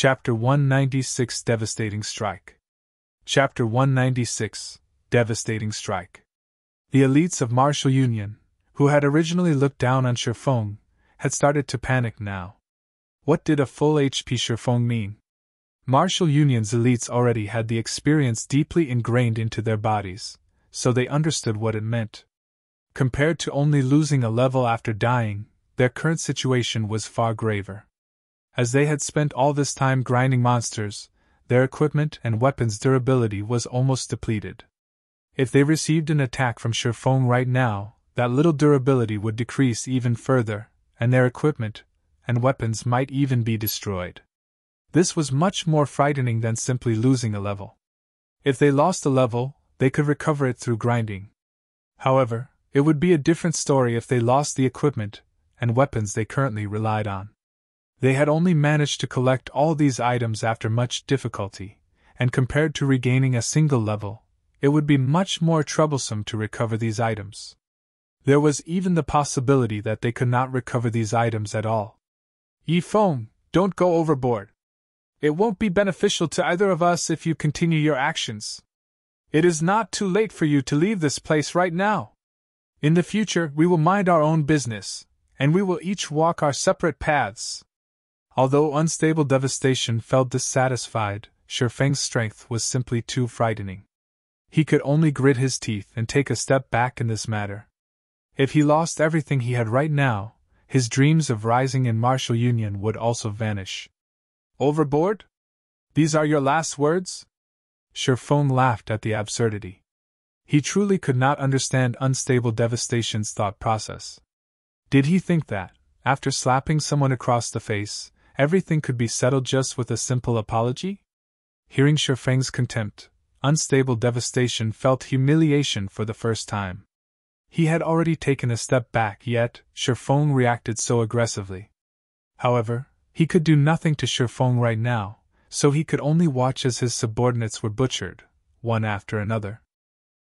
Chapter 196 Devastating Strike. Chapter 196 Devastating Strike. The elites of Martial Union, who had originally looked down on Shifeng, had started to panic now. What did a full HP Shifeng mean? Martial Union's elites already had the experience deeply ingrained into their bodies, so they understood what it meant. Compared to only losing a level after dying, their current situation was far graver. As they had spent all this time grinding monsters, their equipment and weapons durability was almost depleted. If they received an attack from Shifeng right now, that little durability would decrease even further, and their equipment and weapons might even be destroyed. This was much more frightening than simply losing a level. If they lost a level, they could recover it through grinding. However, it would be a different story if they lost the equipment and weapons they currently relied on. They had only managed to collect all these items after much difficulty, and compared to regaining a single level, it would be much more troublesome to recover these items. There was even the possibility that they could not recover these items at all. Yifeng, don't go overboard. It won't be beneficial to either of us if you continue your actions. It is not too late for you to leave this place right now. In the future, we will mind our own business, and we will each walk our separate paths. Although Unstable Devastation felt dissatisfied, Shifeng's strength was simply too frightening. He could only grit his teeth and take a step back in this matter. If he lost everything he had right now, his dreams of rising in Martial Union would also vanish. Overboard? These are your last words? Shifeng laughed at the absurdity. He truly could not understand Unstable Devastation's thought process. Did he think that, after slapping someone across the face, everything could be settled just with a simple apology? Hearing Shifeng's contempt, Unstable Devastation felt humiliation for the first time. He had already taken a step back, yet Shifeng reacted so aggressively. However, he could do nothing to Shifeng right now, so he could only watch as his subordinates were butchered, one after another.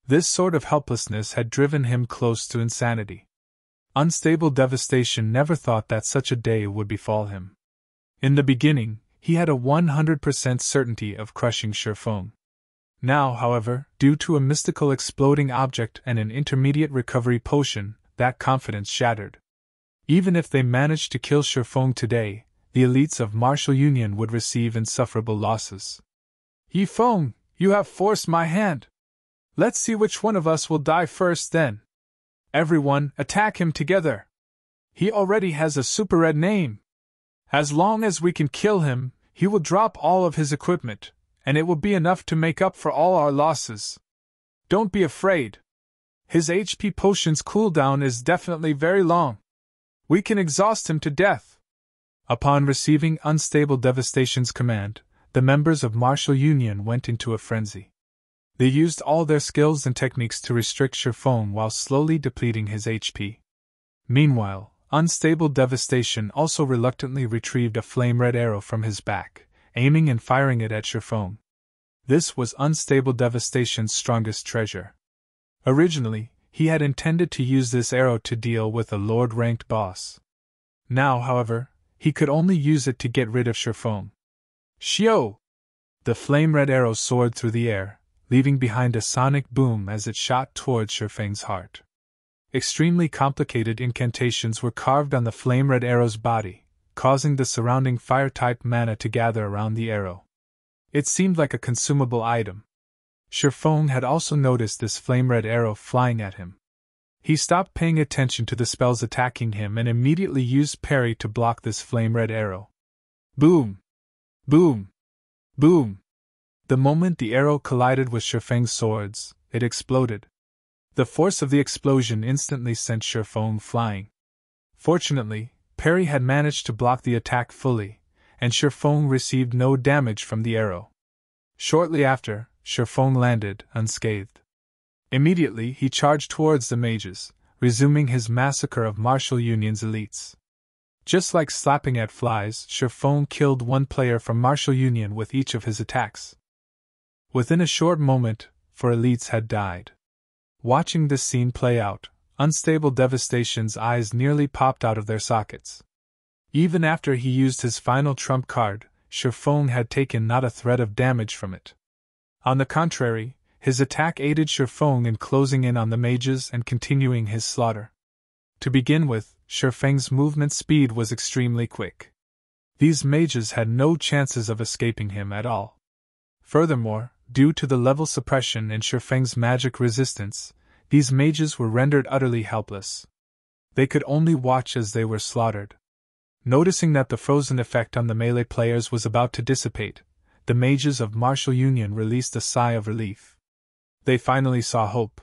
This sort of helplessness had driven him close to insanity. Unstable Devastation never thought that such a day would befall him. In the beginning, he had a 100% certainty of crushing Shifeng. Now, however, due to a mystical exploding object and an intermediate recovery potion, that confidence shattered. Even if they managed to kill Shifeng today, the elites of Martial Union would receive insufferable losses. Yifeng, you have forced my hand. Let's see which one of us will die first then. Everyone, attack him together. He already has a super red name. As long as we can kill him, he will drop all of his equipment, and it will be enough to make up for all our losses. Don't be afraid. His HP potion's cooldown is definitely very long. We can exhaust him to death. Upon receiving Unstable Devastation's command, the members of Martial Union went into a frenzy. They used all their skills and techniques to restrict Shifeng while slowly depleting his HP. Meanwhile, Unstable Devastation also reluctantly retrieved a flame-red arrow from his back, aiming and firing it at Shifeng. This was Unstable Devastation's strongest treasure. Originally, he had intended to use this arrow to deal with a Lord-ranked boss. Now, however, he could only use it to get rid of Shifeng. Shio! The flame-red arrow soared through the air, leaving behind a sonic boom as it shot towards Shifeng's heart. Extremely complicated incantations were carved on the flame-red arrow's body, causing the surrounding fire-type mana to gather around the arrow. It seemed like a consumable item. Shifeng had also noticed this flame-red arrow flying at him. He stopped paying attention to the spells attacking him and immediately used parry to block this flame-red arrow. Boom! Boom! Boom! The moment the arrow collided with Shifeng's swords, it exploded. The force of the explosion instantly sent Shifeng flying. Fortunately, parry had managed to block the attack fully, and Shifeng received no damage from the arrow. Shortly after, Shifeng landed unscathed. Immediately he charged towards the mages, resuming his massacre of Martial Union's elites. Just like slapping at flies, Shifeng killed one player from Martial Union with each of his attacks. Within a short moment, 4 elites had died. Watching this scene play out, Unstable Devastation's eyes nearly popped out of their sockets. Even after he used his final trump card, Shifeng had taken not a thread of damage from it. On the contrary, his attack aided Shifeng in closing in on the mages and continuing his slaughter. To begin with, Shifeng's movement speed was extremely quick. These mages had no chances of escaping him at all. Furthermore, due to the level suppression in Shifeng's magic resistance, these mages were rendered utterly helpless. They could only watch as they were slaughtered. Noticing that the frozen effect on the melee players was about to dissipate, the mages of Martial Union released a sigh of relief. They finally saw hope.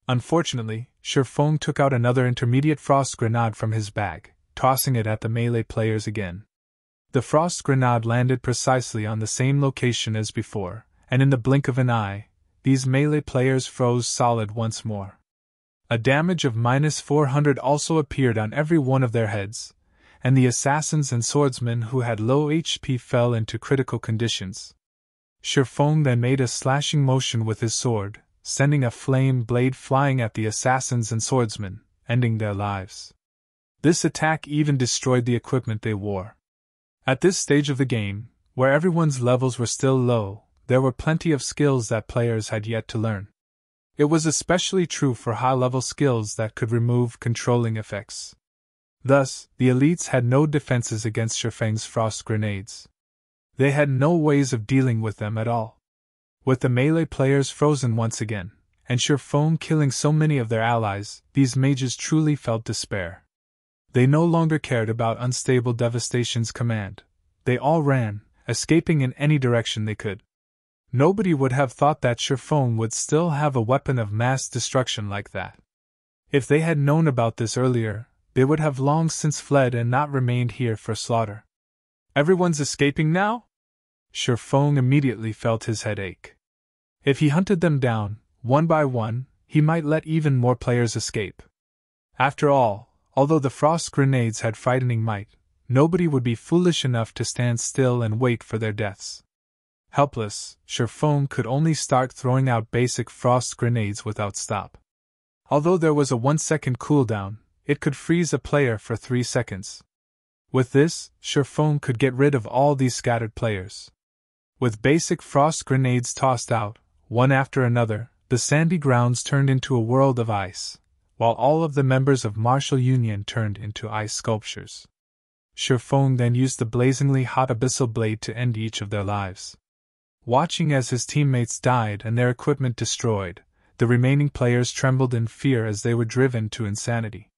Unfortunately, Shifeng took out another intermediate frost grenade from his bag, tossing it at the melee players again. The frost grenade landed precisely on the same location as before, and in the blink of an eye, these melee players froze solid once more. A damage of -400 also appeared on every one of their heads, and the assassins and swordsmen who had low HP fell into critical conditions. Shifeng then made a slashing motion with his sword, sending a flame blade flying at the assassins and swordsmen, ending their lives. This attack even destroyed the equipment they wore. At this stage of the game, where everyone's levels were still low, there were plenty of skills that players had yet to learn. It was especially true for high-level skills that could remove controlling effects. Thus, the elites had no defenses against Shifeng's frost grenades. They had no ways of dealing with them at all. With the melee players frozen once again, and Shifeng killing so many of their allies, these mages truly felt despair. They no longer cared about Unstable Devastation's command. They all ran, escaping in any direction they could. Nobody would have thought that Shifeng would still have a weapon of mass destruction like that. If they had known about this earlier, they would have long since fled and not remained here for slaughter. Everyone's escaping now? Shifeng immediately felt his head ache. If he hunted them down, one by one, he might let even more players escape. After all, although the frost grenades had frightening might, nobody would be foolish enough to stand still and wait for their deaths. Helpless, Shifeng could only start throwing out basic frost grenades without stop. Although there was a 1-second cooldown, it could freeze a player for 3 seconds. With this, Shifeng could get rid of all these scattered players. With basic frost grenades tossed out, one after another, the sandy grounds turned into a world of ice, while all of the members of Martial Union turned into ice sculptures. Shifeng then used the blazingly hot abyssal blade to end each of their lives. Watching as his teammates died and their equipment destroyed, the remaining players trembled in fear as they were driven to insanity.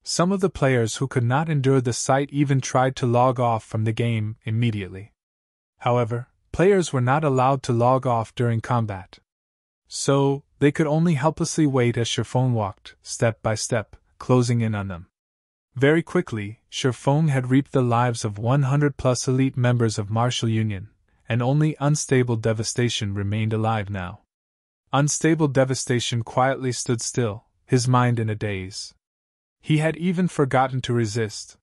Some of the players who could not endure the sight even tried to log off from the game immediately. However, players were not allowed to log off during combat. So, they could only helplessly wait as Shifeng walked, step by step, closing in on them. Very quickly, Shifeng had reaped the lives of 100+ elite members of Martial Union, and only Unstable Devastation remained alive now. Unstable Devastation quietly stood still, his mind in a daze. He had even forgotten to resist.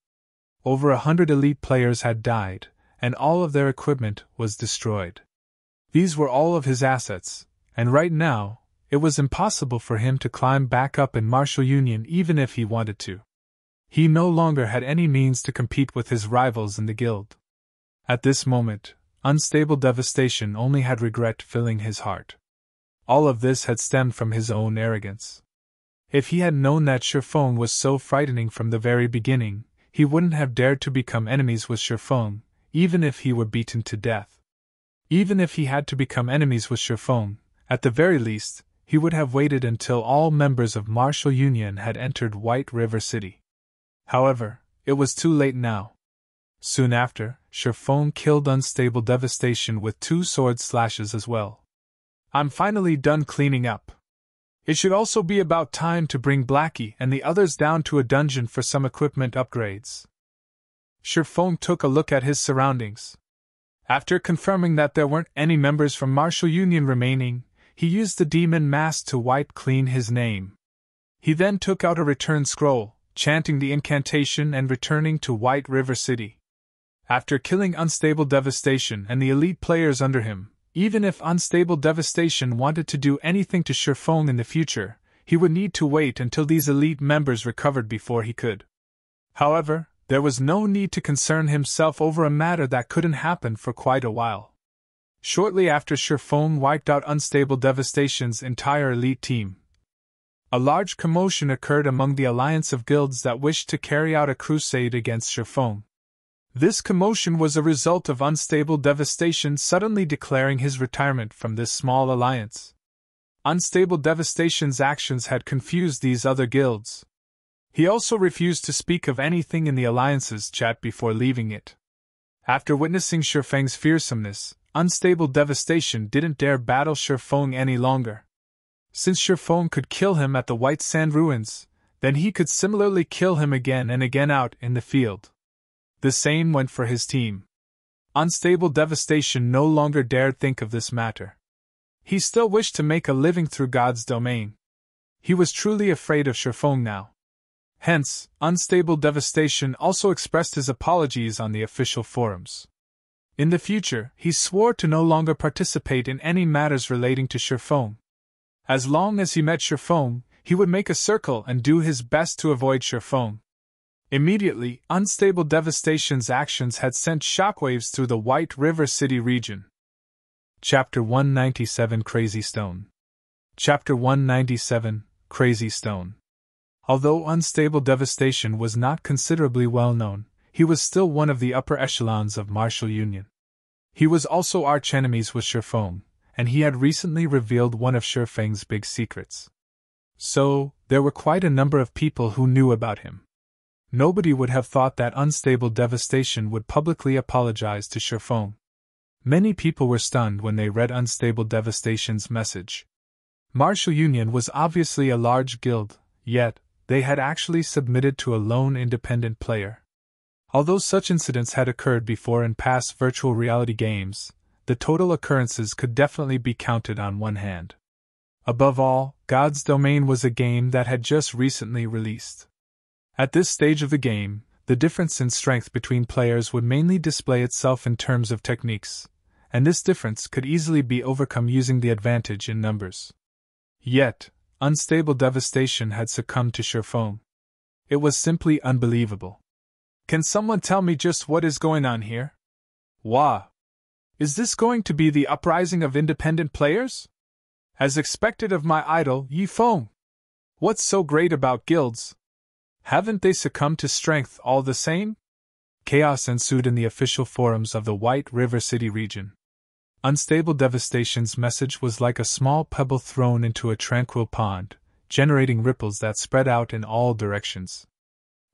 Over 100 elite players had died, and all of their equipment was destroyed. These were all of his assets, and right now, it was impossible for him to climb back up in Martial Union even if he wanted to. He no longer had any means to compete with his rivals in the guild. At this moment, Unstable Devastation only had regret filling his heart. All of this had stemmed from his own arrogance. If he had known that Shifeng was so frightening from the very beginning, he wouldn't have dared to become enemies with Shifeng, even if he were beaten to death. Even if he had to become enemies with Shifeng, at the very least, he would have waited until all members of Martial Union had entered White River City. However, it was too late now. Soon after, Shifeng killed Unstable Devastation with 2 sword slashes as well. I'm finally done cleaning up. It should also be about time to bring Blackie and the others down to a dungeon for some equipment upgrades. Shifeng took a look at his surroundings. After confirming that there weren't any members from Martial Union remaining, he used the demon mask to wipe clean his name. He then took out a return scroll, chanting the incantation and returning to White River City. After killing Unstable Devastation and the elite players under him, even if Unstable Devastation wanted to do anything to Shifeng in the future, he would need to wait until these elite members recovered before he could. However, There was no need to concern himself over a matter that couldn't happen for quite a while. Shortly after Shifeng wiped out Unstable Devastation's entire elite team, a large commotion occurred among the alliance of guilds that wished to carry out a crusade against Shifeng. This commotion was a result of Unstable Devastation suddenly declaring his retirement from this small alliance. Unstable Devastation's actions had confused these other guilds. He also refused to speak of anything in the alliance's chat before leaving it. After witnessing Shifeng's fearsomeness, Unstable Devastation didn't dare battle Shifeng any longer. Since Shifeng could kill him at the White Sand Ruins, then he could similarly kill him again and again out in the field. The same went for his team. Unstable Devastation no longer dared think of this matter. He still wished to make a living through God's domain. He was truly afraid of Shifeng now. Hence, Unstable Devastation also expressed his apologies on the official forums. In the future, he swore to no longer participate in any matters relating to Shifeng. As long as he met Shifeng, he would make a circle and do his best to avoid Shifeng. Immediately, Unstable Devastation's actions had sent shockwaves through the White River City region. Chapter 197 Crazy Stone. Chapter 197 Crazy Stone. Although Unstable Devastation was not considerably well known, he was still one of the upper echelons of martial union. He was also arch-enemies with Shifeng, and he had recently revealed one of Shifeng's big secrets. So, there were quite a number of people who knew about him. Nobody would have thought that Unstable Devastation would publicly apologize to Shifeng. Many people were stunned when they read Unstable Devastation's message. Martial Union was obviously a large guild, yet, they had actually submitted to a lone independent player. Although such incidents had occurred before in past virtual reality games, the total occurrences could definitely be counted on one hand. Above all, God's Domain was a game that had just recently released. At this stage of the game, the difference in strength between players would mainly display itself in terms of techniques, and this difference could easily be overcome using the advantage in numbers. Yet, Unstable Devastation had succumbed to Shifeng. It was simply unbelievable. Can someone tell me just what is going on here? Wah! Is this going to be the uprising of independent players? As expected of my idol, Yifeng. What's so great about guilds? Haven't they succumbed to strength all the same? Chaos ensued in the official forums of the White River City region. Unstable Devastation's message was like a small pebble thrown into a tranquil pond, generating ripples that spread out in all directions.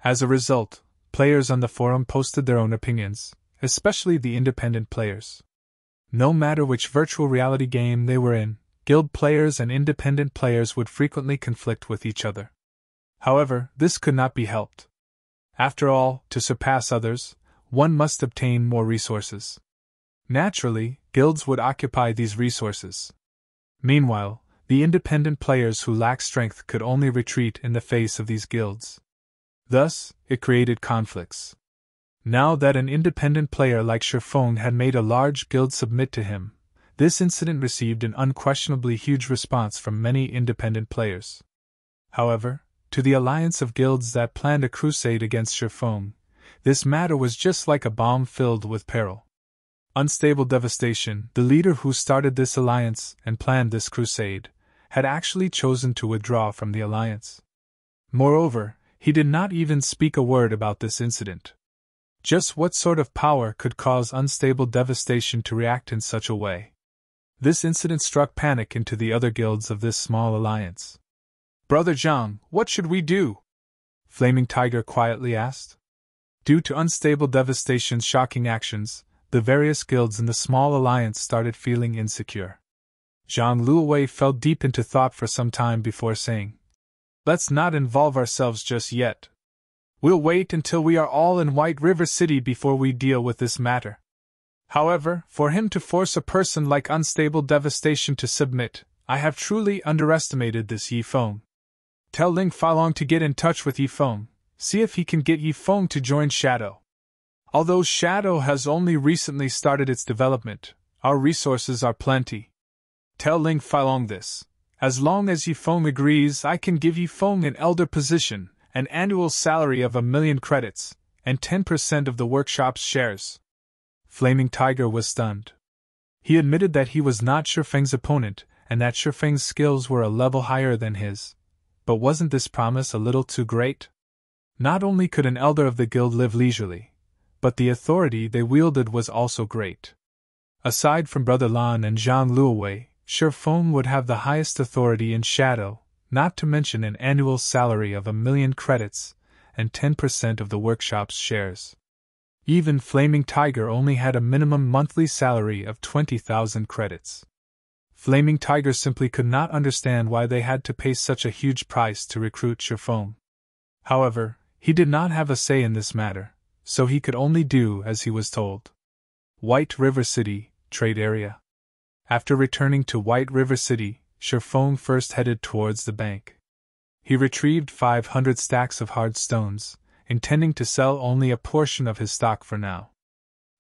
As a result, players on the forum posted their own opinions, especially the independent players. No matter which virtual reality game they were in, guild players and independent players would frequently conflict with each other. However, this could not be helped. After all, to surpass others, one must obtain more resources. Naturally, guilds would occupy these resources. Meanwhile, the independent players who lacked strength could only retreat in the face of these guilds. Thus, it created conflicts. Now that an independent player like Shifeng had made a large guild submit to him, this incident received an unquestionably huge response from many independent players. However, to the alliance of guilds that planned a crusade against Shifeng, this matter was just like a bomb filled with peril. Unstable Devastation, the leader who started this alliance and planned this crusade, had actually chosen to withdraw from the alliance. Moreover, he did not even speak a word about this incident. Just what sort of power could cause Unstable Devastation to react in such a way? This incident struck panic into the other guilds of this small alliance. Brother Zhang, what should we do? Flaming Tiger quietly asked. Due to Unstable Devastation's shocking actions, the various guilds in the small alliance started feeling insecure. Zhang Luowei fell deep into thought for some time before saying, "Let's not involve ourselves just yet. We'll wait until we are all in White River City before we deal with this matter." However, for him to force a person like Unstable Devastation to submit, I have truly underestimated this Yifeng. Tell Ling Falong to get in touch with Yifeng, see if he can get Yifeng to join Shadow. Although Shadow has only recently started its development, our resources are plenty. Tell Ling Falong this. As long as Yifeng agrees, I can give Yifeng an elder position, an annual salary of 1,000,000 credits, and 10% of the workshop's shares. Flaming Tiger was stunned. He admitted that he was not Shifeng's opponent and that Shifeng's skills were a level higher than his. But wasn't this promise a little too great? Not only could an elder of the guild live leisurely, but the authority they wielded was also great. Aside from Brother Lan and Zhang Luowei, Shifeng would have the highest authority in Shadow, not to mention an annual salary of 1,000,000 credits and 10% of the workshop's shares. Even Flaming Tiger only had a minimum monthly salary of 20,000 credits. Flaming Tiger simply could not understand why they had to pay such a huge price to recruit Shifeng. However, he did not have a say in this matter, so he could only do as he was told. White River City, Trade Area. After returning to White River City, Shifeng first headed towards the bank. He retrieved 500 stacks of hard stones, intending to sell only a portion of his stock for now.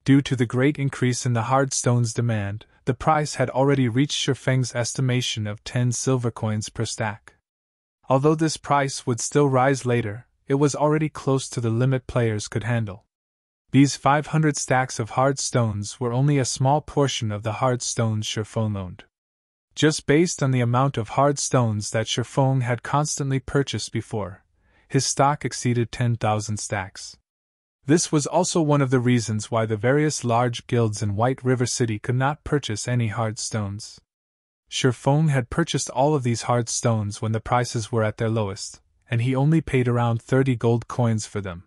Due to the great increase in the hard stones demand, the price had already reached Shifeng's estimation of 10 silver coins per stack. Although this price would still rise later, it was already close to the limit players could handle. These 500 stacks of hard stones were only a small portion of the hard stones Shifeng owned. Just based on the amount of hard stones that Shifeng had constantly purchased before, his stock exceeded 10,000 stacks. This was also one of the reasons why the various large guilds in White River City could not purchase any hard stones. Shifeng had purchased all of these hard stones when the prices were at their lowest, and he only paid around 30 gold coins for them.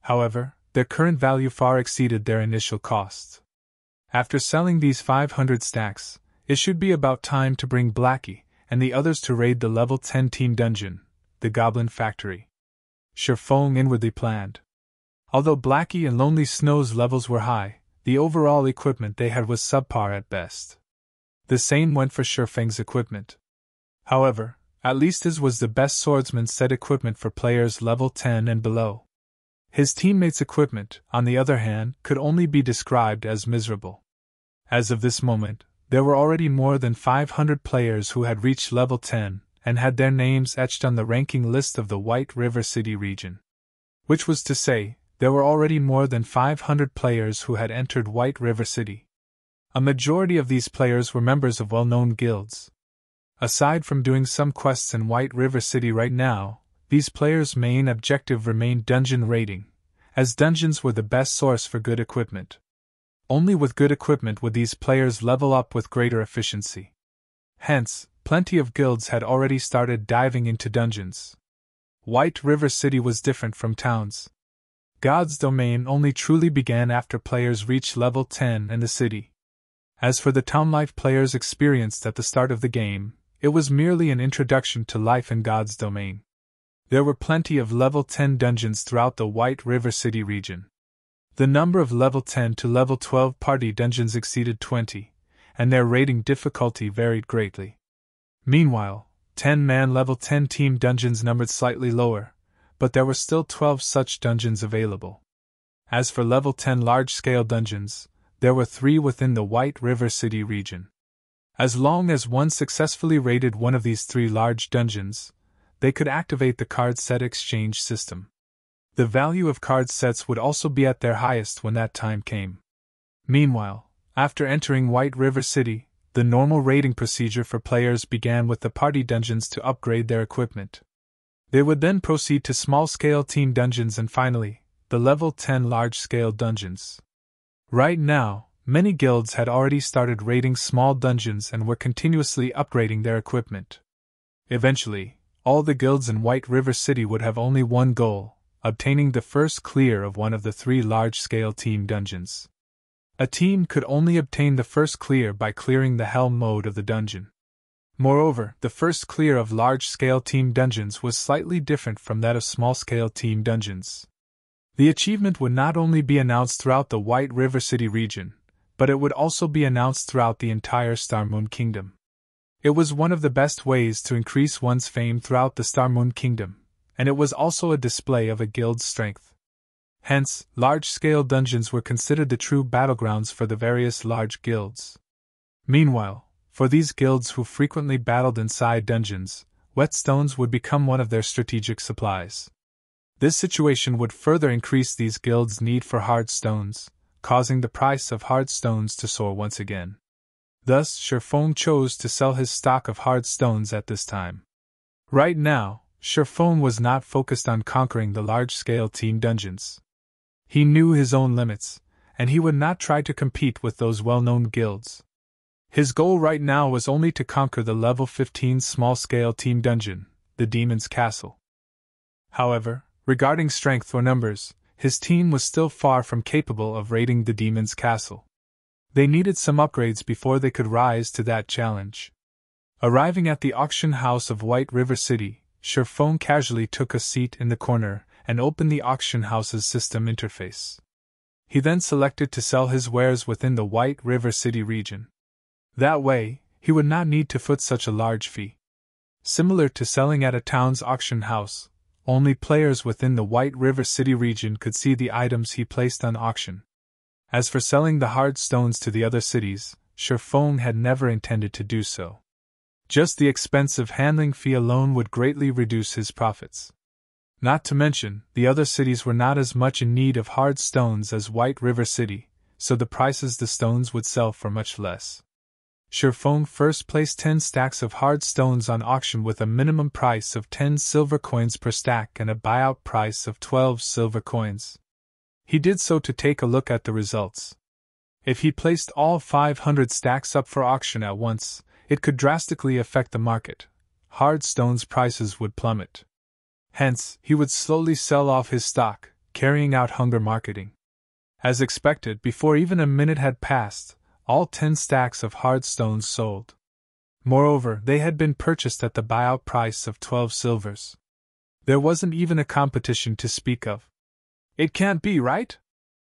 However, their current value far exceeded their initial costs. After selling these 500 stacks, it should be about time to bring Blackie and the others to raid the level 10 team dungeon, the Goblin Factory. Shifeng inwardly planned. Although Blackie and Lonely Snow's levels were high, the overall equipment they had was subpar at best. The same went for Shifeng's equipment. However, at least his was the best swordsman set equipment for players level 10 and below. His teammates' equipment, on the other hand, could only be described as miserable. As of this moment, there were already more than 500 players who had reached level 10 and had their names etched on the ranking list of the White River City region. Which was to say, there were already more than 500 players who had entered White River City. A majority of these players were members of well-known guilds. Aside from doing some quests in White River City right now, these players' main objective remained dungeon raiding, as dungeons were the best source for good equipment. Only with good equipment would these players level up with greater efficiency. Hence, plenty of guilds had already started diving into dungeons. White River City was different from towns. God's domain only truly began after players reached level 10 in the city. As for the town life players experienced at the start of the game, it was merely an introduction to life in God's domain. There were plenty of level 10 dungeons throughout the White River City region. The number of level 10 to level 12 party dungeons exceeded 20, and their raiding difficulty varied greatly. Meanwhile, 10-man level 10 team dungeons numbered slightly lower, but there were still 12 such dungeons available. As for level 10 large-scale dungeons, there were 3 within the White River City region. As long as one successfully raided one of these 3 large dungeons, they could activate the card set exchange system. The value of card sets would also be at their highest when that time came. Meanwhile, after entering White River City, the normal raiding procedure for players began with the party dungeons to upgrade their equipment. They would then proceed to small-scale team dungeons and finally, the level 10 large-scale dungeons. Right now, many guilds had already started raiding small dungeons and were continuously upgrading their equipment. Eventually, all the guilds in White River City would have only one goal: obtaining the first clear of one of the 3 large-scale team dungeons. A team could only obtain the first clear by clearing the Hell mode of the dungeon. Moreover, the first clear of large-scale team dungeons was slightly different from that of small-scale team dungeons. The achievement would not only be announced throughout the White River City region, but it would also be announced throughout the entire Starmoon Kingdom. It was one of the best ways to increase one's fame throughout the Starmoon Kingdom, and it was also a display of a guild's strength. Hence, large-scale dungeons were considered the true battlegrounds for the various large guilds. Meanwhile, for these guilds who frequently battled inside dungeons, whetstones would become one of their strategic supplies. This situation would further increase these guilds' need for hard stones, causing the price of hard stones to soar once again. Thus, Sherfong chose to sell his stock of hard stones at this time. Right now, Sherfong was not focused on conquering the large-scale team dungeons. He knew his own limits, and he would not try to compete with those well-known guilds. His goal right now was only to conquer the level 15 small-scale team dungeon, the Demon's Castle. However, regarding strength or numbers, his team was still far from capable of raiding the Demon's Castle. They needed some upgrades before they could rise to that challenge. Arriving at the auction house of White River City, Sherfong casually took a seat in the corner and opened the auction house's system interface. He then selected to sell his wares within the White River City region. That way, he would not need to foot such a large fee. Similar to selling at a town's auction house, only players within the White River City region could see the items he placed on auction. As for selling the hard stones to the other cities, Sherfong had never intended to do so. Just the expensive handling fee alone would greatly reduce his profits. Not to mention, the other cities were not as much in need of hard stones as White River City, so the prices the stones would sell for much less. Sherfong first placed 10 stacks of hard stones on auction with a minimum price of 10 silver coins per stack and a buyout price of 12 silver coins. He did so to take a look at the results. If he placed all 500 stacks up for auction at once, it could drastically affect the market. Hard stones prices would plummet. Hence, he would slowly sell off his stock, carrying out hunger marketing. As expected, before even a minute had passed, all 10 stacks of hard stones sold. Moreover, they had been purchased at the buyout price of 12 silvers. There wasn't even a competition to speak of. It can't be, right?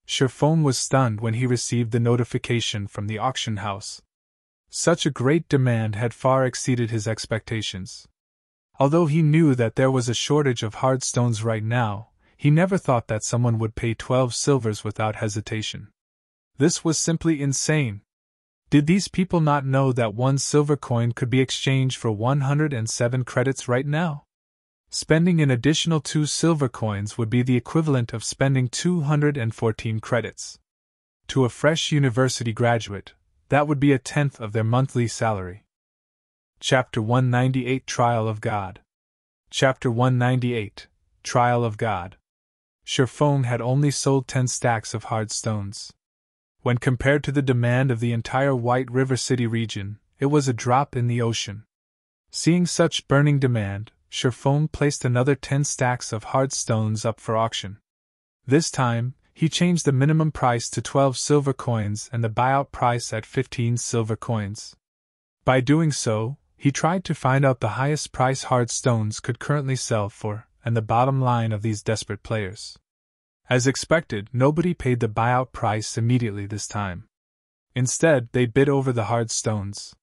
Sherfong was stunned when he received the notification from the auction house. Such a great demand had far exceeded his expectations. Although he knew that there was a shortage of hard stones right now, he never thought that someone would pay 12 silvers without hesitation. This was simply insane. Did these people not know that 1 silver coin could be exchanged for 107 credits right now? Spending an additional 2 silver coins would be the equivalent of spending 214 credits. To a fresh university graduate, that would be a tenth of their monthly salary. Chapter 198 Trial of God. Chapter 198 Trial of God. Sherfong had only sold 10 stacks of hard stones. When compared to the demand of the entire White River City region, it was a drop in the ocean. Seeing such burning demand, Sherfong placed another 10 stacks of hard stones up for auction. This time, he changed the minimum price to 12 silver coins and the buyout price at 15 silver coins. By doing so, he tried to find out the highest price hard stones could currently sell for, and the bottom line of these desperate players. As expected, nobody paid the buyout price immediately this time. Instead, they bid over the hard stones.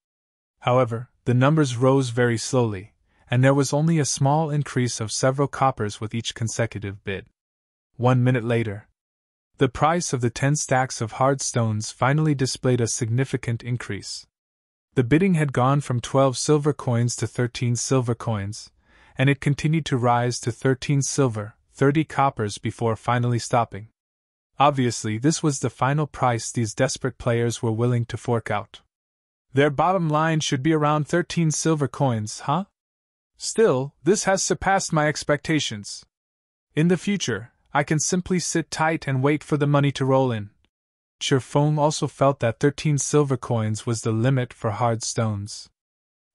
However, the numbers rose very slowly, and there was only a small increase of several coppers with each consecutive bid. 1 minute later, the price of the 10 stacks of hard stones finally displayed a significant increase. The bidding had gone from 12 silver coins to 13 silver coins, and it continued to rise to 13 silver, 30 coppers before finally stopping. Obviously, this was the final price these desperate players were willing to fork out. Their bottom line should be around 13 silver coins, huh? Still, this has surpassed my expectations. In the future, I can simply sit tight and wait for the money to roll in. Sherfong also felt that 13 silver coins was the limit for hard stones.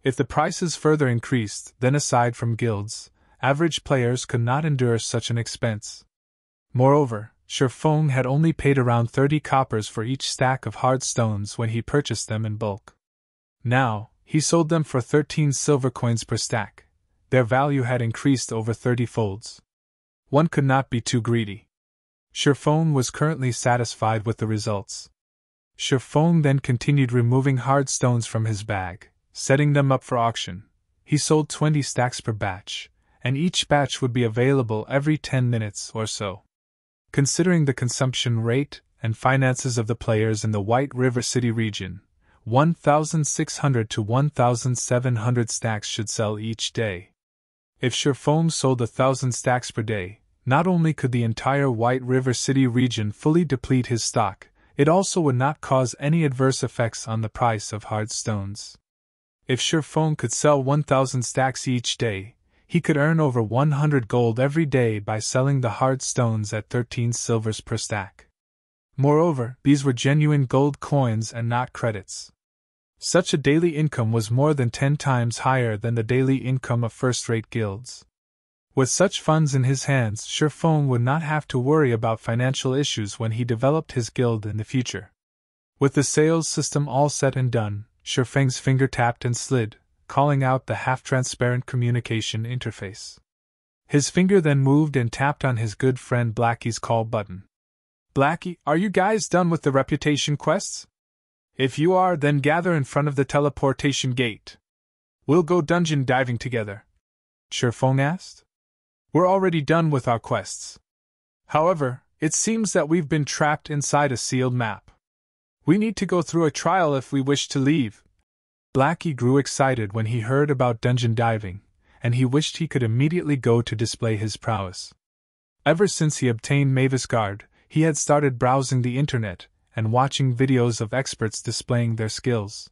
If the prices further increased, then aside from guilds, average players could not endure such an expense. Moreover, Sherfong had only paid around 30 coppers for each stack of hard stones when he purchased them in bulk. Now, he sold them for 13 silver coins per stack. Their value had increased over 30 folds. One could not be too greedy. Sherfong was currently satisfied with the results. Sherfong then continued removing hard stones from his bag, setting them up for auction. He sold 20 stacks per batch, and each batch would be available every 10 minutes or so. Considering the consumption rate and finances of the players in the White River City region, 1,600 to 1,700 stacks should sell each day. If Sherfong sold 1,000 stacks per day, Not only could the entire White River City region fully deplete his stock, it also would not cause any adverse effects on the price of hard stones. If Sherfone could sell 1,000 stacks each day, he could earn over 100 gold every day by selling the hard stones at 13 silvers per stack. Moreover, these were genuine gold coins and not credits. Such a daily income was more than 10 times higher than the daily income of first-rate guilds. With such funds in his hands, Sherfone would not have to worry about financial issues when he developed his guild in the future. With the sales system all set and done, Sherfeng's finger tapped and slid, calling out the half-transparent communication interface. His finger then moved and tapped on his good friend Blackie's call button. "Blackie, are you guys done with the reputation quests? If you are, then gather in front of the teleportation gate. We'll go dungeon diving together," Sherfone asked. "We're already done with our quests. However, it seems that we've been trapped inside a sealed map. We need to go through a trial if we wish to leave." Blackie grew excited when he heard about dungeon diving, and he wished he could immediately go to display his prowess. Ever since he obtained Mavis Guard, he had started browsing the internet and watching videos of experts displaying their skills.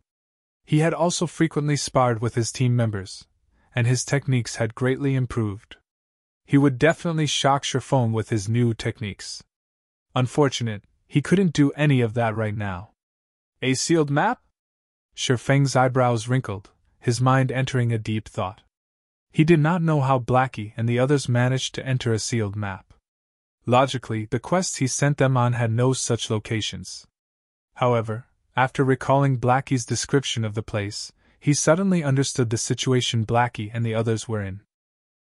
He had also frequently sparred with his team members, and his techniques had greatly improved. He would definitely shock Sherfone with his new techniques. Unfortunate, he couldn't do any of that right now. A sealed map? Sherfeng's eyebrows wrinkled, his mind entering a deep thought. He did not know how Blackie and the others managed to enter a sealed map. Logically, the quests he sent them on had no such locations. However, after recalling Blackie's description of the place, he suddenly understood the situation Blackie and the others were in.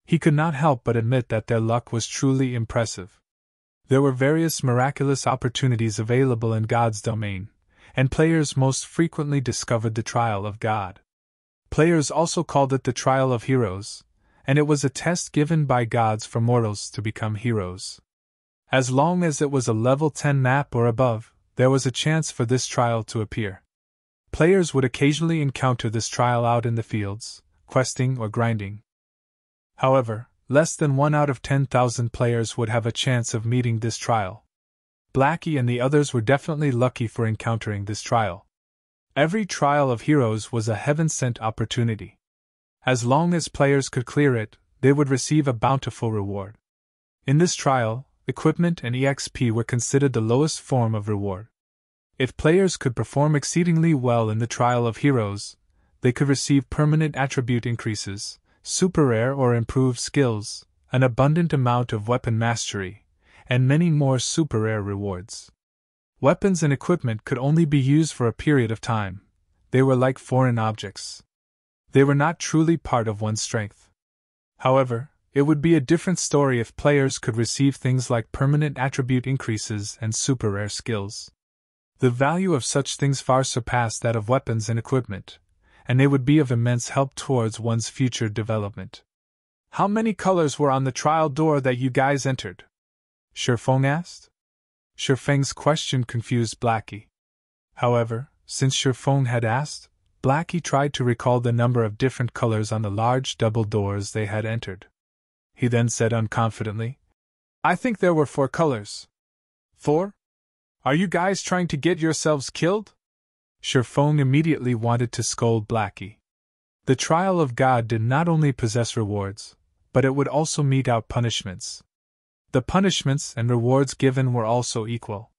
He could not help but admit that their luck was truly impressive. There were various miraculous opportunities available in God's domain, and players most frequently discovered the Trial of God. Players also called it the Trial of Heroes, and it was a test given by gods for mortals to become heroes. As long as it was a level 10 map or above, there was a chance for this trial to appear. Players would occasionally encounter this trial out in the fields, questing or grinding. However, less than 1 out of 10,000 players would have a chance of meeting this trial. Blackie and the others were definitely lucky for encountering this trial. Every Trial of Heroes was a heaven-sent opportunity. As long as players could clear it, they would receive a bountiful reward. In this trial, equipment and EXP were considered the lowest form of reward. If players could perform exceedingly well in the Trial of Heroes, they could receive permanent attribute increases, super rare or improved skills, an abundant amount of weapon mastery, and many more super rare rewards. Weapons and equipment could only be used for a period of time. They were like foreign objects. They were not truly part of one's strength. However, it would be a different story if players could receive things like permanent attribute increases and super rare skills. The value of such things far surpassed that of weapons and equipment, and they would be of immense help towards one's future development. "How many colors were on the trial door that you guys entered?" Sherfone asked. Sherfeng's question confused Blackie. However, since Sherfone had asked, Blackie tried to recall the number of different colors on the large double doors they had entered. He then said unconfidently, "I think there were 4 colors." "4? Are you guys trying to get yourselves killed?" Sherfone immediately wanted to scold Blackie. The Trial of God did not only possess rewards, but it would also mete out punishments. The punishments and rewards given were also equal.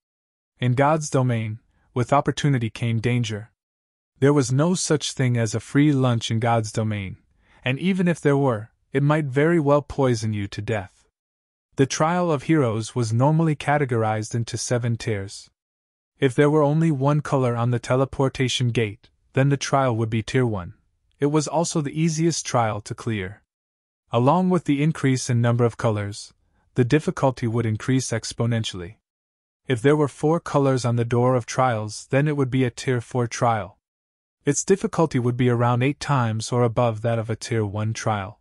In God's domain, with opportunity came danger. There was no such thing as a free lunch in God's domain, and even if there were, it might very well poison you to death. The Trial of Heroes was normally categorized into 7 tiers. If there were only 1 color on the teleportation gate, then the trial would be Tier 1. It was also the easiest trial to clear. Along with the increase in number of colors, the difficulty would increase exponentially. If there were 4 colors on the door of trials, then it would be a Tier 4 trial. Its difficulty would be around 8 times or above that of a Tier 1 trial.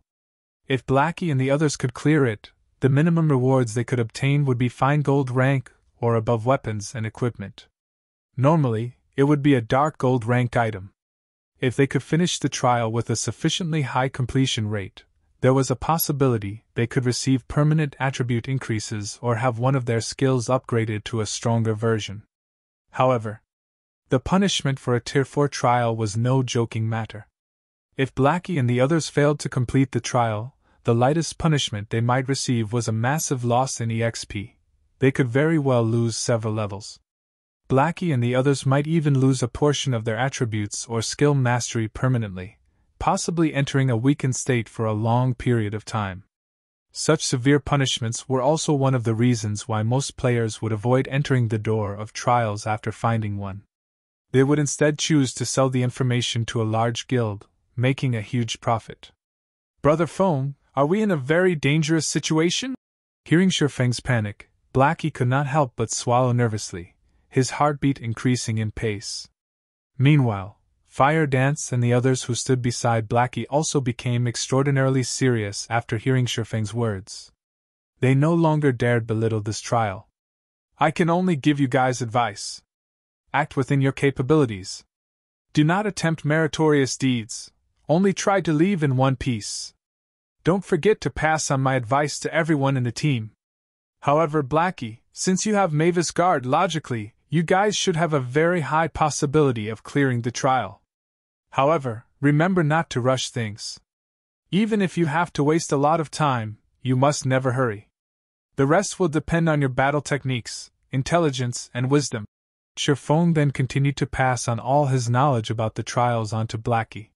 If Blackie and the others could clear it, the minimum rewards they could obtain would be fine gold rank or above weapons and equipment. Normally, it would be a dark gold rank item. If they could finish the trial with a sufficiently high completion rate, there was a possibility they could receive permanent attribute increases or have one of their skills upgraded to a stronger version. However, the punishment for a Tier 4 trial was no joking matter. If Blackie and the others failed to complete the trial, the lightest punishment they might receive was a massive loss in EXP. They could very well lose several levels. Blackie and the others might even lose a portion of their attributes or skill mastery permanently, possibly entering a weakened state for a long period of time. Such severe punishments were also one of the reasons why most players would avoid entering the door of trials after finding one. They would instead choose to sell the information to a large guild, making a huge profit. "Brother Feng, are we in a very dangerous situation?" Hearing Shifeng's panic, Blackie could not help but swallow nervously, his heartbeat increasing in pace. Meanwhile, Fire Dance and the others who stood beside Blackie also became extraordinarily serious after hearing Shifeng's words. They no longer dared belittle this trial. "I can only give you guys advice. Act within your capabilities. Do not attempt meritorious deeds, only try to leave in one piece. Don't forget to pass on my advice to everyone in the team. However, Blackie, since you have Mavis Guard, logically, you guys should have a very high possibility of clearing the trial. However, remember not to rush things. Even if you have to waste a lot of time, you must never hurry. The rest will depend on your battle techniques, intelligence, and wisdom." Shifeng then continued to pass on all his knowledge about the trials onto Blackie.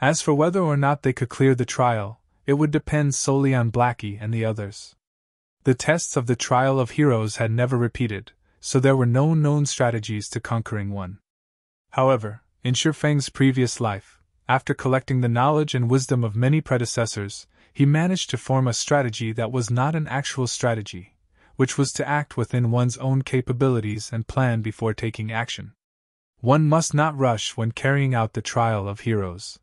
As for whether or not they could clear the trial, it would depend solely on Blackie and the others. The tests of the Trial of Heroes had never repeated, so there were no known strategies to conquering one. However, in Shifeng's previous life, after collecting the knowledge and wisdom of many predecessors, he managed to form a strategy that was not an actual strategy, which was to act within one's own capabilities and plan before taking action. One must not rush when carrying out the Trial of Heroes.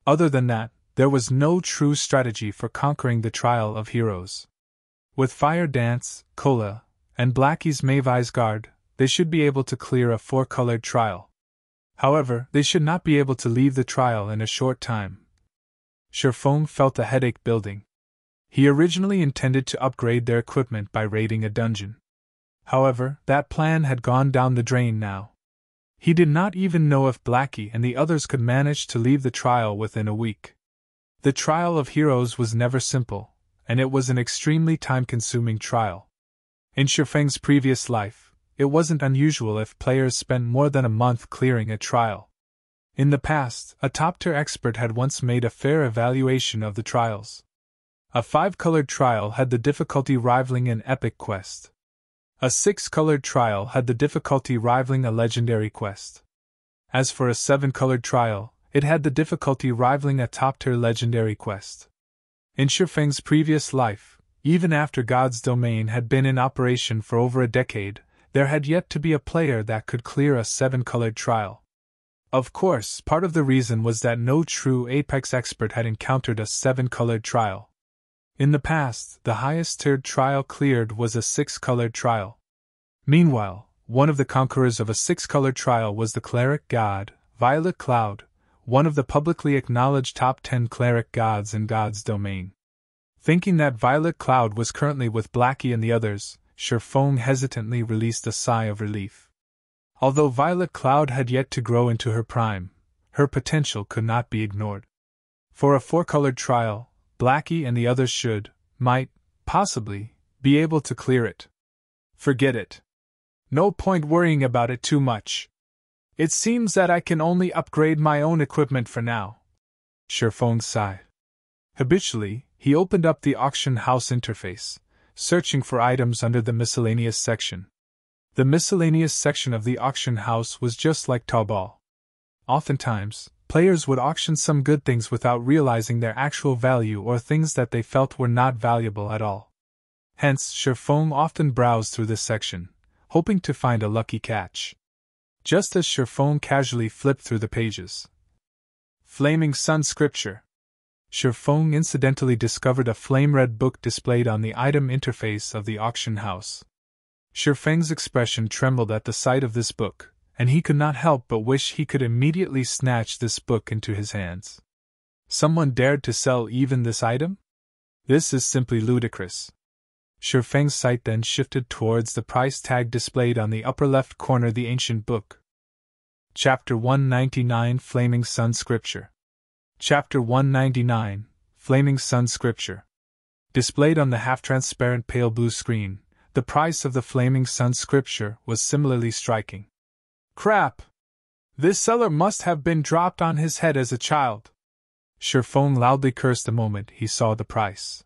Other than that, there was no true strategy for conquering the Trial of Heroes. With Fire Dance, Cola, and Blackie's Mavis Guard, they should be able to clear a 4-colored trial. However, they should not be able to leave the trial in a short time. Shifeng felt a headache building. He originally intended to upgrade their equipment by raiding a dungeon. However, that plan had gone down the drain now. He did not even know if Blackie and the others could manage to leave the trial within a week. The Trial of Heroes was never simple, and it was an extremely time-consuming trial. In Shifeng's previous life, it wasn't unusual if players spent more than a month clearing a trial. In the past, a top-tier expert had once made a fair evaluation of the trials. A 5-colored trial had the difficulty rivaling an epic quest. A 6-colored trial had the difficulty rivaling a legendary quest. As for a 7-colored trial, it had the difficulty rivaling a top-tier legendary quest. In Shifeng's previous life, even after God's Domain had been in operation for over a decade, there had yet to be a player that could clear a 7-colored trial. Of course, part of the reason was that no true Apex expert had encountered a 7-colored trial. In the past, the highest-tiered trial cleared was a 6-colored trial. Meanwhile, one of the conquerors of a 6-colored trial was the cleric god, Violet Cloud, one of the publicly acknowledged top 10 cleric gods in God's Domain. Thinking that Violet Cloud was currently with Blackie and the others, Shifeng hesitantly released a sigh of relief. Although Violet Cloud had yet to grow into her prime, her potential could not be ignored. For a 4-colored trial, Blackie and the others might, possibly, be able to clear it. Forget it. No point worrying about it too much. It seems that I can only upgrade my own equipment for now. Shifeng sighed. Habitually, he opened up the auction house interface, searching for items under the miscellaneous section. The miscellaneous section of the auction house was just like Taobao. Oftentimes, players would auction some good things without realizing their actual value or things that they felt were not valuable at all. Hence, Shifeng often browsed through this section, hoping to find a lucky catch. Just as Shifeng casually flipped through the pages. Flaming Sun Scripture. Shifeng incidentally discovered a flame-red book displayed on the item interface of the auction house. Shifeng's expression trembled at the sight of this book, and he could not help but wish he could immediately snatch this book into his hands. Someone dared to sell even this item? This is simply ludicrous. Shifeng's sight then shifted towards the price tag displayed on the upper left corner of the ancient book. Chapter 199 Flaming Sun Scripture. Chapter 199 Flaming Sun Scripture. Displayed on the half-transparent pale blue screen, the price of the Flaming Sun Scripture was similarly striking. Crap! This seller must have been dropped on his head as a child. Shifeng loudly cursed the moment he saw the price.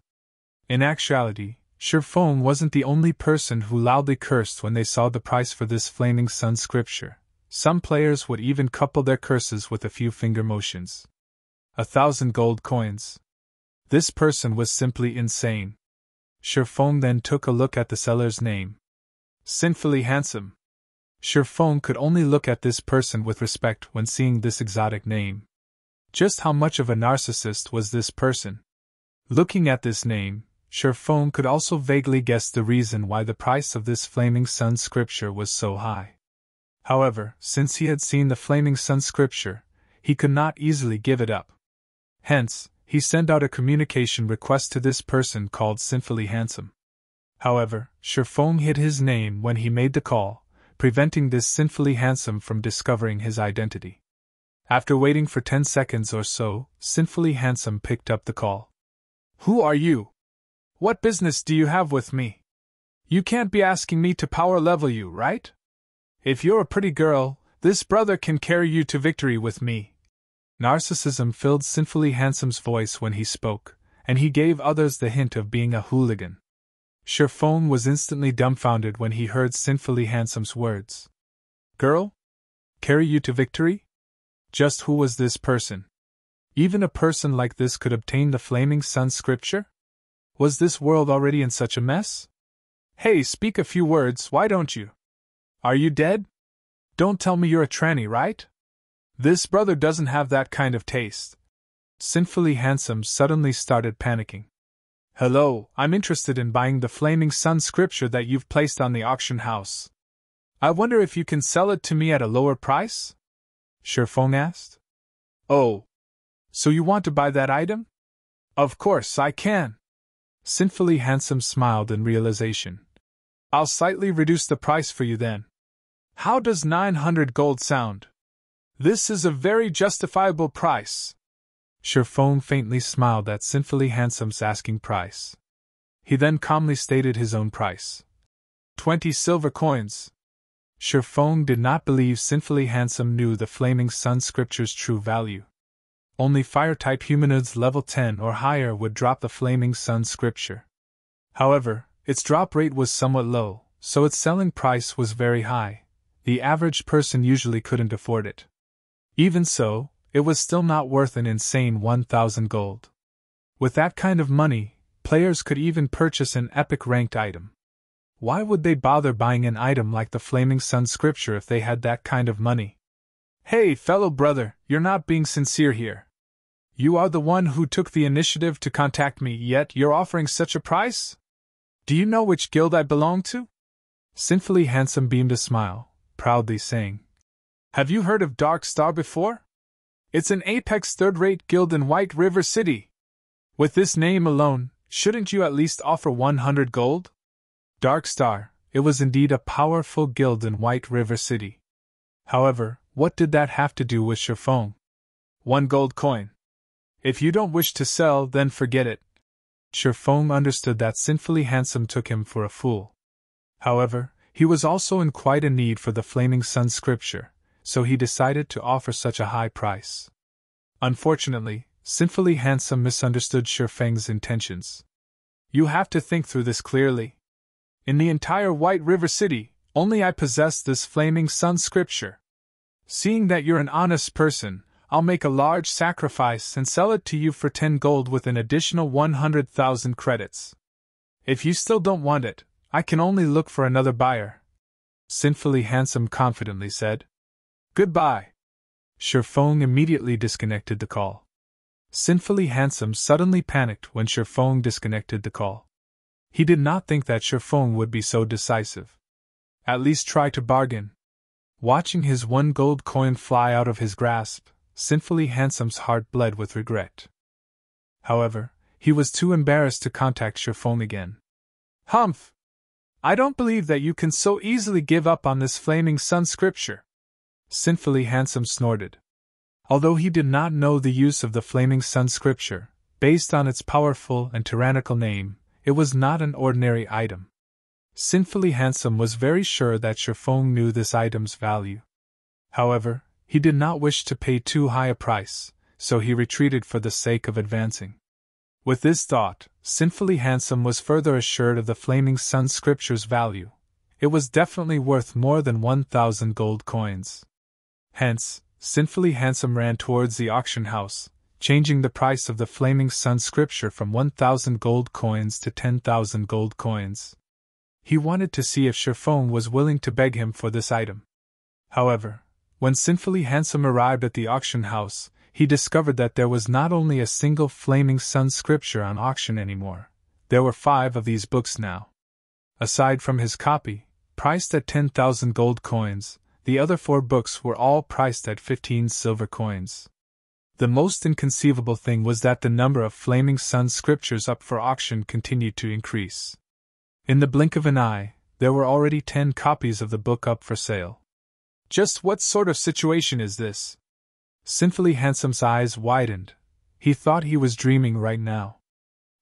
In actuality, Shifeng wasn't the only person who loudly cursed when they saw the price for this Flaming Sun Scripture. Some players would even couple their curses with a few finger motions. 1,000 gold coins. This person was simply insane. Shifeng then took a look at the seller's name. Sinfully Handsome. Shifeng could only look at this person with respect when seeing this exotic name. Just how much of a narcissist was this person? Looking at this name, Shifeng could also vaguely guess the reason why the price of this Flaming Sun Scripture was so high. However, since he had seen the Flaming Sun Scripture, he could not easily give it up. Hence, he sent out a communication request to this person called Sinfully Handsome. However, Shifeng hid his name when he made the call, preventing this Sinfully Handsome from discovering his identity. After waiting for 10 seconds or so, Sinfully Handsome picked up the call. Who are you? What business do you have with me? You can't be asking me to power level you, right? If you're a pretty girl, this brother can carry you to victory with me. Narcissism filled Sinfully Handsome's voice when he spoke, and he gave others the hint of being a hooligan. Shifeng was instantly dumbfounded when he heard Sinfully Handsome's words. Girl? Carry you to victory? Just who was this person? Even a person like this could obtain the Flaming Sun Scripture? Was this world already in such a mess? Hey, speak a few words, why don't you? Are you dead? Don't tell me you're a tranny, right? This brother doesn't have that kind of taste. Sinfully Handsome suddenly started panicking. Hello, I'm interested in buying the Flaming Sun Scripture that you've placed on the auction house. I wonder if you can sell it to me at a lower price? Shifeng asked. Oh. So you want to buy that item? Of course I can. Sinfully Handsome smiled in realization. I'll slightly reduce the price for you then. How does 900 gold sound? This is a very justifiable price. Shifeng faintly smiled at Sinfully Handsome's asking price. He then calmly stated his own price. 20 silver coins. Shifeng did not believe Sinfully Handsome knew the Flaming Sun Scripture's true value. Only fire-type humanoids level 10 or higher would drop the Flaming Sun Scripture. However, its drop rate was somewhat low, so its selling price was very high. The average person usually couldn't afford it. Even so, it was still not worth an insane 1,000 gold. With that kind of money, players could even purchase an epic ranked item. Why would they bother buying an item like the Flaming Sun Scripture if they had that kind of money? Hey, fellow brother, you're not being sincere here. You are the one who took the initiative to contact me, yet you're offering such a price? Do you know which guild I belong to? Sinfully Handsome beamed a smile, proudly saying, Have you heard of Dark Star before? It's an apex third-rate guild in White River City. With this name alone, shouldn't you at least offer 100 gold? Dark Star, it was indeed a powerful guild in White River City. However, what did that have to do with Shifeng? 1 gold coin. If you don't wish to sell, then forget it. Shifeng understood that Sinfully Handsome took him for a fool. However, he was also in quite a need for the Flaming Sun Scripture, so he decided to offer such a high price. Unfortunately, Sinfully Handsome misunderstood Shifeng's intentions. You have to think through this clearly. In the entire White River City, only I possess this Flaming Sun Scripture. Seeing that you're an honest person, I'll make a large sacrifice and sell it to you for 10 gold with an additional 100,000 credits. If you still don't want it, I can only look for another buyer. Sinfully Handsome confidently said. Goodbye. Shifeng immediately disconnected the call. Sinfully Handsome suddenly panicked when Shifeng disconnected the call. He did not think that Shifeng would be so decisive. At least try to bargain. Watching his 1 gold coin fly out of his grasp, Sinfully Handsome's heart bled with regret. However, he was too embarrassed to contact Sherfone again. Humph! I don't believe that you can so easily give up on this flaming sun scripture. Sinfully Handsome snorted. Although he did not know the use of the flaming sun scripture, based on its powerful and tyrannical name, it was not an ordinary item. Sinfully Handsome was very sure that Sherfone knew this item's value. However, he did not wish to pay too high a price, so he retreated for the sake of advancing. With this thought, Sinfully Handsome was further assured of the flaming sun scripture's value. It was definitely worth more than 1,000 gold coins. Hence, Sinfully Handsome ran towards the auction house, changing the price of the flaming sun scripture from 1,000 gold coins to 10,000 gold coins. He wanted to see if Sherfone was willing to beg him for this item. However, when Sinfully Handsome arrived at the auction house, he discovered that there was not only a single flaming sun scripture on auction anymore, there were 5 of these books now. Aside from his copy, priced at 10,000 gold coins, the other 4 books were all priced at 15 silver coins. The most inconceivable thing was that the number of flaming sun scriptures up for auction continued to increase. In the blink of an eye, there were already 10 copies of the book up for sale. Just what sort of situation is this? Sinfully Handsome's eyes widened. He thought he was dreaming right now.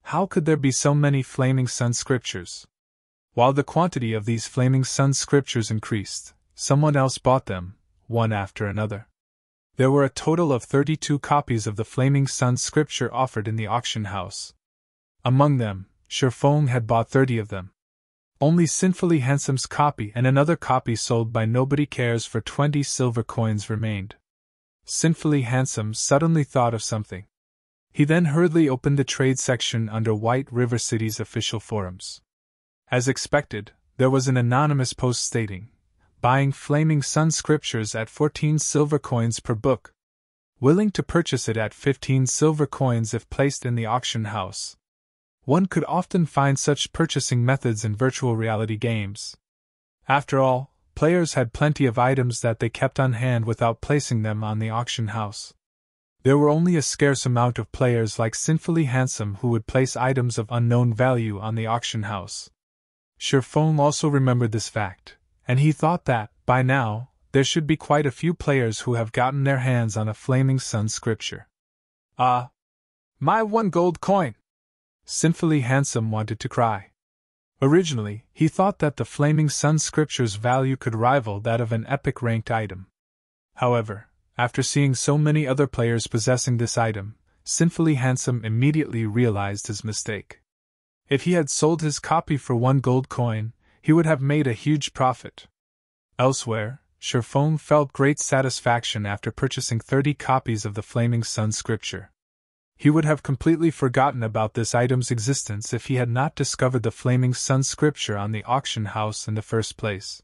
How could there be so many flaming sun scriptures? While the quantity of these flaming sun scriptures increased, someone else bought them, one after another. There were a total of 32 copies of the flaming sun scripture offered in the auction house. Among them, Sherfone had bought 30 of them. Only Sinfully Handsome's copy and another copy sold by Nobody Cares for 20 silver coins remained. Sinfully Handsome suddenly thought of something. He then hurriedly opened the trade section under White River City's official forums. As expected, there was an anonymous post stating, "Buying flaming sun scriptures at 14 silver coins per book. Willing to purchase it at 15 silver coins if placed in the auction house." One could often find such purchasing methods in virtual reality games. After all, players had plenty of items that they kept on hand without placing them on the auction house. There were only a scarce amount of players like Sinfully Handsome who would place items of unknown value on the auction house. Sherfone also remembered this fact, and he thought that, by now, there should be quite a few players who have gotten their hands on a flaming sun scripture. Ah! My 1 gold coin! Sinfully Handsome wanted to cry. Originally, he thought that the flaming sun scripture's value could rival that of an epic ranked item. However, after seeing so many other players possessing this item, Sinfully Handsome immediately realized his mistake. If he had sold his copy for 1 gold coin, he would have made a huge profit. Elsewhere, Sherfone felt great satisfaction after purchasing 30 copies of the flaming sun scripture. He would have completely forgotten about this item's existence if he had not discovered the flaming sun scripture on the auction house in the first place.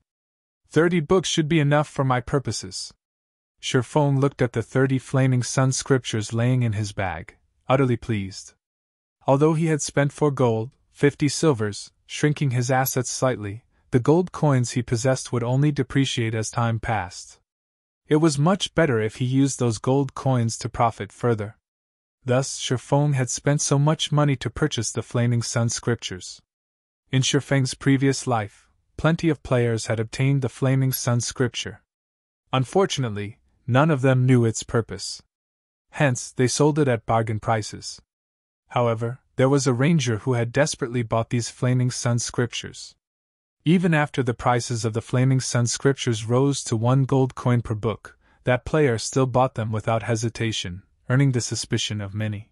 30 books should be enough for my purposes. Sherfone looked at the 30 flaming sun scriptures laying in his bag, utterly pleased. Although he had spent 4 gold, 50 silvers, shrinking his assets slightly, the gold coins he possessed would only depreciate as time passed. It was much better if he used those gold coins to profit further. Thus, Sherfone had spent so much money to purchase the flaming sun scriptures. In Sherfeng's previous life, plenty of players had obtained the flaming sun scripture. Unfortunately, none of them knew its purpose. Hence, they sold it at bargain prices. However, there was a ranger who had desperately bought these flaming sun scriptures. Even after the prices of the flaming sun scriptures rose to 1 gold coin per book, that player still bought them without hesitation, earning the suspicion of many.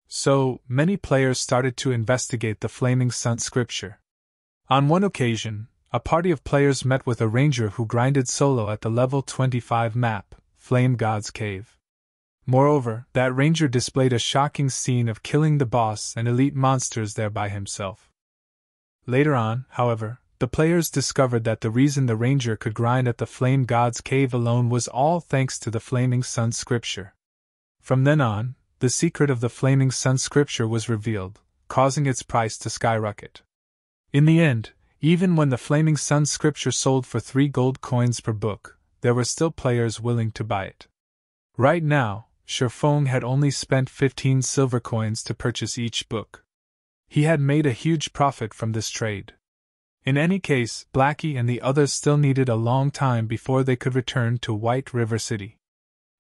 So, many players started to investigate the flaming sun scripture. On one occasion, a party of players met with a ranger who grinded solo at the level 25 map, Flame God's Cave. Moreover, that ranger displayed a shocking scene of killing the boss and elite monsters there by himself. Later on, however, the players discovered that the reason the ranger could grind at the Flame God's Cave alone was all thanks to the flaming sun scripture. From then on, the secret of the flaming sun scripture was revealed, causing its price to skyrocket. In the end, even when the flaming sun scripture sold for 3 gold coins per book, there were still players willing to buy it. Right now, Shifeng had only spent 15 silver coins to purchase each book. He had made a huge profit from this trade. In any case, Blackie and the others still needed a long time before they could return to White River City.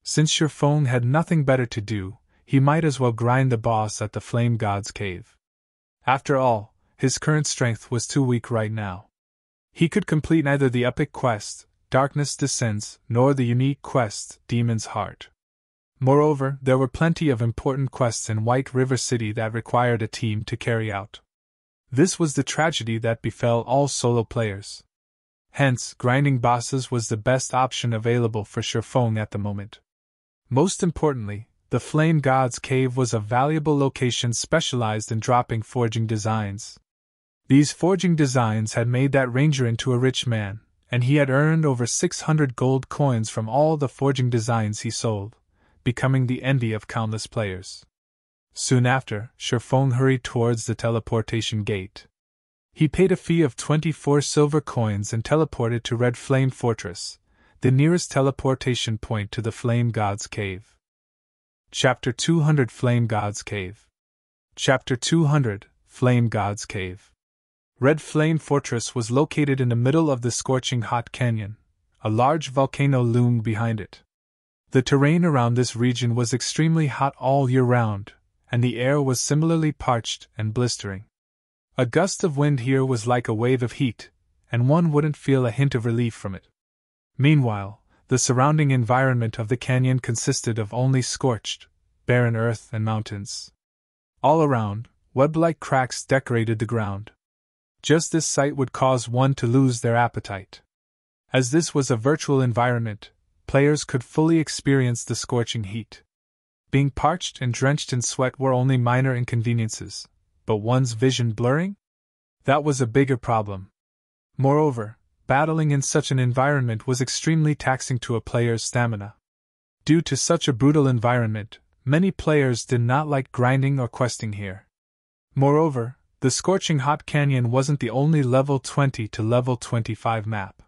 Since Shifeng had nothing better to do, he might as well grind the boss at the Flame God's Cave. After all, his current strength was too weak right now. He could complete neither the epic quest, Darkness Descends, nor the unique quest, Demon's Heart. Moreover, there were plenty of important quests in White River City that required a team to carry out. This was the tragedy that befell all solo players. Hence, grinding bosses was the best option available for Shifeng at the moment. Most importantly, the Flame God's Cave was a valuable location specialized in dropping forging designs. These forging designs had made that ranger into a rich man, and he had earned over 600 gold coins from all the forging designs he sold, becoming the envy of countless players. Soon after, Shifeng hurried towards the teleportation gate. He paid a fee of 24 silver coins and teleported to Red Flame Fortress, the nearest teleportation point to the Flame God's Cave. Chapter 200 Flame God's Cave. Chapter 200 Flame God's Cave. Red Flame Fortress was located in the middle of the scorching hot canyon. A large volcano loomed behind it. The terrain around this region was extremely hot all year round, and the air was similarly parched and blistering. A gust of wind here was like a wave of heat, and one wouldn't feel a hint of relief from it. Meanwhile, the surrounding environment of the canyon consisted of only scorched, barren earth and mountains. All around, web-like cracks decorated the ground. Just this sight would cause one to lose their appetite. As this was a virtual environment, players could fully experience the scorching heat. Being parched and drenched in sweat were only minor inconveniences, but one's vision blurring? That was a bigger problem. Moreover, battling in such an environment was extremely taxing to a player's stamina. Due to such a brutal environment, many players did not like grinding or questing here. Moreover, the scorching hot canyon wasn't the only level 20 to level 25 map.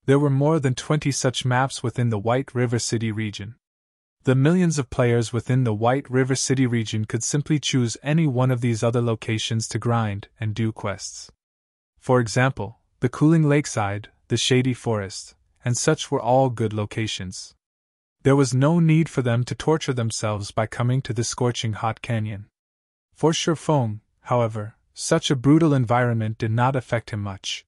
There were more than 20 such maps within the White River City region. The millions of players within the White River City region could simply choose any one of these other locations to grind and do quests. For example, the cooling lakeside, the shady forest, and such were all good locations. There was no need for them to torture themselves by coming to the scorching hot canyon. For Shifeng, however, such a brutal environment did not affect him much.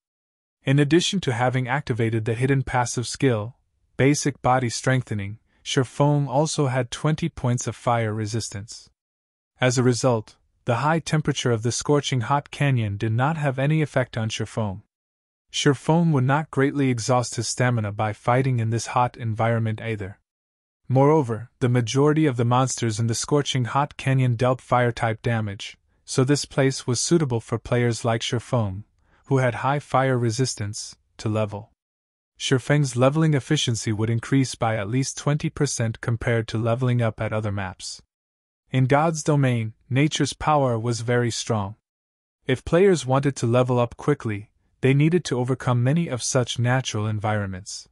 In addition to having activated the hidden passive skill, Basic Body Strengthening, Shifeng also had 20 points of fire resistance. As a result, the high temperature of the scorching hot canyon did not have any effect on Shifeng. Shifeng would not greatly exhaust his stamina by fighting in this hot environment either. Moreover, the majority of the monsters in the scorching hot canyon dealt fire-type damage, so this place was suitable for players like Shifeng, who had high fire resistance, to level. Shifeng's leveling efficiency would increase by at least 20% compared to leveling up at other maps. In God's domain, nature's power was very strong. If players wanted to level up quickly, they needed to overcome many of such natural environments.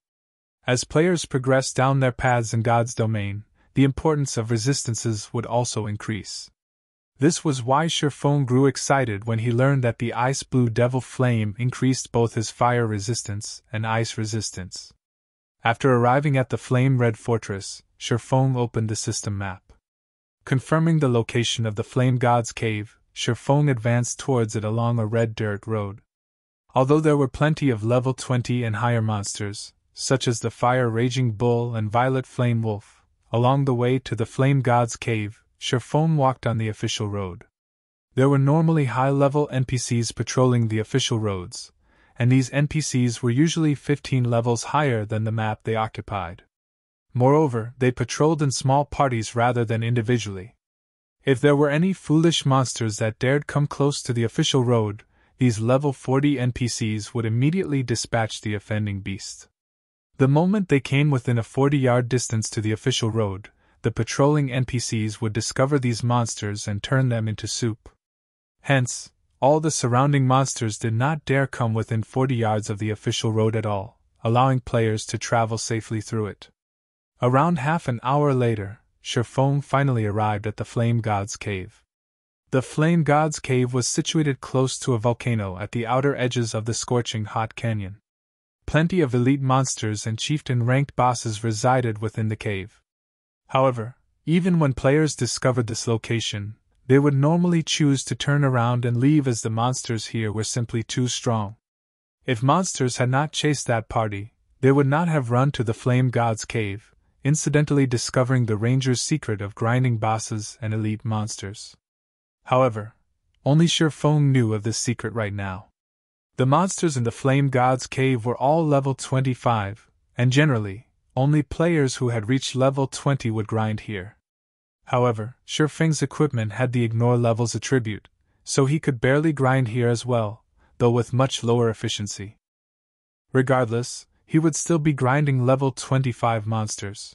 As players progressed down their paths in God's domain, the importance of resistances would also increase. This was why Shifeng grew excited when he learned that the Ice Blue Devil Flame increased both his fire resistance and ice resistance. After arriving at the Flame Red Fortress, Shifeng opened the system map. Confirming the location of the Flame God's Cave, Shifeng advanced towards it along a red dirt road. Although there were plenty of level 20 and higher monsters, such as the Fire-Raging Bull and Violet Flame Wolf, along the way to the Flame God's Cave, Shifeng walked on the official road. There were normally high-level NPCs patrolling the official roads, and these NPCs were usually 15 levels higher than the map they occupied. Moreover, they patrolled in small parties rather than individually. If there were any foolish monsters that dared come close to the official road, these level 40 NPCs would immediately dispatch the offending beast. The moment they came within a 40-yard distance to the official road, the patrolling NPCs would discover these monsters and turn them into soup. Hence, all the surrounding monsters did not dare come within 40 yards of the official road at all, allowing players to travel safely through it. Around half an hour later, Shifeng finally arrived at the Flame God's Cave. The Flame God's Cave was situated close to a volcano at the outer edges of the scorching hot canyon. Plenty of elite monsters and chieftain-ranked bosses resided within the cave. However, even when players discovered this location, they would normally choose to turn around and leave as the monsters here were simply too strong. If monsters had not chased that party, they would not have run to the Flame God's Cave, incidentally discovering the ranger's secret of grinding bosses and elite monsters. However, only Shifeng knew of this secret right now. The monsters in the Flame God's Cave were all level 25, and generally, only players who had reached level 20 would grind here. However, Shifeng's equipment had the ignore levels attribute, so he could barely grind here as well, though with much lower efficiency. Regardless, he would still be grinding level 25 monsters.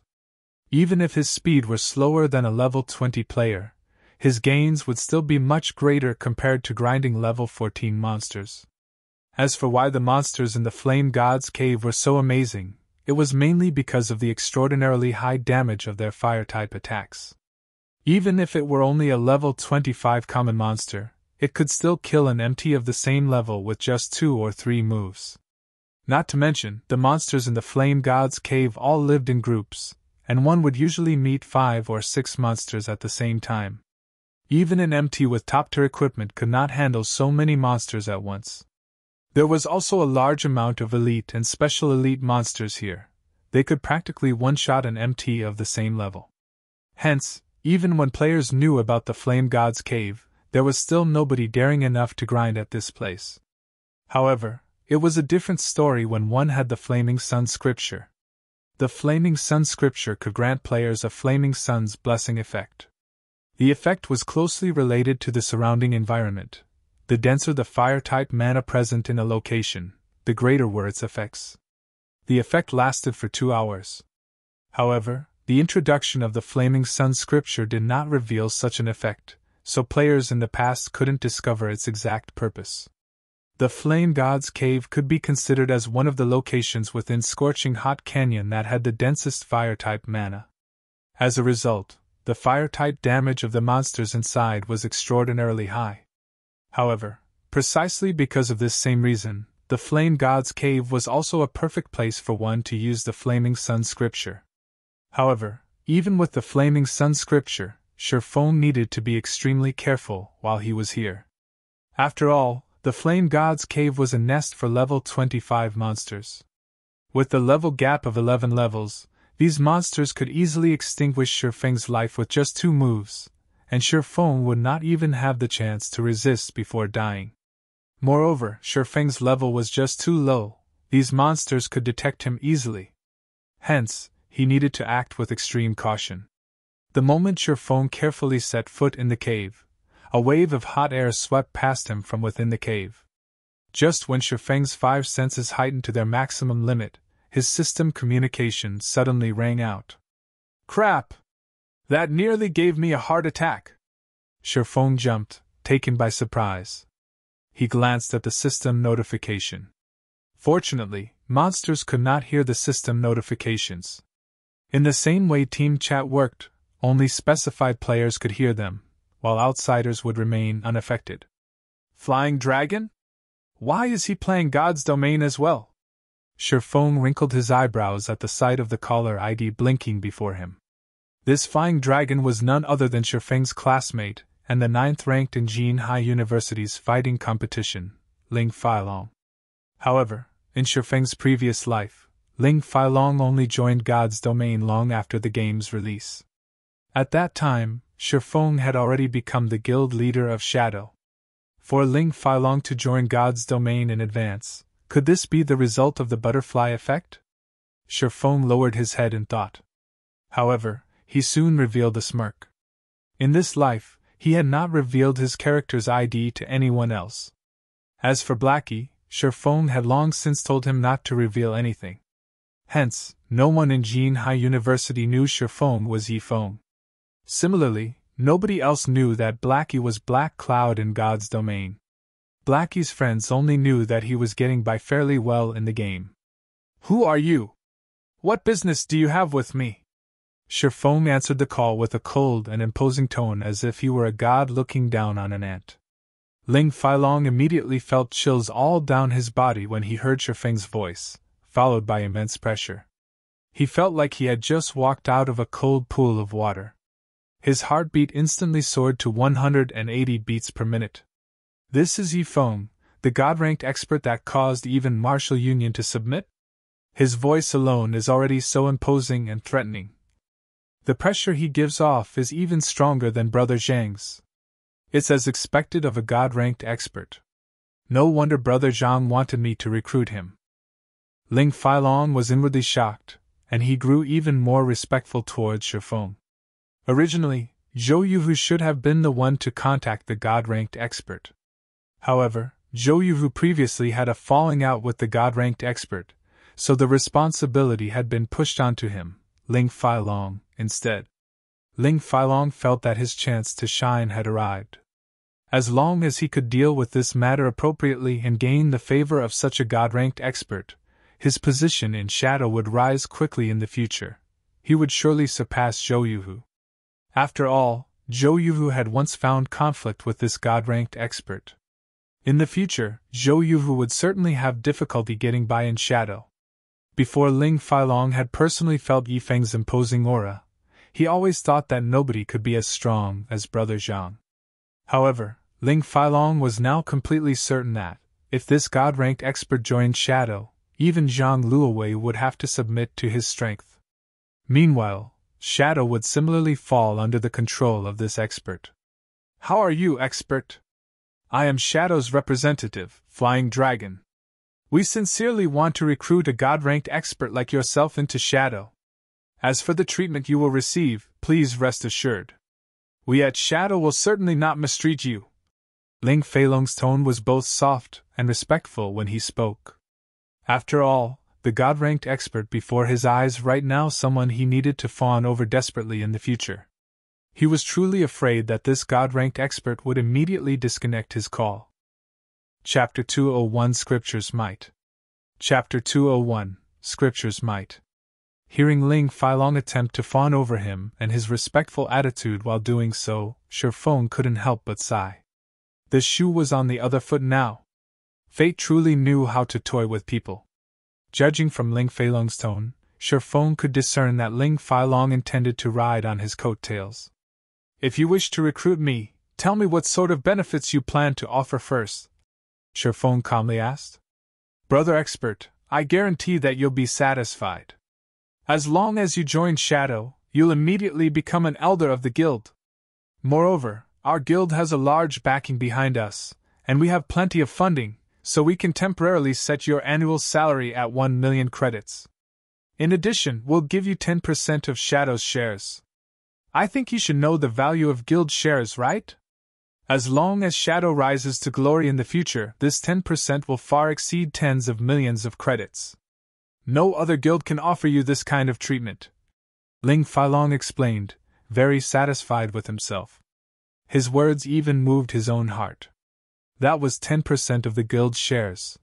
Even if his speed were slower than a level 20 player, his gains would still be much greater compared to grinding level 14 monsters. As for why the monsters in the Flame God's Cave were so amazing, it was mainly because of the extraordinarily high damage of their fire-type attacks. Even if it were only a level 25 common monster, it could still kill an MT of the same level with just 2 or 3 moves. Not to mention, the monsters in the Flame God's Cave all lived in groups, and one would usually meet 5 or 6 monsters at the same time. Even an MT with top-tier equipment could not handle so many monsters at once. There was also a large amount of elite and special elite monsters here. They could practically one-shot an MT of the same level. Hence, even when players knew about the Flame God's Cave, there was still nobody daring enough to grind at this place. However, it was a different story when one had the Flaming Sun Scripture. The Flaming Sun Scripture could grant players a Flaming Sun's blessing effect. The effect was closely related to the surrounding environment. The denser the fire-type mana present in a location, the greater were its effects. The effect lasted for 2 hours. However, the introduction of the Flaming Sun Scripture did not reveal such an effect, so players in the past couldn't discover its exact purpose. The Flame God's Cave could be considered as one of the locations within Scorching Hot Canyon that had the densest fire-type mana. As a result, the fire-type damage of the monsters inside was extraordinarily high. However, precisely because of this same reason, the Flame God's Cave was also a perfect place for one to use the Flaming Sun Scripture. However, even with the Flaming Sun Scripture, Shifeng needed to be extremely careful while he was here. After all, the Flame God's Cave was a nest for level 25 monsters. With the level gap of 11 levels, these monsters could easily extinguish Shifeng's life with just 2 moves, and Shifeng would not even have the chance to resist before dying. Moreover, Shifeng's level was just too low, these monsters could detect him easily. Hence, he needed to act with extreme caution. The moment Shifeng carefully set foot in the cave, a wave of hot air swept past him from within the cave. Just when Shifeng's 5 senses heightened to their maximum limit, his system communication suddenly rang out. "Crap! That nearly gave me a heart attack!" Shifeng jumped, taken by surprise. He glanced at the system notification. Fortunately, monsters could not hear the system notifications. In the same way team chat worked, only specified players could hear them, while outsiders would remain unaffected. Flying Dragon? Why is he playing God's Domain as well? Shifeng wrinkled his eyebrows at the sight of the caller ID blinking before him. This Flying Dragon was none other than Shifeng's classmate, and the 9th ranked in Jin High University's fighting competition, Ling Failong. However, in Shifeng's previous life, Ling Failong only joined God's Domain long after the game's release. At that time, Shifeng had already become the guild leader of Shadow. For Ling Failong to join God's Domain in advance, could this be the result of the butterfly effect? Shifeng lowered his head in thought. However, he soon revealed a smirk. In this life, he had not revealed his character's ID to anyone else. As for Blackie, Shifeng had long since told him not to reveal anything. Hence, no one in Jin High University knew Shifeng was Yifeng. Similarly, nobody else knew that Blackie was Black Cloud in God's Domain. Blackie's friends only knew that he was getting by fairly well in the game. "Who are you? What business do you have with me?" Shifeng answered the call with a cold and imposing tone as if he were a god looking down on an ant. Ling Failong immediately felt chills all down his body when he heard Shifeng's voice, followed by immense pressure. He felt like he had just walked out of a cold pool of water. His heartbeat instantly soared to 180 beats per minute. This is Yifeng, the god-ranked expert that caused even Martial Union to submit? His voice alone is already so imposing and threatening. The pressure he gives off is even stronger than Brother Zhang's. It's as expected of a god-ranked expert. No wonder Brother Zhang wanted me to recruit him. Ling Failong was inwardly shocked, and he grew even more respectful towards Shifeng. Originally, Zhou Yuhu should have been the one to contact the god-ranked expert. However, Zhou Yuhu previously had a falling out with the god-ranked expert, so the responsibility had been pushed onto him, Ling Failong, instead. Ling Failong felt that his chance to shine had arrived. As long as he could deal with this matter appropriately and gain the favor of such a god-ranked expert, his position in Shadow would rise quickly in the future. He would surely surpass Zhou Yuhu. After all, Zhou Yuhu had once found conflict with this god-ranked expert. In the future, Zhou Yuhu would certainly have difficulty getting by in Shadow. Before Ling Failong had personally felt Yifeng's imposing aura, he always thought that nobody could be as strong as Brother Zhang. However, Ling Failong was now completely certain that, if this god-ranked expert joined Shadow, even Zhang Luowei would have to submit to his strength. Meanwhile, Shadow would similarly fall under the control of this expert. How are you, expert? I am Shadow's representative, Flying Dragon. We sincerely want to recruit a god-ranked expert like yourself into Shadow. As for the treatment you will receive, please rest assured. We at Shadow will certainly not mistreat you. Ling Failong's tone was both soft and respectful when he spoke. After all, the god-ranked expert before his eyes right now someone he needed to fawn over desperately in the future. He was truly afraid that this god-ranked expert would immediately disconnect his call. Chapter 201 Scripture's Might. Chapter 201 Scripture's Might. Hearing Ling Failong attempt to fawn over him and his respectful attitude while doing so, Shifeng couldn't help but sigh. The shoe was on the other foot now. Fate truly knew how to toy with people. Judging from Ling Failong's tone, Shifeng could discern that Ling Failong intended to ride on his coattails. If you wish to recruit me, tell me what sort of benefits you plan to offer first, Shifeng calmly asked. Brother expert, I guarantee that you'll be satisfied. As long as you join Shadow, you'll immediately become an elder of the guild. Moreover, our guild has a large backing behind us, and we have plenty of funding, so we can temporarily set your annual salary at 1 million credits. In addition, we'll give you 10% of Shadow's shares. I think you should know the value of guild shares, right? As long as Shadow rises to glory in the future, this 10% will far exceed tens of millions of credits. No other guild can offer you this kind of treatment, Ling Failong explained, very satisfied with himself. His words even moved his own heart. That was 10% of the guild's shares.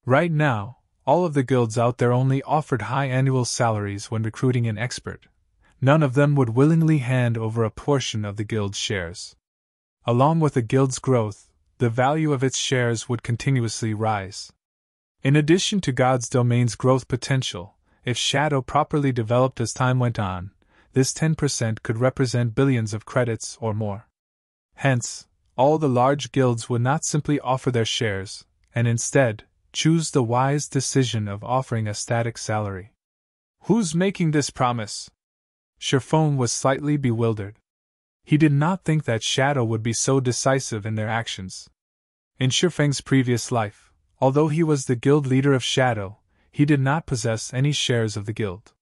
Right now, all of the guilds out there only offered high annual salaries when recruiting an expert. None of them would willingly hand over a portion of the guild's shares. Along with the guild's growth, the value of its shares would continuously rise. In addition to God's domain's growth potential, if Shadow properly developed as time went on, this 10% could represent billions of credits or more. Hence, all the large guilds would not simply offer their shares, and instead, choose the wise decision of offering a static salary. Who's making this promise? Shifeng was slightly bewildered. He did not think that Shadow would be so decisive in their actions. In Shifeng's previous life, although he was the guild leader of Shadow, he did not possess any shares of the guild.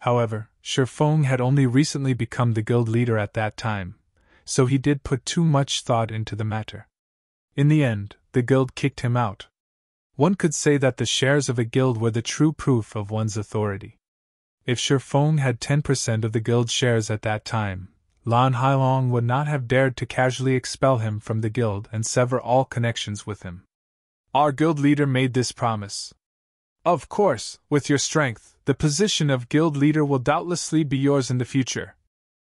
However, Shifeng had only recently become the guild leader at that time, so he did put too much thought into the matter. In the end, the guild kicked him out. One could say that the shares of a guild were the true proof of one's authority. If Shifeng had 10% of the guild shares at that time, Lan Hailong would not have dared to casually expel him from the guild and sever all connections with him. Our guild leader made this promise. Of course, with your strength, The position of guild leader will doubtlessly be yours in the future.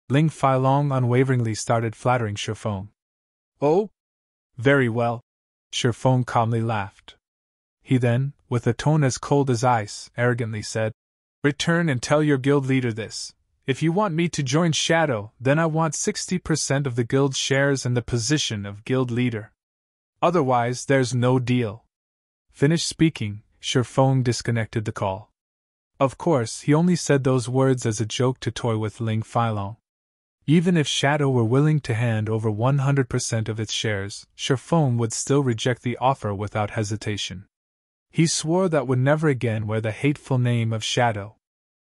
Ling Failong unwaveringly started flattering Shifeng. Oh? Very well. Shifeng calmly laughed. He then, with a tone as cold as ice, arrogantly said, Return and tell your guild leader this. If you want me to join Shadow, then I want 60% of the guild shares and the position of guild leader. Otherwise, there's no deal. Finished speaking, Shifeng disconnected the call. Of course, he only said those words as a joke to toy with Ling Failong. Even if Shadow were willing to hand over 100% of its shares, Shifeng would still reject the offer without hesitation. He swore that would never again wear the hateful name of Shadow.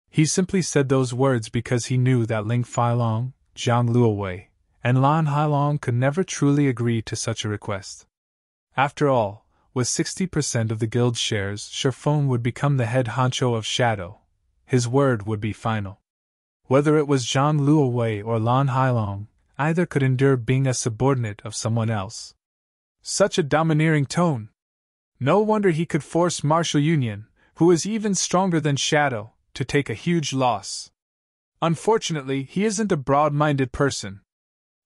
He simply said those words because he knew that Ling Failong, Zhang Luowei, and Lan Hailong could never truly agree to such a request. After all, with 60% of the guild's shares, Shifeng would become the head honcho of Shadow. His word would be final. Whether it was Zhang Luowei or Lan Hailong, either could endure being a subordinate of someone else. Such a domineering tone! No wonder he could force Martial Union, who is even stronger than Shadow, to take a huge loss. Unfortunately, he isn't a broad-minded person.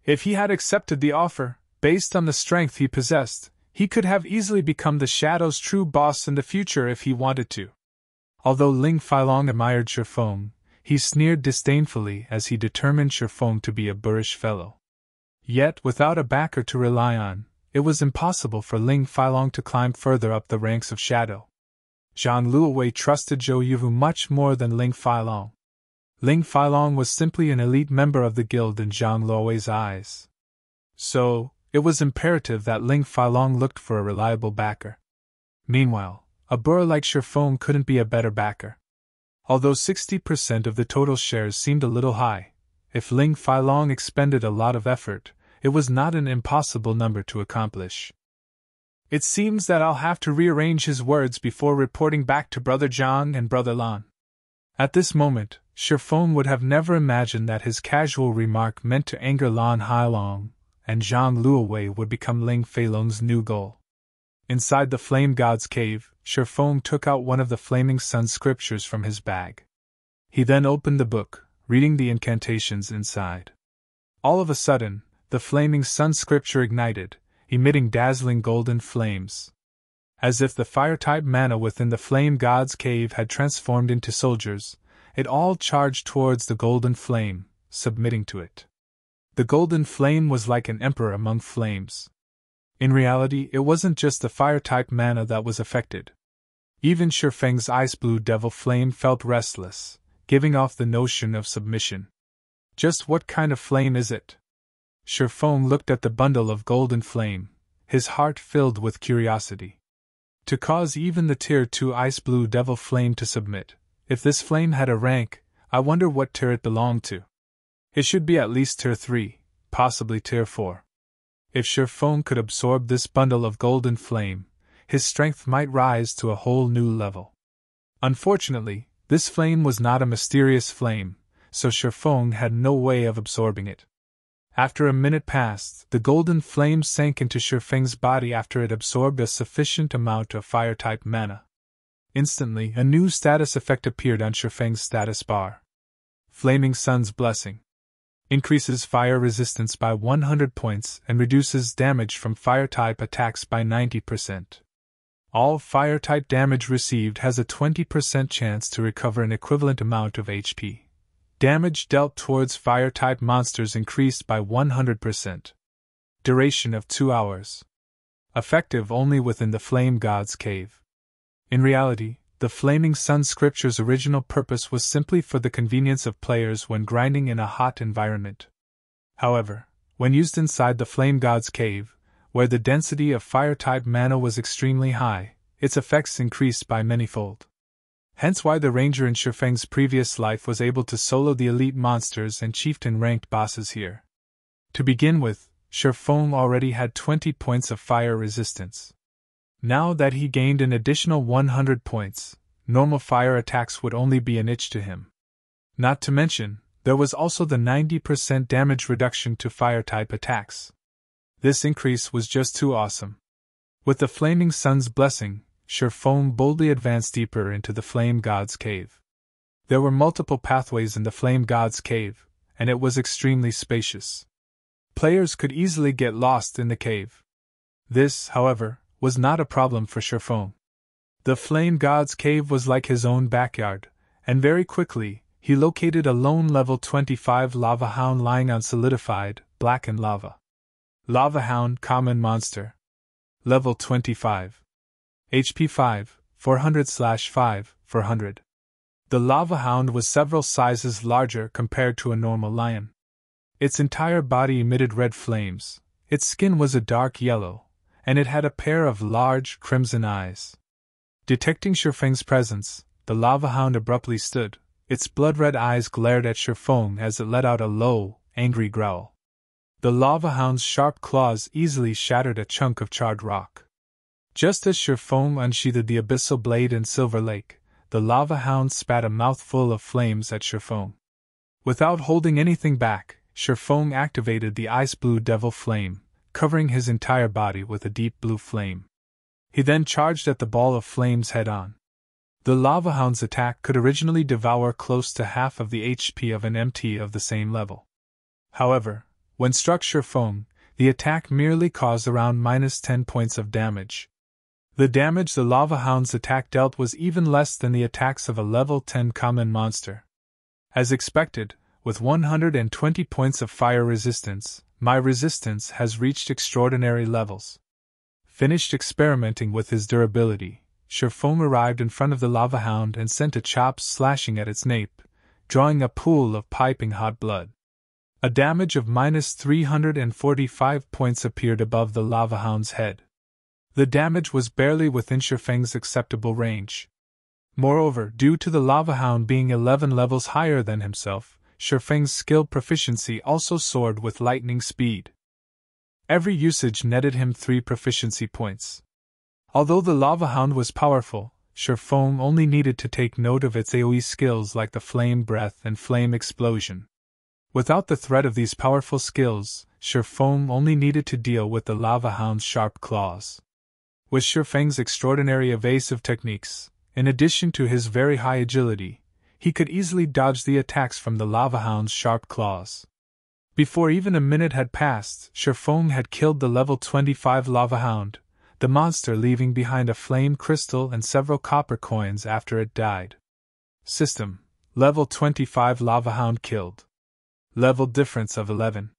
If he had accepted the offer, based on the strength he possessed, he could have easily become the Shadow's true boss in the future if he wanted to. Although Ling Failong admired Shifeng, he sneered disdainfully as he determined Shifeng to be a boorish fellow. Yet, without a backer to rely on, it was impossible for Ling Failong to climb further up the ranks of Shadow. Zhang Luowei trusted Zhou Yuvu much more than Ling Failong. Ling Failong was simply an elite member of the guild in Zhang Luowei's eyes. So, it was imperative that Ling Failong looked for a reliable backer. Meanwhile, a boor like Shifeng couldn't be a better backer. Although 60% of the total shares seemed a little high, if Ling Failong expended a lot of effort, it was not an impossible number to accomplish. It seems that I'll have to rearrange his words before reporting back to Brother Zhang and Brother Lan. At this moment, Shifeng would have never imagined that his casual remark meant to anger Lan Hailong, and Zhang Luowei would become Ling Failong's new goal. Inside the Flame God's cave, Shifeng took out one of the Flaming Sun scriptures from his bag. He then opened the book, reading the incantations inside. All of a sudden, the Flaming Sun scripture ignited, emitting dazzling golden flames. As if the fire-type mana within the Flame God's cave had transformed into soldiers, it all charged towards the golden flame, submitting to it. The golden flame was like an emperor among flames. In reality, it wasn't just the fire-type mana that was affected. Even Shifeng's ice-blue devil flame felt restless, giving off the notion of submission. Just what kind of flame is it? Shifeng looked at the bundle of golden flame, his heart filled with curiosity. To cause even the Tier 2 ice-blue devil flame to submit, if this flame had a rank, I wonder what tier it belonged to. It should be at least Tier 3, possibly Tier 4. If Shifeng could absorb this bundle of golden flame, his strength might rise to a whole new level. Unfortunately, this flame was not a mysterious flame, so Shifeng had no way of absorbing it. After a minute passed, the golden flame sank into Shifeng's body after it absorbed a sufficient amount of fire-type mana. Instantly, a new status effect appeared on Shifeng's status bar. Flaming Sun's Blessing. Increases fire resistance by 100 points and reduces damage from fire-type attacks by 90%. All fire-type damage received has a 20% chance to recover an equivalent amount of HP. Damage dealt towards fire-type monsters increased by 100%. Duration of 2 hours. Effective only within the Flame God's cave. In reality, the Flaming Sun scripture's original purpose was simply for the convenience of players when grinding in a hot environment. However, when used inside the Flame God's cave, where the density of fire-type mana was extremely high, its effects increased by manyfold. Hence why the ranger in Shifeng's previous life was able to solo the elite monsters and chieftain-ranked bosses here. To begin with, Shifeng already had 20 points of fire resistance. Now that he gained an additional 100 points, normal fire attacks would only be an itch to him. Not to mention, there was also the 90% damage reduction to fire-type attacks. This increase was just too awesome. With the Flaming Sun's blessing, Shifeng boldly advanced deeper into the Flame God's cave. There were multiple pathways in the Flame God's cave, and it was extremely spacious. Players could easily get lost in the cave. This, however, was not a problem for Sherfone. The Flame God's cave was like his own backyard, and very quickly, he located a lone level 25 lava hound lying on solidified, blackened lava. Lava Hound Common Monster. Level 25. HP 5, 400/5, 400. The Lava Hound was several sizes larger compared to a normal lion. Its entire body emitted red flames, its skin was a dark yellow, and it had a pair of large, crimson eyes. Detecting Sherfeng's presence, the Lava Hound abruptly stood, its blood-red eyes glared at Sherfeng as it let out a low, angry growl. The Lava Hound's sharp claws easily shattered a chunk of charred rock. Just as Sherfeng unsheathed the abyssal blade in Silver Lake, the Lava Hound spat a mouthful of flames at Sherfeng. Without holding anything back, Sherfeng activated the ice blue devil flame, covering his entire body with a deep blue flame. He then charged at the ball of flames head-on. The Lava Hound's attack could originally devour close to half of the HP of an MT of the same level. However, when struck Sherfeng, the attack merely caused around -10 points of damage. The damage the Lava Hound's attack dealt was even less than the attacks of a level 10 common monster. As expected, with 120 points of fire resistance, my resistance has reached extraordinary levels. Finished experimenting with his durability, Sherfeng arrived in front of the Lava Hound and sent a chop slashing at its nape, drawing a pool of piping hot blood. A damage of -345 points appeared above the Lava Hound's head. The damage was barely within Sherfeng's acceptable range. Moreover, due to the Lava Hound being 11 levels higher than himself, Sherfeng's skill proficiency also soared with lightning speed. Every usage netted him 3 proficiency points. Although the Lava Hound was powerful, Sherfeng only needed to take note of its AoE skills like the Flame Breath and Flame Explosion. Without the threat of these powerful skills, Sherfeng only needed to deal with the Lava Hound's sharp claws. With Sherfeng's extraordinary evasive techniques, in addition to his very high agility, he could easily dodge the attacks from the Lava Hound's sharp claws. Before even a minute had passed, Sherfeng had killed the level 25 Lava Hound, the monster leaving behind a flame crystal and several copper coins after it died. System: Level 25 Lava Hound killed. Level difference of 11.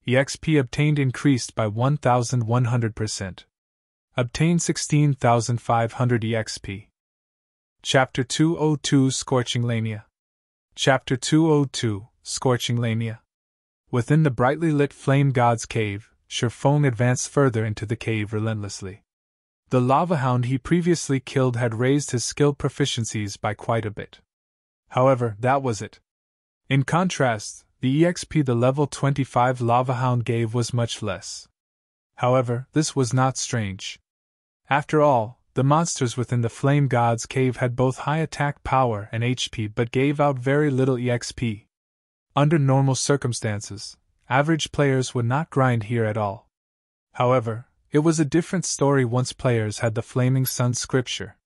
EXP obtained increased by 1100%. Obtained 16,500 EXP. Chapter 202 Scorching Lamia. Chapter 202 Scorching Lamia. Within the brightly lit Flame God's cave, Sherfeng advanced further into the cave relentlessly. The Lava Hound he previously killed had raised his skill proficiencies by quite a bit. However, that was it. In contrast, the EXP the level 25 Lava Hound gave was much less. However, this was not strange. After all, the monsters within the Flame God's cave had both high attack power and HP but gave out very little EXP. Under normal circumstances, average players would not grind here at all. However, it was a different story once players had the Flaming Sun scripture.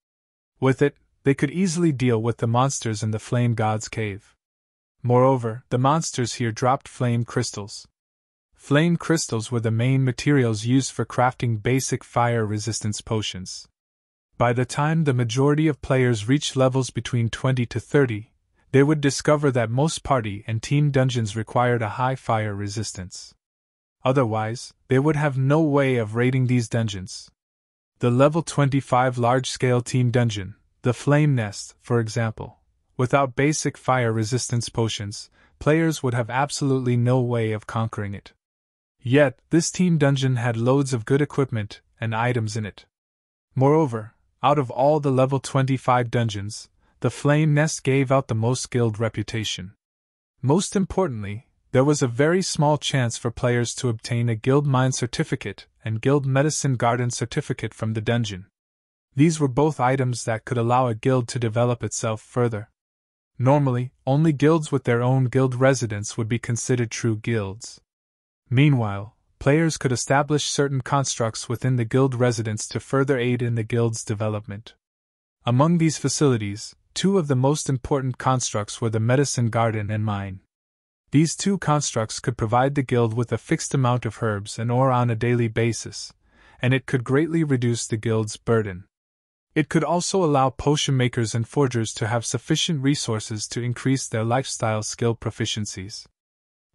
With it, they could easily deal with the monsters in the Flame God's cave. Moreover, the monsters here dropped flame crystals. Flame crystals were the main materials used for crafting basic fire resistance potions. By the time the majority of players reached levels between 20 to 30, they would discover that most party and team dungeons required a high fire resistance. Otherwise, they would have no way of raiding these dungeons. The level 25 large-scale team dungeon, the Flame Nest, for example, without basic fire resistance potions, players would have absolutely no way of conquering it. Yet, this team dungeon had loads of good equipment and items in it. Moreover, out of all the level 25 dungeons, the Flame Nest gave out the most skilled reputation. Most importantly, there was a very small chance for players to obtain a Guild Mine certificate and Guild Medicine Garden certificate from the dungeon. These were both items that could allow a guild to develop itself further. Normally, only guilds with their own guild residents would be considered true guilds. Meanwhile, players could establish certain constructs within the guild residents to further aid in the guild's development. Among these facilities, two of the most important constructs were the Medicine Garden and Mine. These two constructs could provide the guild with a fixed amount of herbs and ore on a daily basis, and it could greatly reduce the guild's burden. It could also allow potion makers and forgers to have sufficient resources to increase their lifestyle skill proficiencies.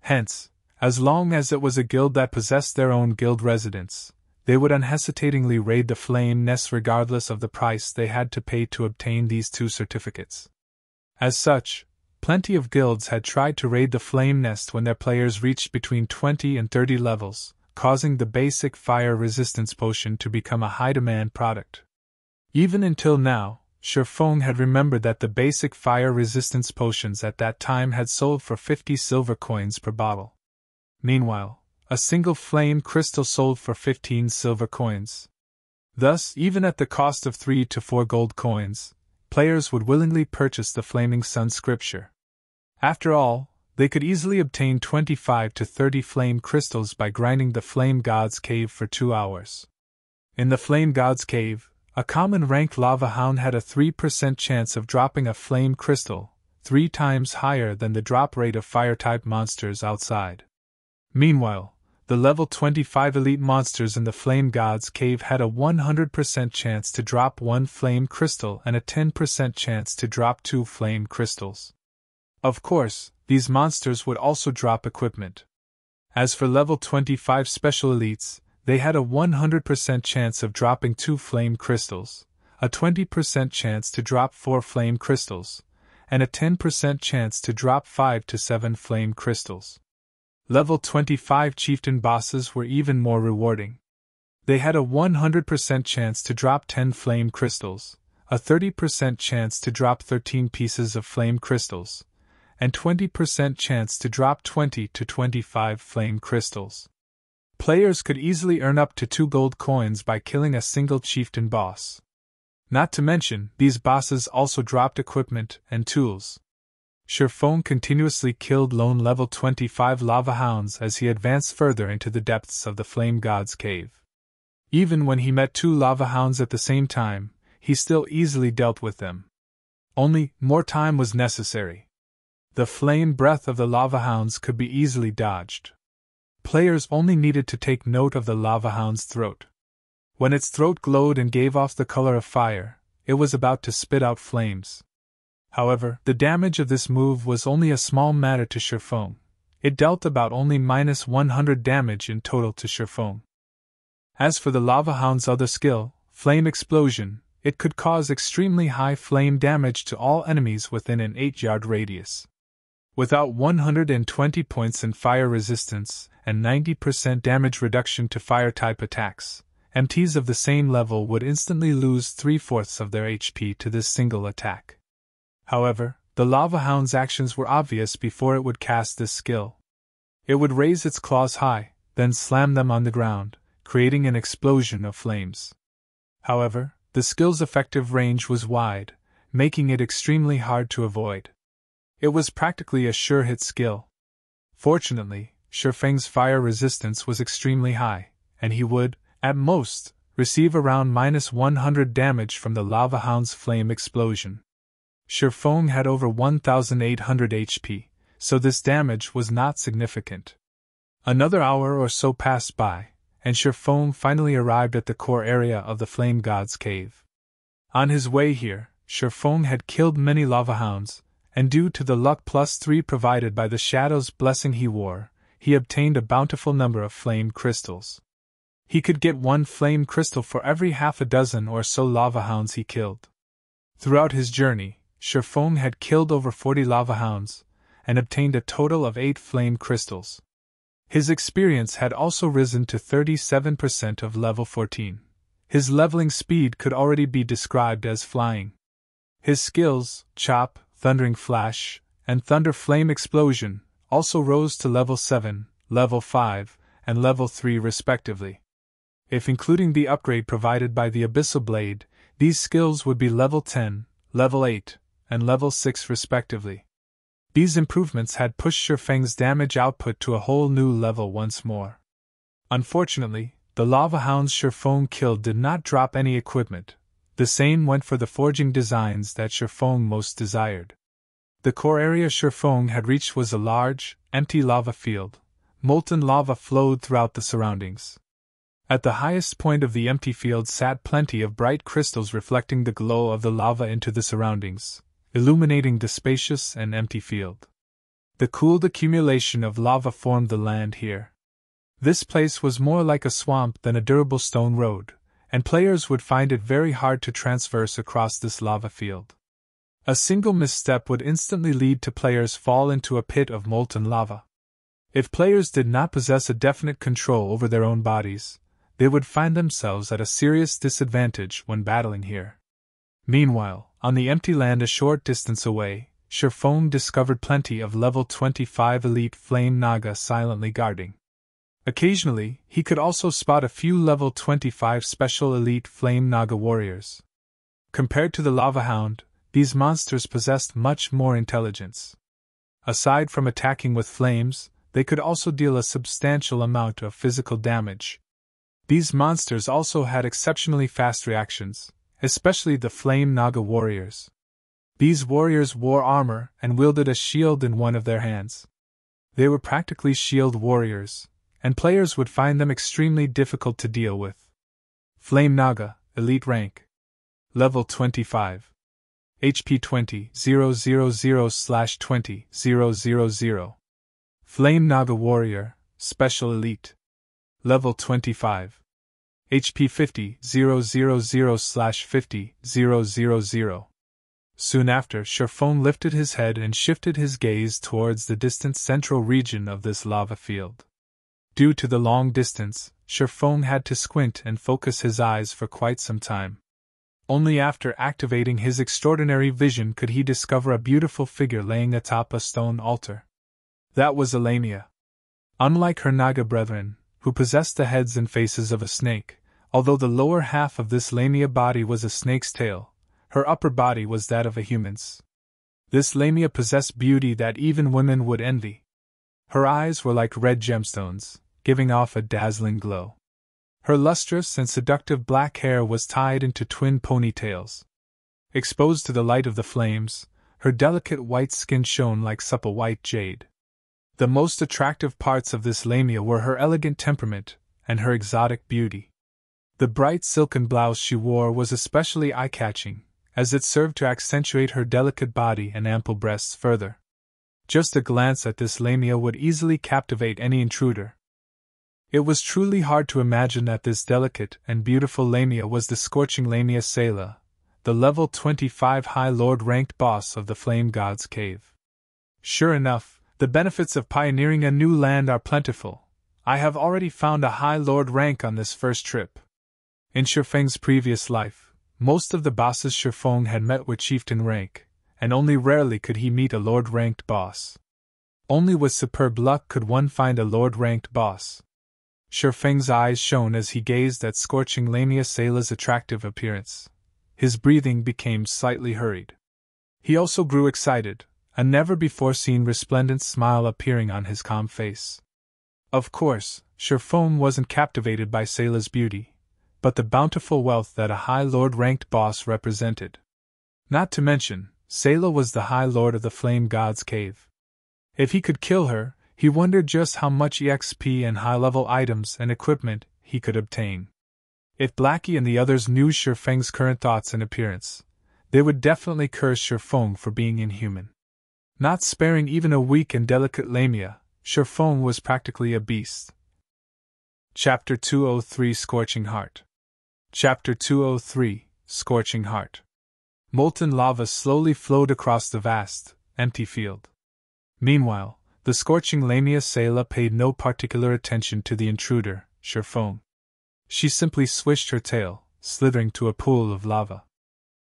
Hence, as long as it was a guild that possessed their own guild residents, they would unhesitatingly raid the Flame Nest regardless of the price they had to pay to obtain these two certificates. As such, plenty of guilds had tried to raid the Flame Nest when their players reached between 20 and 30 levels, causing the basic fire resistance potion to become a high-demand product. Even until now, Shifeng had remembered that the basic fire resistance potions at that time had sold for 50 silver coins per bottle. Meanwhile, a single flame crystal sold for 15 silver coins. Thus, even at the cost of 3 to 4 gold coins, players would willingly purchase the Flaming Sun scripture. After all, they could easily obtain 25 to 30 flame crystals by grinding the Flame God's Cave for 2 hours. In the Flame God's Cave, a common ranked lava hound had a 3% chance of dropping a flame crystal, 3 times higher than the drop rate of fire-type monsters outside. Meanwhile, the level 25 elite monsters in the Flame God's Cave had a 100% chance to drop 1 flame crystal and a 10% chance to drop 2 flame crystals. Of course, these monsters would also drop equipment. As for level 25 special elites, they had a 100% chance of dropping 2 flame crystals, a 20% chance to drop 4 flame crystals, and a 10% chance to drop 5 to 7 flame crystals. Level 25 chieftain bosses were even more rewarding. They had a 100% chance to drop 10 flame crystals, a 30% chance to drop 13 pieces of flame crystals, and 20% chance to drop 20 to 25 flame crystals. Players could easily earn up to 2 gold coins by killing a single chieftain boss. Not to mention, these bosses also dropped equipment and tools. Shifeng continuously killed lone level 25 lava hounds as he advanced further into the depths of the Flame God's Cave. Even when he met 2 lava hounds at the same time, he still easily dealt with them. Only, more time was necessary. The flame breath of the lava hounds could be easily dodged. Players only needed to take note of the lava hound's throat. When its throat glowed and gave off the color of fire, it was about to spit out flames. However, the damage of this move was only a small matter to Shifeng. It dealt about only -100 damage in total to Shifeng. As for the lava hound's other skill, Flame Explosion, it could cause extremely high flame damage to all enemies within an 8-yard radius. Without 120 points in fire resistance and 90% damage reduction to fire-type attacks, MTs of the same level would instantly lose 3/4 of their HP to this single attack. However, the lava hound's actions were obvious before it would cast this skill. It would raise its claws high, then slam them on the ground, creating an explosion of flames. However, the skill's effective range was wide, making it extremely hard to avoid. It was practically a sure-hit skill. Fortunately, Shifeng's fire resistance was extremely high, and he would, at most, receive around -100 damage from the lava hound's flame explosion. Shifeng had over 1,800 HP, so this damage was not significant. Another hour or so passed by, and Shifeng finally arrived at the core area of the Flame God's Cave. On his way here, Shifeng had killed many lava hounds, and due to the luck +3 provided by the Shadow's blessing he wore, he obtained a bountiful number of flame crystals. He could get 1 flame crystal for every half a dozen or so lava hounds he killed. Throughout his journey, Shifeng had killed over 40 lava hounds, and obtained a total of 8 flame crystals. His experience had also risen to 37% of level 14. His leveling speed could already be described as flying. His skills, Chop, Thundering Flash, and Thunder Flame Explosion, also rose to level 7, level 5, and level 3 respectively. If including the upgrade provided by the Abyssal Blade, these skills would be level 10, level 8, and level 6 respectively. These improvements had pushed Shifeng's damage output to a whole new level once more. Unfortunately, the lava hounds Shifeng killed did not drop any equipment, The same went for the forging designs that Shifeng most desired. The core area Shifeng had reached was a large, empty lava field. Molten lava flowed throughout the surroundings. At the highest point of the empty field sat plenty of bright crystals reflecting the glow of the lava into the surroundings, illuminating the spacious and empty field. The cooled accumulation of lava formed the land here. This place was more like a swamp than a durable stone road, and players would find it very hard to traverse across this lava field. A single misstep would instantly lead to players fall into a pit of molten lava. If players did not possess a definite control over their own bodies, they would find themselves at a serious disadvantage when battling here. Meanwhile, on the empty land a short distance away, Shifeng discovered plenty of level 25 elite flame naga silently guarding. Occasionally, he could also spot a few level 25 special elite flame naga warriors. Compared to the lava hound, these monsters possessed much more intelligence. Aside from attacking with flames, they could also deal a substantial amount of physical damage. These monsters also had exceptionally fast reactions, especially the flame naga warriors. These warriors wore armor and wielded a shield in one of their hands. They were practically shield warriors, and players would find them extremely difficult to deal with. Flame Naga, Elite Rank. Level 25. HP 20, 000/20, 000. Flame Naga Warrior, Special Elite. Level 25. HP 50, 000/50, 000. Soon after, Shifeng lifted his head and shifted his gaze towards the distant central region of this lava field. Due to the long distance, Shifeng had to squint and focus his eyes for quite some time. Only after activating his extraordinary vision could he discover a beautiful figure laying atop a stone altar. That was Lamia. Unlike her Naga brethren, who possessed the heads and faces of a snake, although the lower half of this Lamia body was a snake's tail, her upper body was that of a human's. This Lamia possessed beauty that even women would envy. Her eyes were like red gemstones, giving off a dazzling glow. Her lustrous and seductive black hair was tied into twin ponytails. Exposed to the light of the flames, her delicate white skin shone like supple white jade. The most attractive parts of this Lamia were her elegant temperament and her exotic beauty. The bright silken blouse she wore was especially eye-catching, as it served to accentuate her delicate body and ample breasts further. Just a glance at this Lamia would easily captivate any intruder. It was truly hard to imagine that this delicate and beautiful Lamia was the Scorching Lamia Selah, the level 25 High Lord ranked boss of the Flame God's Cave. Sure enough, the benefits of pioneering a new land are plentiful. I have already found a High Lord rank on this first trip. In Shifeng's previous life, most of the bosses Shifeng had met were chieftain rank, and only rarely could he meet a Lord-ranked boss. Only with superb luck could one find a Lord-ranked boss. Shifeng's eyes shone as he gazed at Scorching Lamia Selah's attractive appearance. His breathing became slightly hurried. He also grew excited, a never-before-seen resplendent smile appearing on his calm face. Of course, Shifeng wasn't captivated by Selah's beauty, but the bountiful wealth that a High Lord-ranked boss represented. Not to mention, Selah was the High Lord of the Flame God's Cave. If he could kill her, he wondered just how much EXP and high-level items and equipment he could obtain. If Blackie and the others knew Shifeng's current thoughts and appearance, they would definitely curse Shifeng for being inhuman. Not sparing even a weak and delicate Lamia, Shifeng was practically a beast. Chapter 203 Scorching Heart. Chapter 203 Scorching Heart. Molten lava slowly flowed across the vast, empty field. Meanwhile, the Scorching Lamia Selah paid no particular attention to the intruder, Shifeng. She simply swished her tail, slithering to a pool of lava.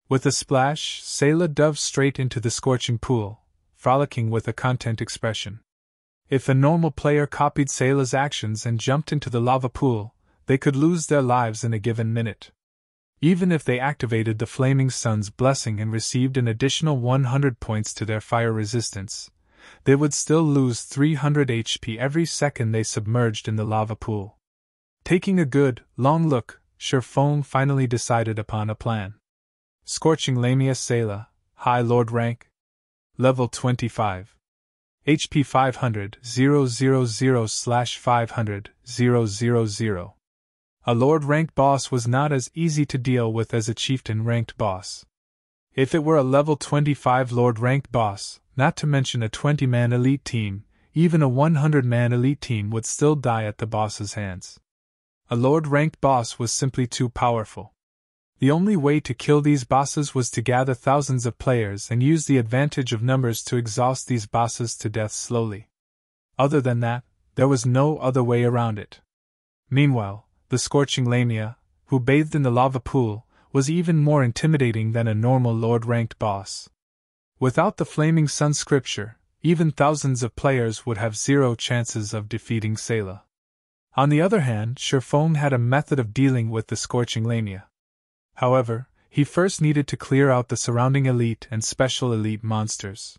With a splash, Selah dove straight into the scorching pool, frolicking with a content expression. If a normal player copied Selah's actions and jumped into the lava pool, they could lose their lives in a given minute. Even if they activated the Flaming Sun's blessing and received an additional 100 points to their fire resistance, they would still lose 300 HP every second they submerged in the lava pool. Taking a good, long look, Shifeng finally decided upon a plan. Scorching Lamia Sela, High Lord rank. Level 25. HP 500 000/500 000. A Lord ranked boss was not as easy to deal with as a Chieftain ranked boss. If it were a level 25 Lord ranked boss, not to mention a 20-man elite team, even a 100-man elite team would still die at the boss's hands. A Lord ranked boss was simply too powerful. The only way to kill these bosses was to gather thousands of players and use the advantage of numbers to exhaust these bosses to death slowly. Other than that, there was no other way around it. Meanwhile, the Scorching Lamia, who bathed in the lava pool, was even more intimidating than a normal Lord-ranked boss. Without the Flaming Sun scripture, even thousands of players would have zero chances of defeating Sela. On the other hand, Sherfone had a method of dealing with the Scorching Lamia. However, he first needed to clear out the surrounding elite and special elite monsters.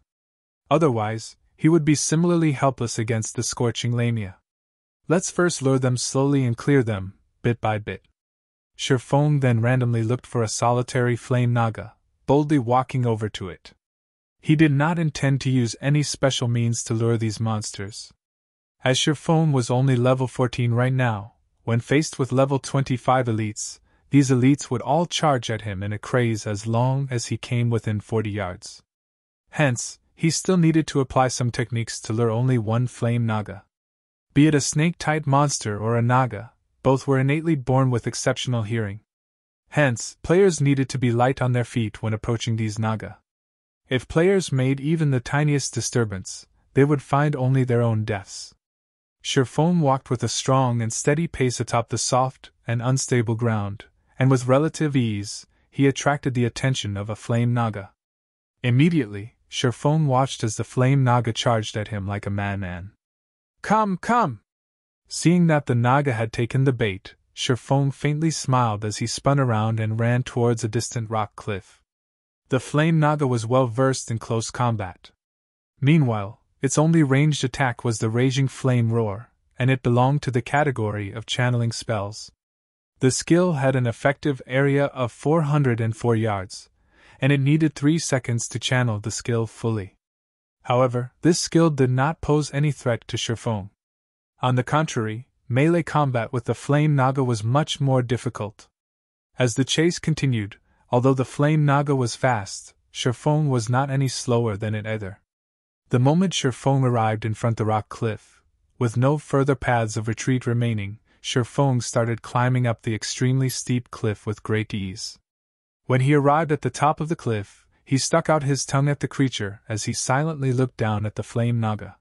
Otherwise, he would be similarly helpless against the Scorching Lamia. Let's first lure them slowly and clear them, bit by bit. Sherfone then randomly looked for a solitary flame naga, boldly walking over to it. He did not intend to use any special means to lure these monsters. As Sherfone was only level 14 right now, when faced with level 25 elites, these elites would all charge at him in a craze as long as he came within 40 yards. Hence, he still needed to apply some techniques to lure only one flame naga. Be it a snake-type monster or a naga, both were innately born with exceptional hearing. Hence, players needed to be light on their feet when approaching these naga. If players made even the tiniest disturbance, they would find only their own deaths. Sherfone walked with a strong and steady pace atop the soft and unstable ground, and with relative ease, he attracted the attention of a flame naga. Immediately, Sherfone watched as the flame naga charged at him like a madman. Come, come! Seeing that the naga had taken the bait, Sherfone faintly smiled as he spun around and ran towards a distant rock cliff. The flame naga was well versed in close combat. Meanwhile, its only ranged attack was the raging flame roar, and it belonged to the category of channeling spells. The skill had an effective area of 404 yards, and it needed 3 seconds to channel the skill fully. However, this skill did not pose any threat to Sherfone. On the contrary, melee combat with the flame naga was much more difficult. As the chase continued, although the flame naga was fast, Sherfone was not any slower than it either. The moment Sherfone arrived in front of the rock cliff, with no further paths of retreat remaining, Sherfone started climbing up the extremely steep cliff with great ease. When he arrived at the top of the cliff, he stuck out his tongue at the creature as he silently looked down at the flame naga.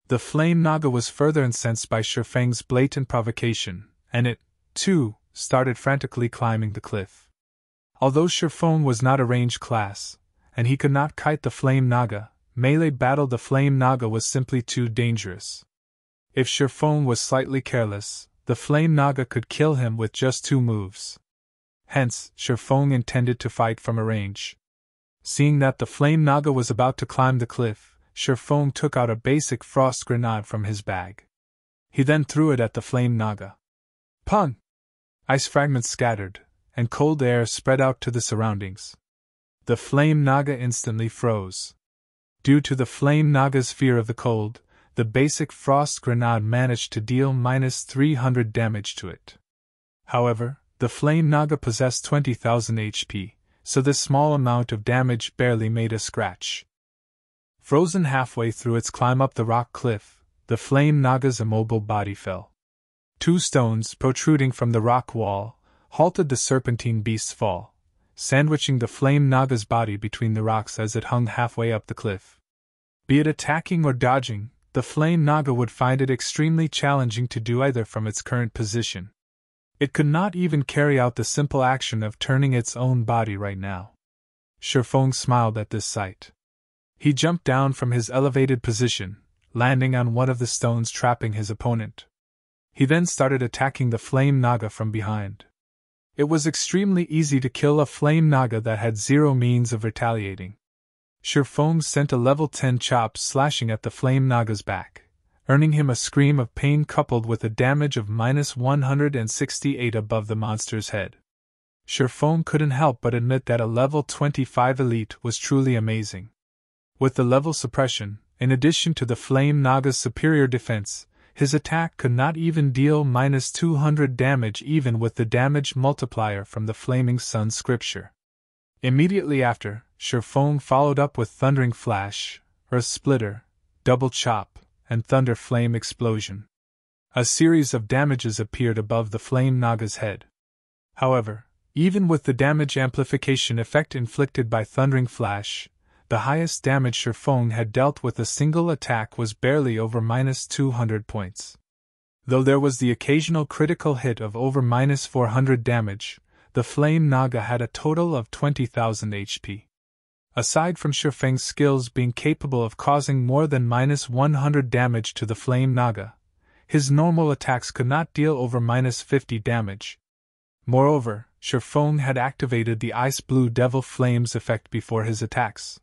The flame naga was further incensed by Sherfang's blatant provocation, and it, too, started frantically climbing the cliff. Although Sherfone was not a ranged class, and he could not kite the flame naga, melee battle the flame naga was simply too dangerous. If Sherfone was slightly careless, the flame naga could kill him with just 2 moves. Hence, Sherfone intended to fight from a range. Seeing that the flame naga was about to climb the cliff, Sherfone took out a basic frost grenade from his bag. He then threw it at the flame naga. Pung! Ice fragments scattered, and cold air spread out to the surroundings. The flame naga instantly froze. Due to the flame naga's fear of the cold, the basic frost grenade managed to deal -300 damage to it. However, the flame naga possessed 20,000 HP, so this small amount of damage barely made a scratch. Frozen halfway through its climb up the rock cliff, the flame naga's immobile body fell. 2 stones protruding from the rock wall halted the serpentine beast's fall, sandwiching the flame naga's body between the rocks as it hung halfway up the cliff. Be it attacking or dodging, the flame naga would find it extremely challenging to do either from its current position. It could not even carry out the simple action of turning its own body right now. Sherfone smiled at this sight. He jumped down from his elevated position, landing on one of the stones trapping his opponent. He then started attacking the flame naga from behind. It was extremely easy to kill a flame naga that had 0 means of retaliating. Sherfone sent a level 10 chop slashing at the flame naga's back, earning him a scream of pain coupled with a damage of -168 above the monster's head. Shifeng couldn't help but admit that a level 25 elite was truly amazing. With the level suppression, in addition to the Flame Naga's superior defense, his attack could not even deal minus 200 damage even with the damage multiplier from the Flaming Sun scripture. Immediately after, Shifeng followed up with Thundering Flash, Earth Splitter, Double Chop, and Thunder Flame Explosion. A series of damages appeared above the Flame Naga's head. However, even with the damage amplification effect inflicted by Thundering Flash, the highest damage Shifeng had dealt with a single attack was barely over minus 200 points. Though there was the occasional critical hit of over minus 400 damage, the Flame Naga had a total of 20,000 HP. Aside from Shifeng's skills being capable of causing more than minus 100 damage to the Flame Naga, his normal attacks could not deal over minus 50 damage. Moreover, Shifeng had activated the Ice Blue Devil Flames effect before his attacks.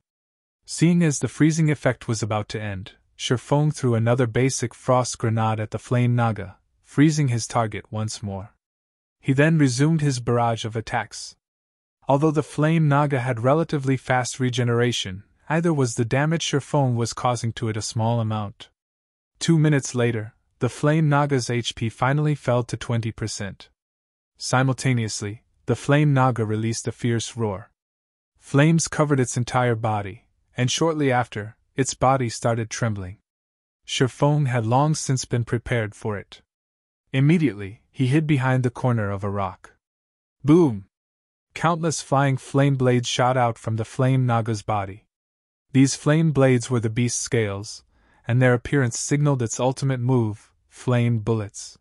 Seeing as the freezing effect was about to end, Shifeng threw another basic Frost Grenade at the Flame Naga, freezing his target once more. He then resumed his barrage of attacks. Although the Flame Naga had relatively fast regeneration, either was the damage Shifeng was causing to it a small amount. 2 minutes later, the Flame Naga's HP finally fell to 20%. Simultaneously, the Flame Naga released a fierce roar. Flames covered its entire body, and shortly after, its body started trembling. Shifeng had long since been prepared for it. Immediately, he hid behind the corner of a rock. Boom! Countless flying flame blades shot out from the Flame Naga's body. These flame blades were the beast's scales, and their appearance signaled its ultimate move, Flame Bullets.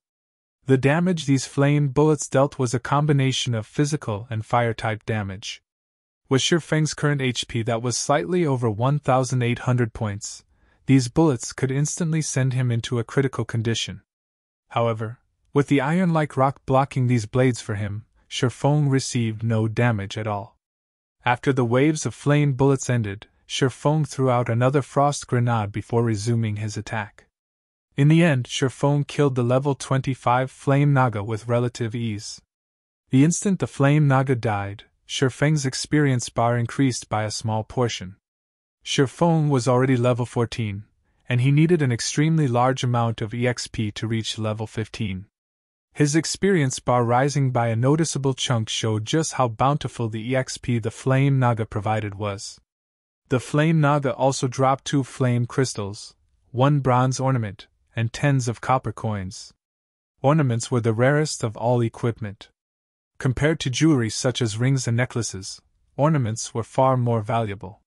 The damage these flame bullets dealt was a combination of physical and fire-type damage. With Shifeng's current HP that was slightly over 1,800 points, these bullets could instantly send him into a critical condition. However, with the iron-like rock blocking these blades for him, Shifeng received no damage at all. After the waves of flame bullets ended, Shifeng threw out another Frost Grenade before resuming his attack. In the end, Shifeng killed the level 25 Flame Naga with relative ease. The instant the Flame Naga died, Shifeng's experience bar increased by a small portion. Shifeng was already level 14, and he needed an extremely large amount of EXP to reach level 15. His experience bar rising by a noticeable chunk showed just how bountiful the EXP the Flame Naga provided was. The Flame Naga also dropped 2 flame crystals, 1 bronze ornament, and tens of copper coins. Ornaments were the rarest of all equipment. Compared to jewelry such as rings and necklaces, ornaments were far more valuable.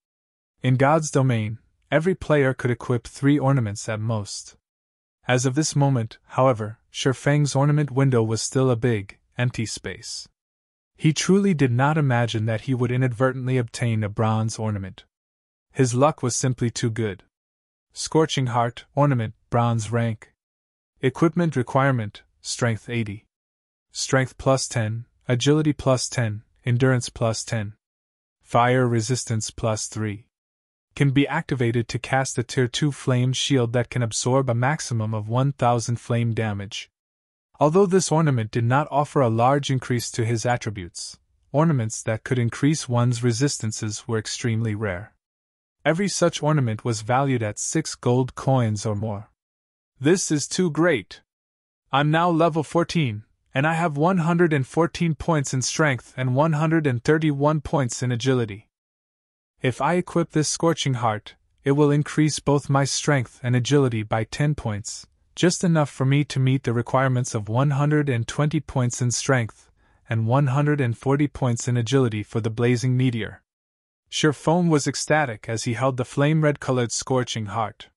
In God's domain, every player could equip 3 ornaments at most. As of this moment, however, Shifeng's ornament window was still a big, empty space. He truly did not imagine that he would inadvertently obtain a bronze ornament. His luck was simply too good. Scorching Heart, ornament, bronze rank. Equipment requirement, strength 80. Strength plus 10, agility plus 10, endurance plus 10. Fire resistance plus 3. Can be activated to cast a Tier 2 flame shield that can absorb a maximum of 1000 flame damage. Although this ornament did not offer a large increase to his attributes, ornaments that could increase one's resistances were extremely rare. Every such ornament was valued at 6 gold coins or more. This is too great. I'm now level 14, and I have 114 points in strength and 131 points in agility. If I equip this Scorching Heart, it will increase both my strength and agility by 10 points, just enough for me to meet the requirements of 120 points in strength and 140 points in agility for the Blazing Meteor. Shifeng was ecstatic as he held the flame-red-colored Scorching Heart.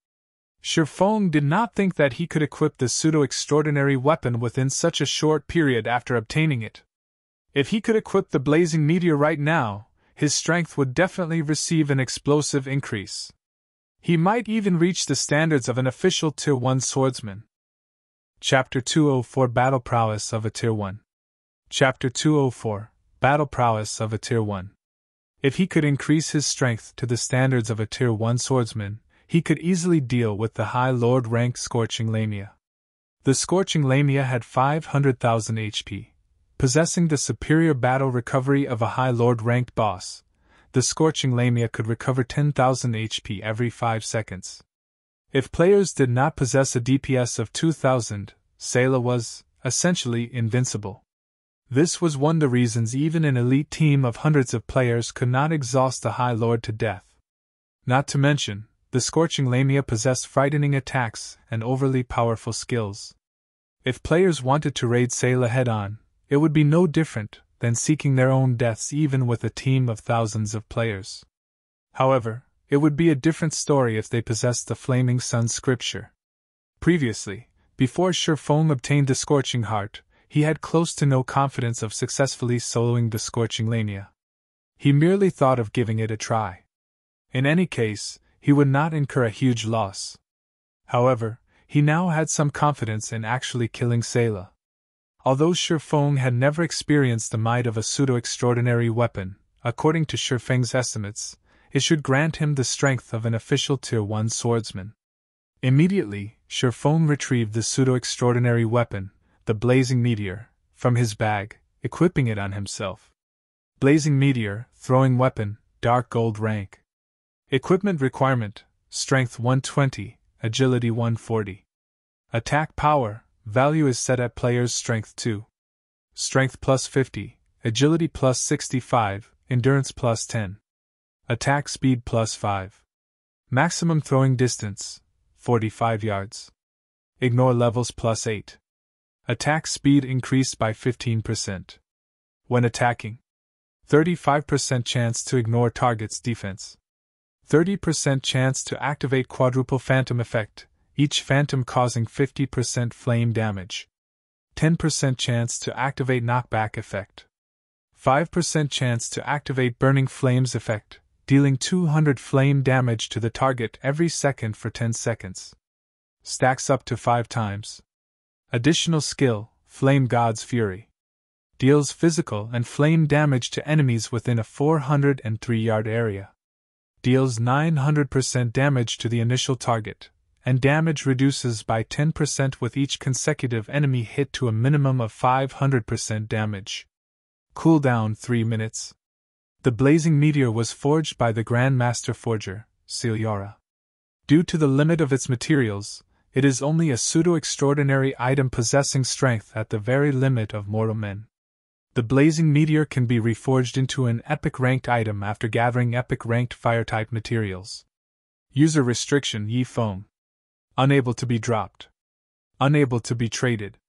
Shifeng did not think that he could equip the pseudo-extraordinary weapon within such a short period after obtaining it. If he could equip the Blazing Meteor right now, his strength would definitely receive an explosive increase. He might even reach the standards of an official Tier 1 swordsman. Chapter 204 Battle Prowess of a Tier 1. Chapter 204 Battle Prowess of a Tier 1. If he could increase his strength to the standards of a Tier 1 swordsman, he could easily deal with the high Lord rank Scorching Lamia. The Scorching Lamia had 500,000 HP, Possessing the superior battle recovery of a High Lord ranked boss, the Scorching Lamia could recover 10,000 HP every 5 seconds. If players did not possess a DPS of 2,000, Sayla was, essentially, invincible. This was one of the reasons even an elite team of hundreds of players could not exhaust the High Lord to death. Not to mention, the Scorching Lamia possessed frightening attacks and overly powerful skills. If players wanted to raid Sayla head-on, it would be no different than seeking their own deaths even with a team of thousands of players. However, it would be a different story if they possessed the Flaming Sun scripture. Previously, before Shurfong obtained the Scorching Heart, he had close to no confidence of successfully soloing the Scorching Lamia. He merely thought of giving it a try. In any case, he would not incur a huge loss. However, he now had some confidence in actually killing Sayla. Although Shurfong had never experienced the might of a pseudo-extraordinary weapon, according to Shurfeng's estimates, it should grant him the strength of an official Tier 1 swordsman. Immediately, Shurfong retrieved the pseudo-extraordinary weapon, the Blazing Meteor, from his bag, equipping it on himself. Blazing Meteor, throwing weapon, dark gold rank. Equipment requirement, strength 120, agility 140. Attack power, value is set at player's strength 2. Strength plus 50, agility plus 65, endurance plus 10. Attack speed plus 5. Maximum throwing distance, 45 yards. Ignore levels plus 8. Attack speed increased by 15%. When attacking, 35% chance to ignore target's defense. 30% chance to activate quadruple phantom effect, each phantom causing 50% flame damage. 10% chance to activate knockback effect. 5% chance to activate burning flames effect, dealing 200 flame damage to the target every second for 10 seconds. Stacks up to 5 times. Additional skill, Flame God's Fury. Deals physical and flame damage to enemies within a 403-yard area. Deals 900% damage to the initial target, and damage reduces by 10% with each consecutive enemy hit to a minimum of 500% damage. Cooldown 3 minutes. The Blazing Meteor was forged by the Grand Master Forger, Celiora. Due to the limit of its materials, it is only a pseudo-extraordinary item possessing strength at the very limit of mortal men. The Blazing Meteor can be reforged into an epic ranked item after gathering epic ranked fire-type materials. User restriction Yi Feng. Unable to be dropped. Unable to be traded.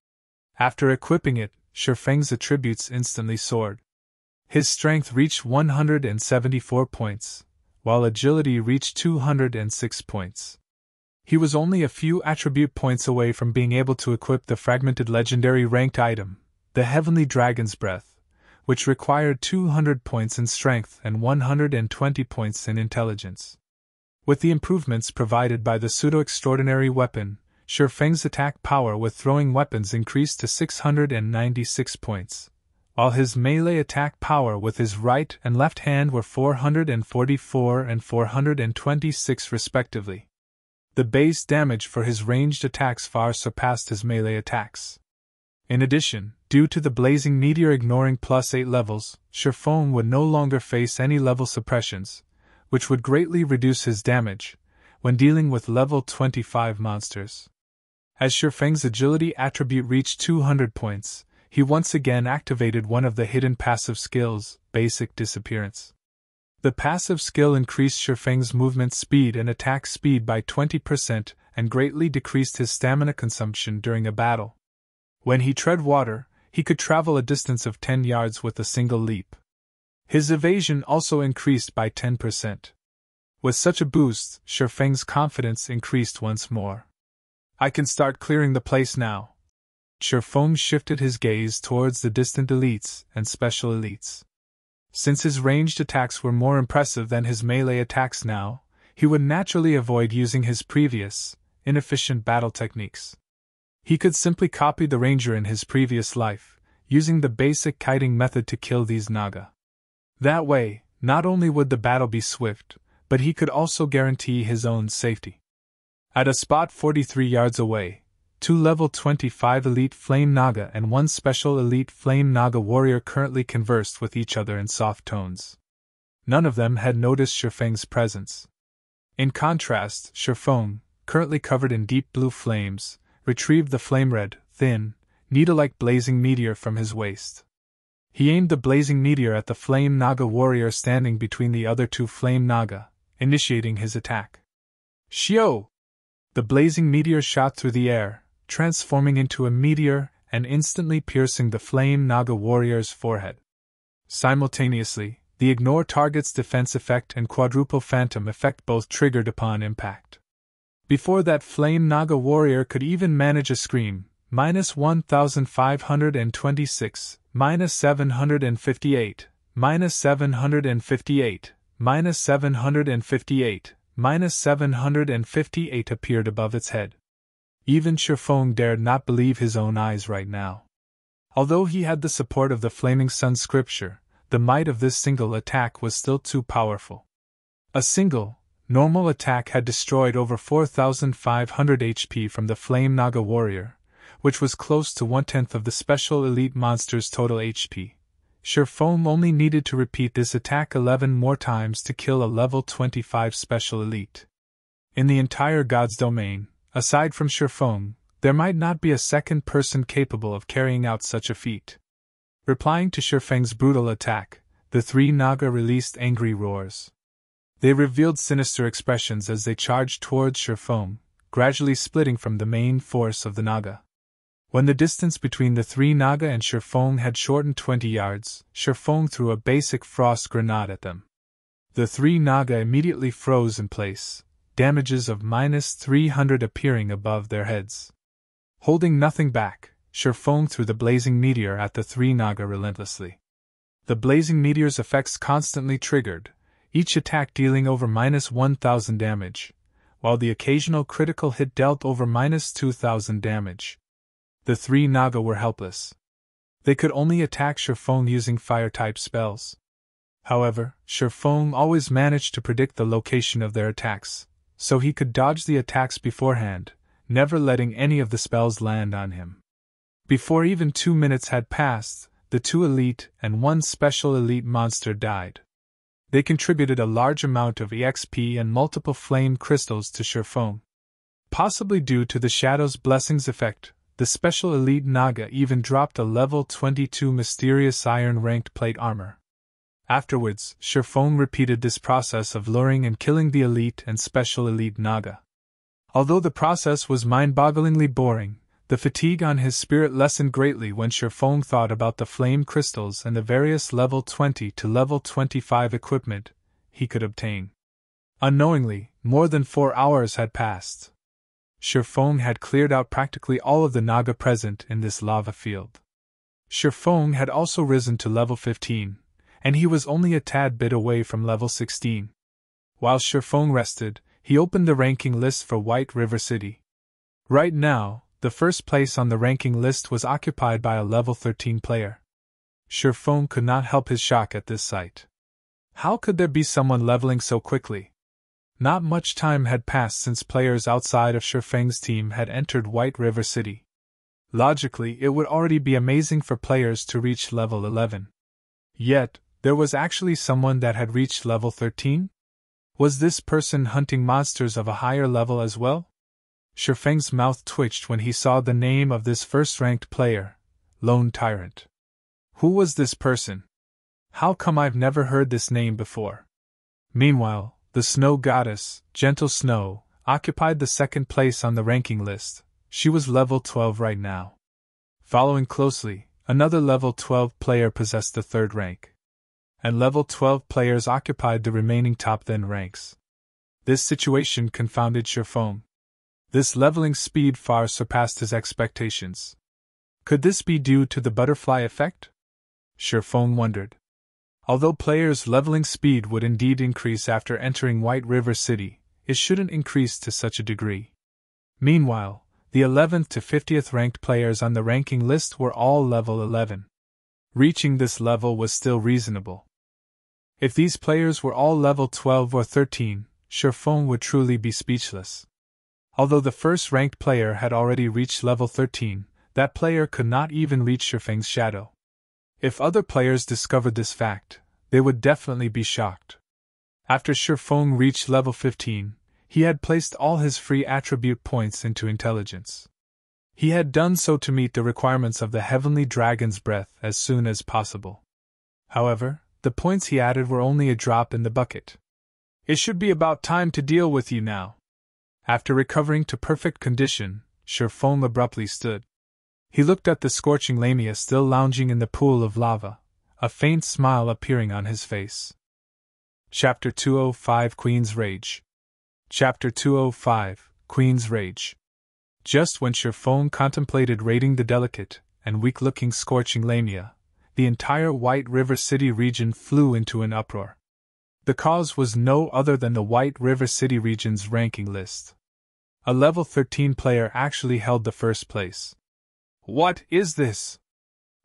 After equipping it, Shurfeng's attributes instantly soared. His strength reached 174 points, while agility reached 206 points. He was only a few attribute points away from being able to equip the fragmented legendary ranked item, the Heavenly Dragon's Breath, which required 200 points in strength and 120 points in intelligence. With the improvements provided by the pseudo-extraordinary weapon, Shurfeng's attack power with throwing weapons increased to 696 points, while his melee attack power with his right and left hand were 444 and 426 respectively. The base damage for his ranged attacks far surpassed his melee attacks. In addition, due to the Blazing Meteor ignoring +8 levels, Shurfeng would no longer face any level suppressions, which would greatly reduce his damage when dealing with level 25 monsters. As Shurfeng's agility attribute reached 200 points, he once again activated one of the hidden passive skills, Basic Disappearance. The passive skill increased Shurfeng's movement speed and attack speed by 20% and greatly decreased his stamina consumption during a battle. When he tread water, he could travel a distance of 10 yards with a single leap. His evasion also increased by 10%. With such a boost, Shurfeng's confidence increased once more. I can start clearing the place now. Shurfeng shifted his gaze towards the distant elites and special elites. Since his ranged attacks were more impressive than his melee attacks now, he would naturally avoid using his previous, inefficient battle techniques. He could simply copy the ranger in his previous life, using the basic kiting method to kill these Naga. That way, not only would the battle be swift, but he could also guarantee his own safety. At a spot 43 yards away, 2 level 25 elite Flame Naga and 1 special elite Flame Naga warrior currently conversed with each other in soft tones. None of them had noticed Shifeng's presence. In contrast, Shifeng, currently covered in deep blue flames, retrieved the flame-red, thin, needle-like blazing meteor from his waist. He aimed the blazing meteor at the Flame Naga warrior standing between the other 2 Flame Naga, initiating his attack. Shio! The blazing meteor shot through the air, transforming into a meteor and instantly piercing the Flame Naga warrior's forehead. Simultaneously, the Ignore Target's defense effect and Quadruple Phantom effect both triggered upon impact. Before that Flame Naga warrior could even manage a scream, -1526, -758, -758, -758, -758 appeared above its head. Even Shifeng dared not believe his own eyes right now. Although he had the support of the Flaming Sun scripture, the might of this single attack was still too powerful. A single, normal attack had destroyed over 4,500 HP from the Flame Naga warrior, which was close to 1/10 of the special elite monster's total HP. Shifeng only needed to repeat this attack 11 more times to kill a level 25 special elite. In the entire God's domain, aside from Shifeng, there might not be a second person capable of carrying out such a feat. Replying to Shifeng's brutal attack, the 3 Naga released angry roars. They revealed sinister expressions as they charged towards Shifeng, gradually splitting from the main force of the Naga. When the distance between the 3 Naga and Shifeng had shortened 20 yards, Shifeng threw a basic frost grenade at them. The 3 Naga immediately froze in place, damages of -300 appearing above their heads. Holding nothing back, Shifeng threw the blazing meteor at the 3 Naga relentlessly. The blazing meteor's effects constantly triggered, each attack dealing over -1,000 damage, while the occasional critical hit dealt over -2,000 damage. The 3 Naga were helpless. They could only attack Shifeng using fire-type spells. However, Shifeng always managed to predict the location of their attacks, so he could dodge the attacks beforehand, never letting any of the spells land on him. Before even 2 minutes had passed, the 2 elite and 1 special elite monster died. They contributed a large amount of EXP and multiple flame crystals to Shifeng. Possibly due to the Shadow's Blessings effect, the special elite Naga even dropped a level 22 mysterious iron-ranked plate armor. Afterwards, Shifeng repeated this process of luring and killing the elite and special elite Naga. Although the process was mind-bogglingly boring, the fatigue on his spirit lessened greatly when Shifeng thought about the flame crystals and the various level 20 to level 25 equipment he could obtain. Unknowingly, more than 4 hours had passed. Shifeng had cleared out practically all of the Naga present in this lava field. Shifeng had also risen to level 15, and he was only a tad bit away from level 16. While Shifeng rested, he opened the ranking list for White River City. Right now, the first place on the ranking list was occupied by a level 13 player. Shifeng could not help his shock at this sight. How could there be someone leveling so quickly? Not much time had passed since players outside of Shifeng's team had entered White River City. Logically, it would already be amazing for players to reach level 11. Yet, there was actually someone that had reached level 13? Was this person hunting monsters of a higher level as well? Shifeng's mouth twitched when he saw the name of this first-ranked player, Lone Tyrant. Who was this person? How come I've never heard this name before? Meanwhile, the Snow Goddess, Gentle Snow, occupied the second place on the ranking list. She was level 12 right now. Following closely, another level 12 player possessed the third rank. And level 12 players occupied the remaining top 10 ranks. This situation confounded Shifeng. This leveling speed far surpassed his expectations. Could this be due to the butterfly effect? Shifeng wondered. Although players' leveling speed would indeed increase after entering White River City, it shouldn't increase to such a degree. Meanwhile, the 11th to 50th ranked players on the ranking list were all level 11. Reaching this level was still reasonable. If these players were all level 12 or 13, Shifeng would truly be speechless. Although the first ranked player had already reached level 13, that player could not even reach Shifeng's shadow. If other players discovered this fact, they would definitely be shocked. After Shifeng reached level 15, he had placed all his free attribute points into intelligence. He had done so to meet the requirements of the Heavenly Dragon's Breath as soon as possible. However, the points he added were only a drop in the bucket. It should be about time to deal with you now. After recovering to perfect condition, Shifeng abruptly stood. He looked at the scorching Lamia still lounging in the pool of lava, a faint smile appearing on his face. Chapter 205 Queen's Rage. Chapter 205 Queen's Rage. Just when Shifeng contemplated raiding the delicate and weak-looking scorching Lamia, the entire White River City region flew into an uproar. The cause was no other than the White River City region's ranking list. A level 13 player actually held the first place. What is this?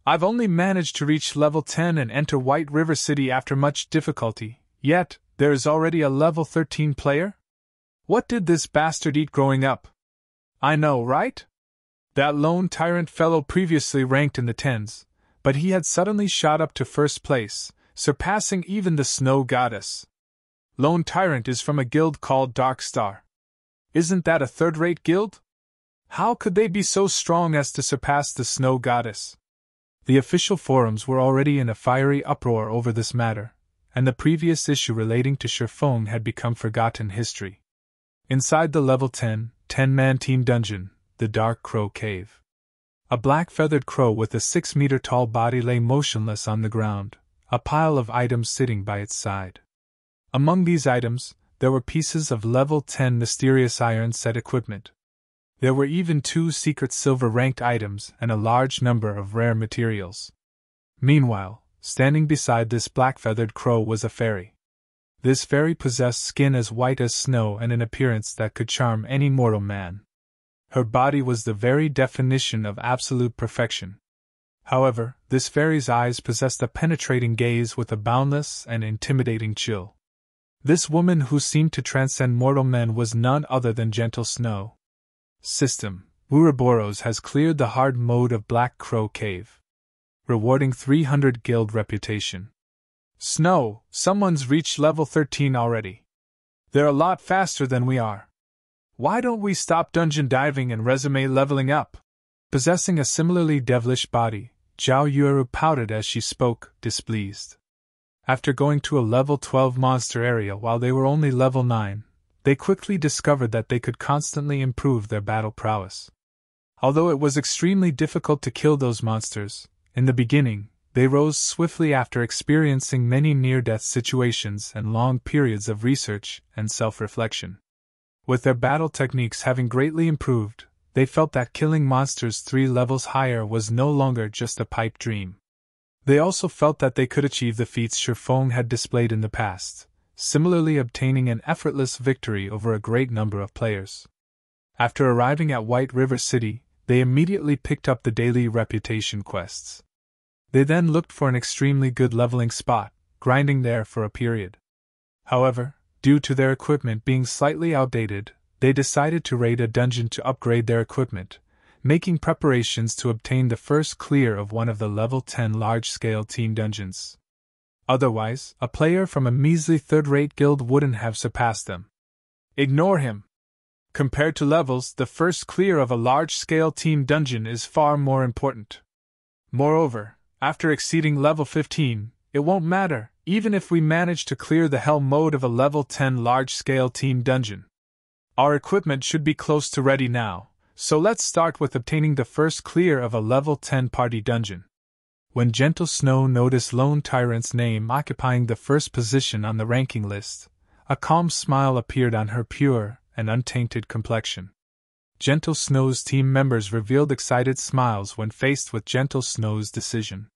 I've only managed to reach level 10 and enter White River City after much difficulty, yet there is already a level 13 player? What did this bastard eat growing up? I know, right? That lone Tyrant fellow previously ranked in the 10s, but he had suddenly shot up to first place, surpassing even the Snow Goddess. Lone Tyrant is from a guild called Dark Star. Isn't that a third-rate guild? How could they be so strong as to surpass the Snow Goddess? The official forums were already in a fiery uproar over this matter, and the previous issue relating to Shifeng had become forgotten history. Inside the level 10-man team dungeon, the Dark Crow Cave. A black-feathered crow with a 6-meter-tall body lay motionless on the ground, a pile of items sitting by its side. Among these items, there were pieces of level 10 mysterious iron set equipment. There were even 2 secret silver-ranked items and a large number of rare materials. Meanwhile, standing beside this black-feathered crow was a fairy. This fairy possessed skin as white as snow and an appearance that could charm any mortal man. Her body was the very definition of absolute perfection. However, this fairy's eyes possessed a penetrating gaze with a boundless and intimidating chill. This woman who seemed to transcend mortal men was none other than Gentle Snow. System: Ouroboros has cleared the hard mode of Black Crow Cave. Rewarding 300 guild reputation. Snow, someone's reached level 13 already. They're a lot faster than we are. Why don't we stop dungeon diving and resume leveling up? Possessing a similarly devilish body, Zhao Yuru pouted as she spoke, displeased. After going to a level 12 monster area while they were only level 9, they quickly discovered that they could constantly improve their battle prowess. Although it was extremely difficult to kill those monsters, in the beginning, they rose swiftly after experiencing many near-death situations and long periods of research and self-reflection. With their battle techniques having greatly improved, they felt that killing monsters 3 levels higher was no longer just a pipe dream. They also felt that they could achieve the feats Shifeng had displayed in the past, similarly obtaining an effortless victory over a great number of players. After arriving at White River City, they immediately picked up the daily reputation quests. They then looked for an extremely good leveling spot, grinding there for a period. However, due to their equipment being slightly outdated, they decided to raid a dungeon to upgrade their equipment, making preparations to obtain the first clear of one of the level 10 large-scale team dungeons. Otherwise, a player from a measly third-rate guild wouldn't have surpassed them. Ignore him. Compared to levels, the first clear of a large-scale team dungeon is far more important. Moreover, after exceeding level 15, it won't matter, even if we manage to clear the hell mode of a level 10 large-scale team dungeon. Our equipment should be close to ready now, so let's start with obtaining the first clear of a level 10 party dungeon. When Gentle Snow noticed Lone Tyrant's name occupying the first position on the ranking list, a calm smile appeared on her pure and untainted complexion. Gentle Snow's team members revealed excited smiles when faced with Gentle Snow's decision.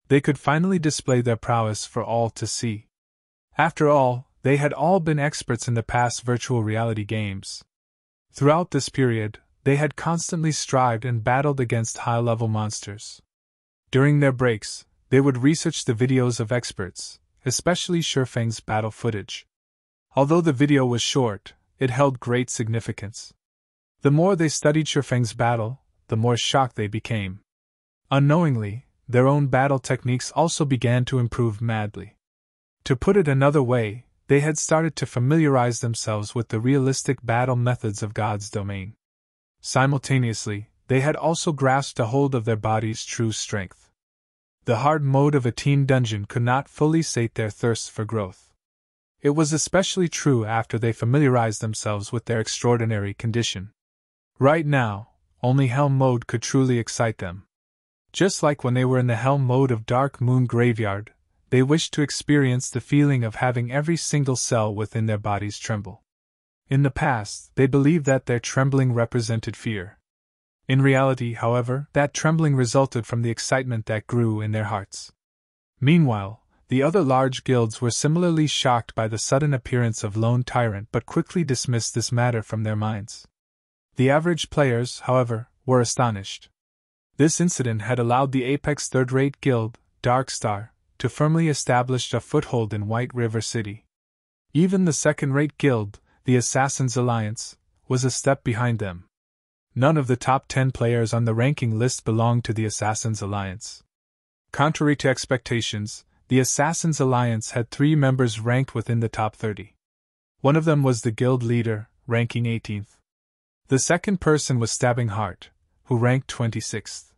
They could finally display their prowess for all to see. After all, they had all been experts in the past virtual reality games. Throughout this period, they had constantly strived and battled against high-level monsters. During their breaks, they would research the videos of experts, especially Shifeng's battle footage. Although the video was short, it held great significance. The more they studied Shifeng's battle, the more shocked they became. Unknowingly, their own battle techniques also began to improve madly. To put it another way, they had started to familiarize themselves with the realistic battle methods of God's domain. Simultaneously, they had also grasped a hold of their body's true strength. The hard mode of a teen dungeon could not fully sate their thirst for growth. It was especially true after they familiarized themselves with their extraordinary condition. Right now, only Helm mode could truly excite them. Just like when they were in the Helm mode of Dark Moon Graveyard, they wished to experience the feeling of having every single cell within their bodies tremble. In the past, they believed that their trembling represented fear. In reality, however, that trembling resulted from the excitement that grew in their hearts. Meanwhile, the other large guilds were similarly shocked by the sudden appearance of Lone Tyrant but quickly dismissed this matter from their minds. The average players, however, were astonished. This incident had allowed the apex third-rate guild, Darkstar, to firmly establish a foothold in White River City. Even the second-rate guild, the Assassins Alliance, was a step behind them. None of the top 10 players on the ranking list belonged to the Assassins Alliance. Contrary to expectations, the Assassins Alliance had 3 members ranked within the top 30. One of them was the guild leader, ranking 18th. The second person was Stabbing Heart, who ranked 26th.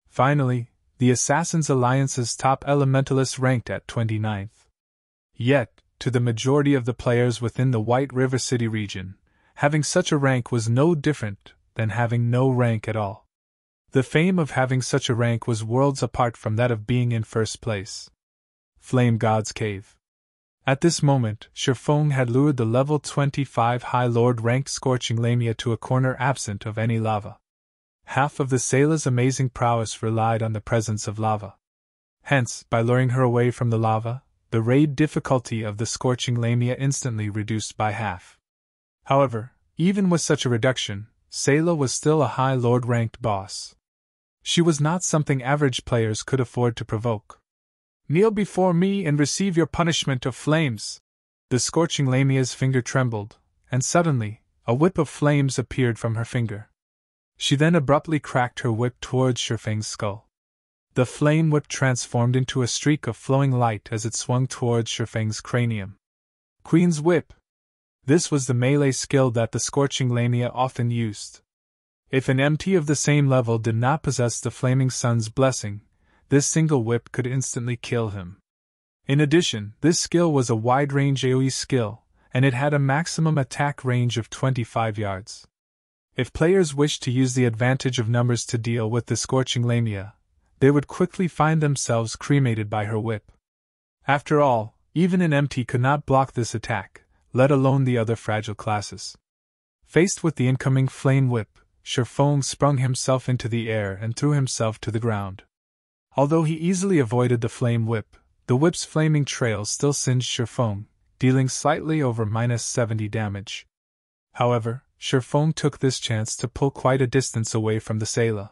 Finally, the Assassins Alliance's top elementalist ranked at 29th. Yet, to the majority of the players within the White River City region, having such a rank was no different than having no rank at all. The fame of having such a rank was worlds apart from that of being in first place. Flame God's Cave. At this moment, Shifeng had lured the level 25 High Lord ranked Scorching Lamia to a corner absent of any lava. Half of the Sayla's amazing prowess relied on the presence of lava. Hence, by luring her away from the lava, the raid difficulty of the Scorching Lamia instantly reduced by half. However, even with such a reduction, Sayla was still a High Lord ranked boss. She was not something average players could afford to provoke. "Kneel before me and receive your punishment of flames." The Scorching Lamia's finger trembled, and suddenly, a whip of flames appeared from her finger. She then abruptly cracked her whip towards Shifeng's skull. The flame whip transformed into a streak of flowing light as it swung towards Shifeng's cranium. Queen's Whip. This was the melee skill that the Scorching Lamia often used. If an MT of the same level did not possess the Flaming Sun's blessing, this single whip could instantly kill him. In addition, this skill was a wide-range AoE skill, and it had a maximum attack range of 25 yards. If players wished to use the advantage of numbers to deal with the Scorching Lamia, they would quickly find themselves cremated by her whip. After all, even an MT could not block this attack, let alone the other fragile classes. Faced with the incoming flame whip, Shifeng sprung himself into the air and threw himself to the ground. Although he easily avoided the flame whip, the whip's flaming trail still singed Shifeng, dealing slightly over -70 damage. However, Shifeng took this chance to pull quite a distance away from the Sayla.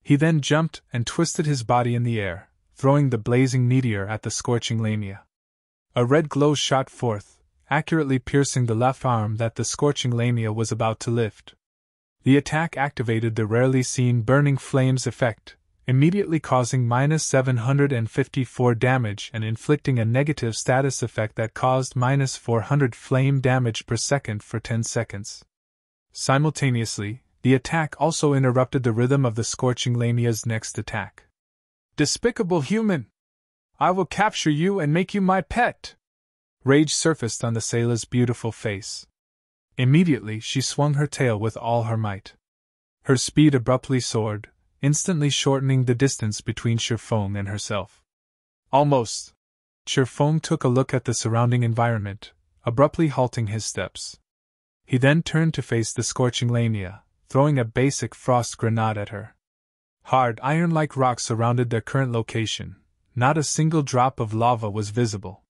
He then jumped and twisted his body in the air, throwing the blazing meteor at the Scorching Lamia. A red glow shot forth, accurately piercing the left arm that the Scorching Lamia was about to lift. The attack activated the rarely seen burning flames effect, immediately causing -754 damage and inflicting a negative status effect that caused -400 flame damage per second for 10 seconds. Simultaneously, the attack also interrupted the rhythm of the Scorching Lamia's next attack. "Despicable human! I will capture you and make you my pet!" Rage surfaced on the Sayla's beautiful face. Immediately she swung her tail with all her might. Her speed abruptly soared, instantly shortening the distance between Shifeng and herself. Almost. Shifeng took a look at the surrounding environment, abruptly halting his steps. He then turned to face the Scorching Lamia, throwing a basic frost grenade at her. Hard iron-like rocks surrounded their current location. Not a single drop of lava was visible.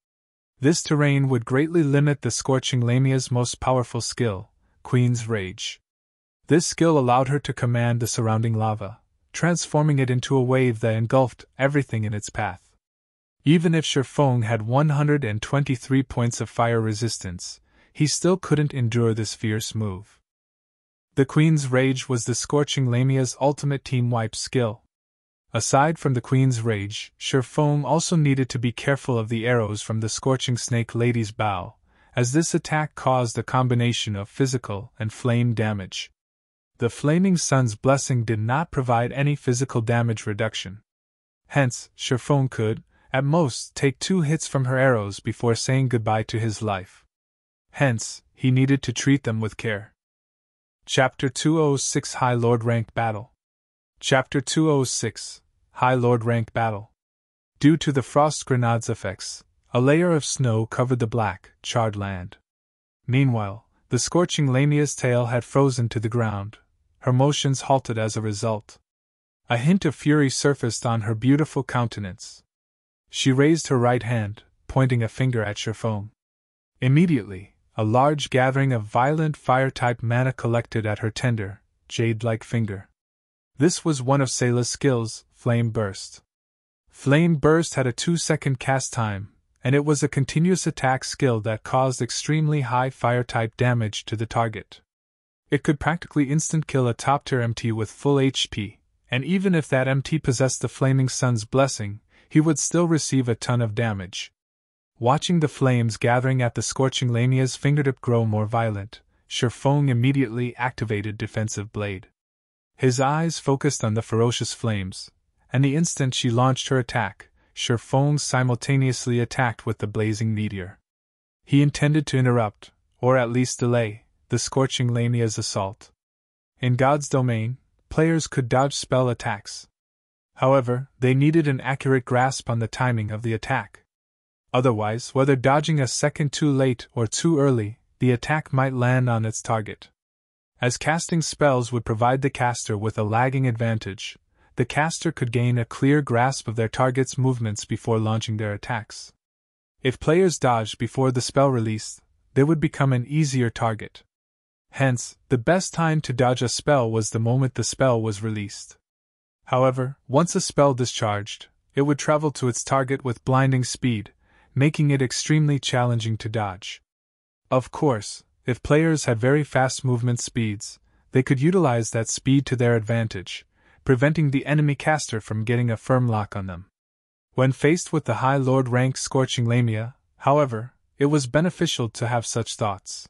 This terrain would greatly limit the Scorching Lamia's most powerful skill, Queen's Rage. This skill allowed her to command the surrounding lava, transforming it into a wave that engulfed everything in its path. Even if Shifeng had 123 points of fire resistance, he still couldn't endure this fierce move. The Queen's Rage was the Scorching Lamia's ultimate team wipe skill. Aside from the Queen's Rage, Sherfong also needed to be careful of the arrows from the Scorching Snake Lady's bow, as this attack caused a combination of physical and flame damage. The Flaming Sun's blessing did not provide any physical damage reduction. Hence, Sherfong could, at most, take 2 hits from her arrows before saying goodbye to his life. Hence, he needed to treat them with care. Chapter 206 High Lord Rank Battle. Chapter 206 High Lord Rank Battle. Due to the Frost Grenade's effects, a layer of snow covered the black, charred land. Meanwhile, the Scorching Lamia's tail had frozen to the ground. Her motions halted as a result. A hint of fury surfaced on her beautiful countenance. She raised her right hand, pointing a finger at Sherfong. Immediately, a large gathering of violent fire-type mana collected at her tender, jade-like finger. This was one of Selah's skills, Flame Burst. Flame Burst had a 2-second cast time, and it was a continuous attack skill that caused extremely high fire-type damage to the target. It could practically instant-kill a top-tier MT with full HP, and even if that MT possessed the Flaming Sun's blessing, he would still receive a ton of damage. Watching the flames gathering at the Scorching Lamia's fingertip grow more violent, Sherfong immediately activated Defensive Blade. His eyes focused on the ferocious flames, and the instant she launched her attack, Sherfong simultaneously attacked with the blazing meteor. He intended to interrupt, or at least delay, the Scorching Lamia's assault. In God's domain, players could dodge spell attacks. However, they needed an accurate grasp on the timing of the attack. Otherwise, whether dodging a second too late or too early, the attack might land on its target. As casting spells would provide the caster with a lagging advantage, the caster could gain a clear grasp of their target's movements before launching their attacks. If players dodged before the spell released, they would become an easier target. Hence, the best time to dodge a spell was the moment the spell was released. However, once a spell discharged, it would travel to its target with blinding speed, making it extremely challenging to dodge. Of course, if players had very fast movement speeds, they could utilize that speed to their advantage, preventing the enemy caster from getting a firm lock on them. When faced with the high lord rank Scorching Lamia, however, it was beneficial to have such thoughts.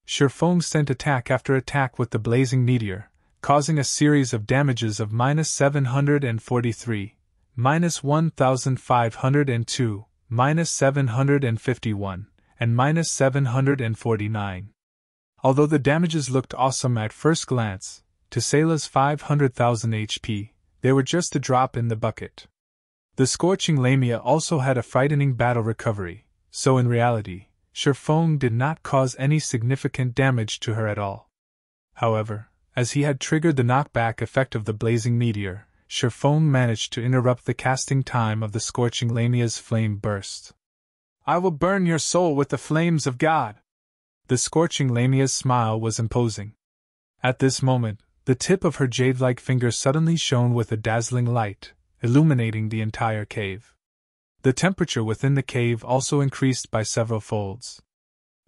Sherfong sent attack after attack with the blazing meteor, causing a series of damages of -743, -1502, -751, and -749. Although the damages looked awesome at first glance, to Selah's 500,000 HP, they were just a drop in the bucket. The Scorching Lamia also had a frightening battle recovery, so in reality, Sherfong did not cause any significant damage to her at all. However, as he had triggered the knockback effect of the blazing meteor, Sherfong managed to interrupt the casting time of the Scorching Lamia's flame burst. "I will burn your soul with the flames of God!" The Scorching Lamia's smile was imposing. At this moment, the tip of her jade-like finger suddenly shone with a dazzling light, illuminating the entire cave. The temperature within the cave also increased by several folds.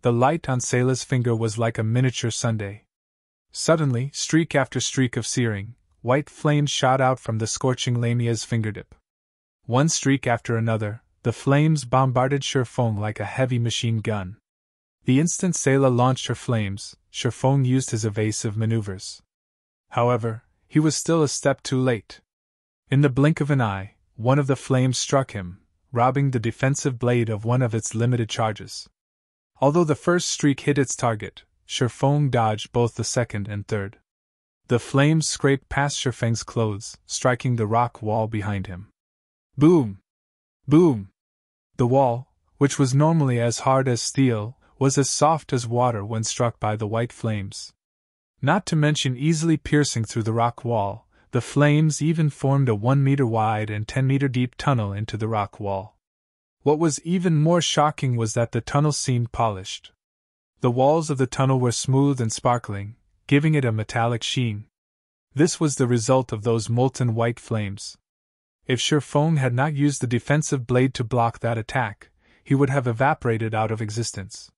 The light on Selah's finger was like a miniature sundae. Suddenly, streak after streak of searing, white flames shot out from the Scorching Lamia's fingertip. One streak after another, the flames bombarded Sherfong like a heavy machine gun. The instant Selah launched her flames, Sherfong used his evasive maneuvers. However, he was still a step too late. In the blink of an eye, one of the flames struck him, robbing the defensive blade of one of its limited charges. Although the first streak hit its target, Sherfong dodged both the second and third. The flames scraped past Sherfeng's clothes, striking the rock wall behind him. Boom! Boom! The wall, which was normally as hard as steel, was as soft as water when struck by the white flames. Not to mention easily piercing through the rock wall, the flames even formed a 1-meter wide and 10-meter deep tunnel into the rock wall. What was even more shocking was that the tunnel seemed polished. The walls of the tunnel were smooth and sparkling, giving it a metallic sheen. This was the result of those molten white flames. If Sherfong had not used the defensive blade to block that attack, he would have evaporated out of existence.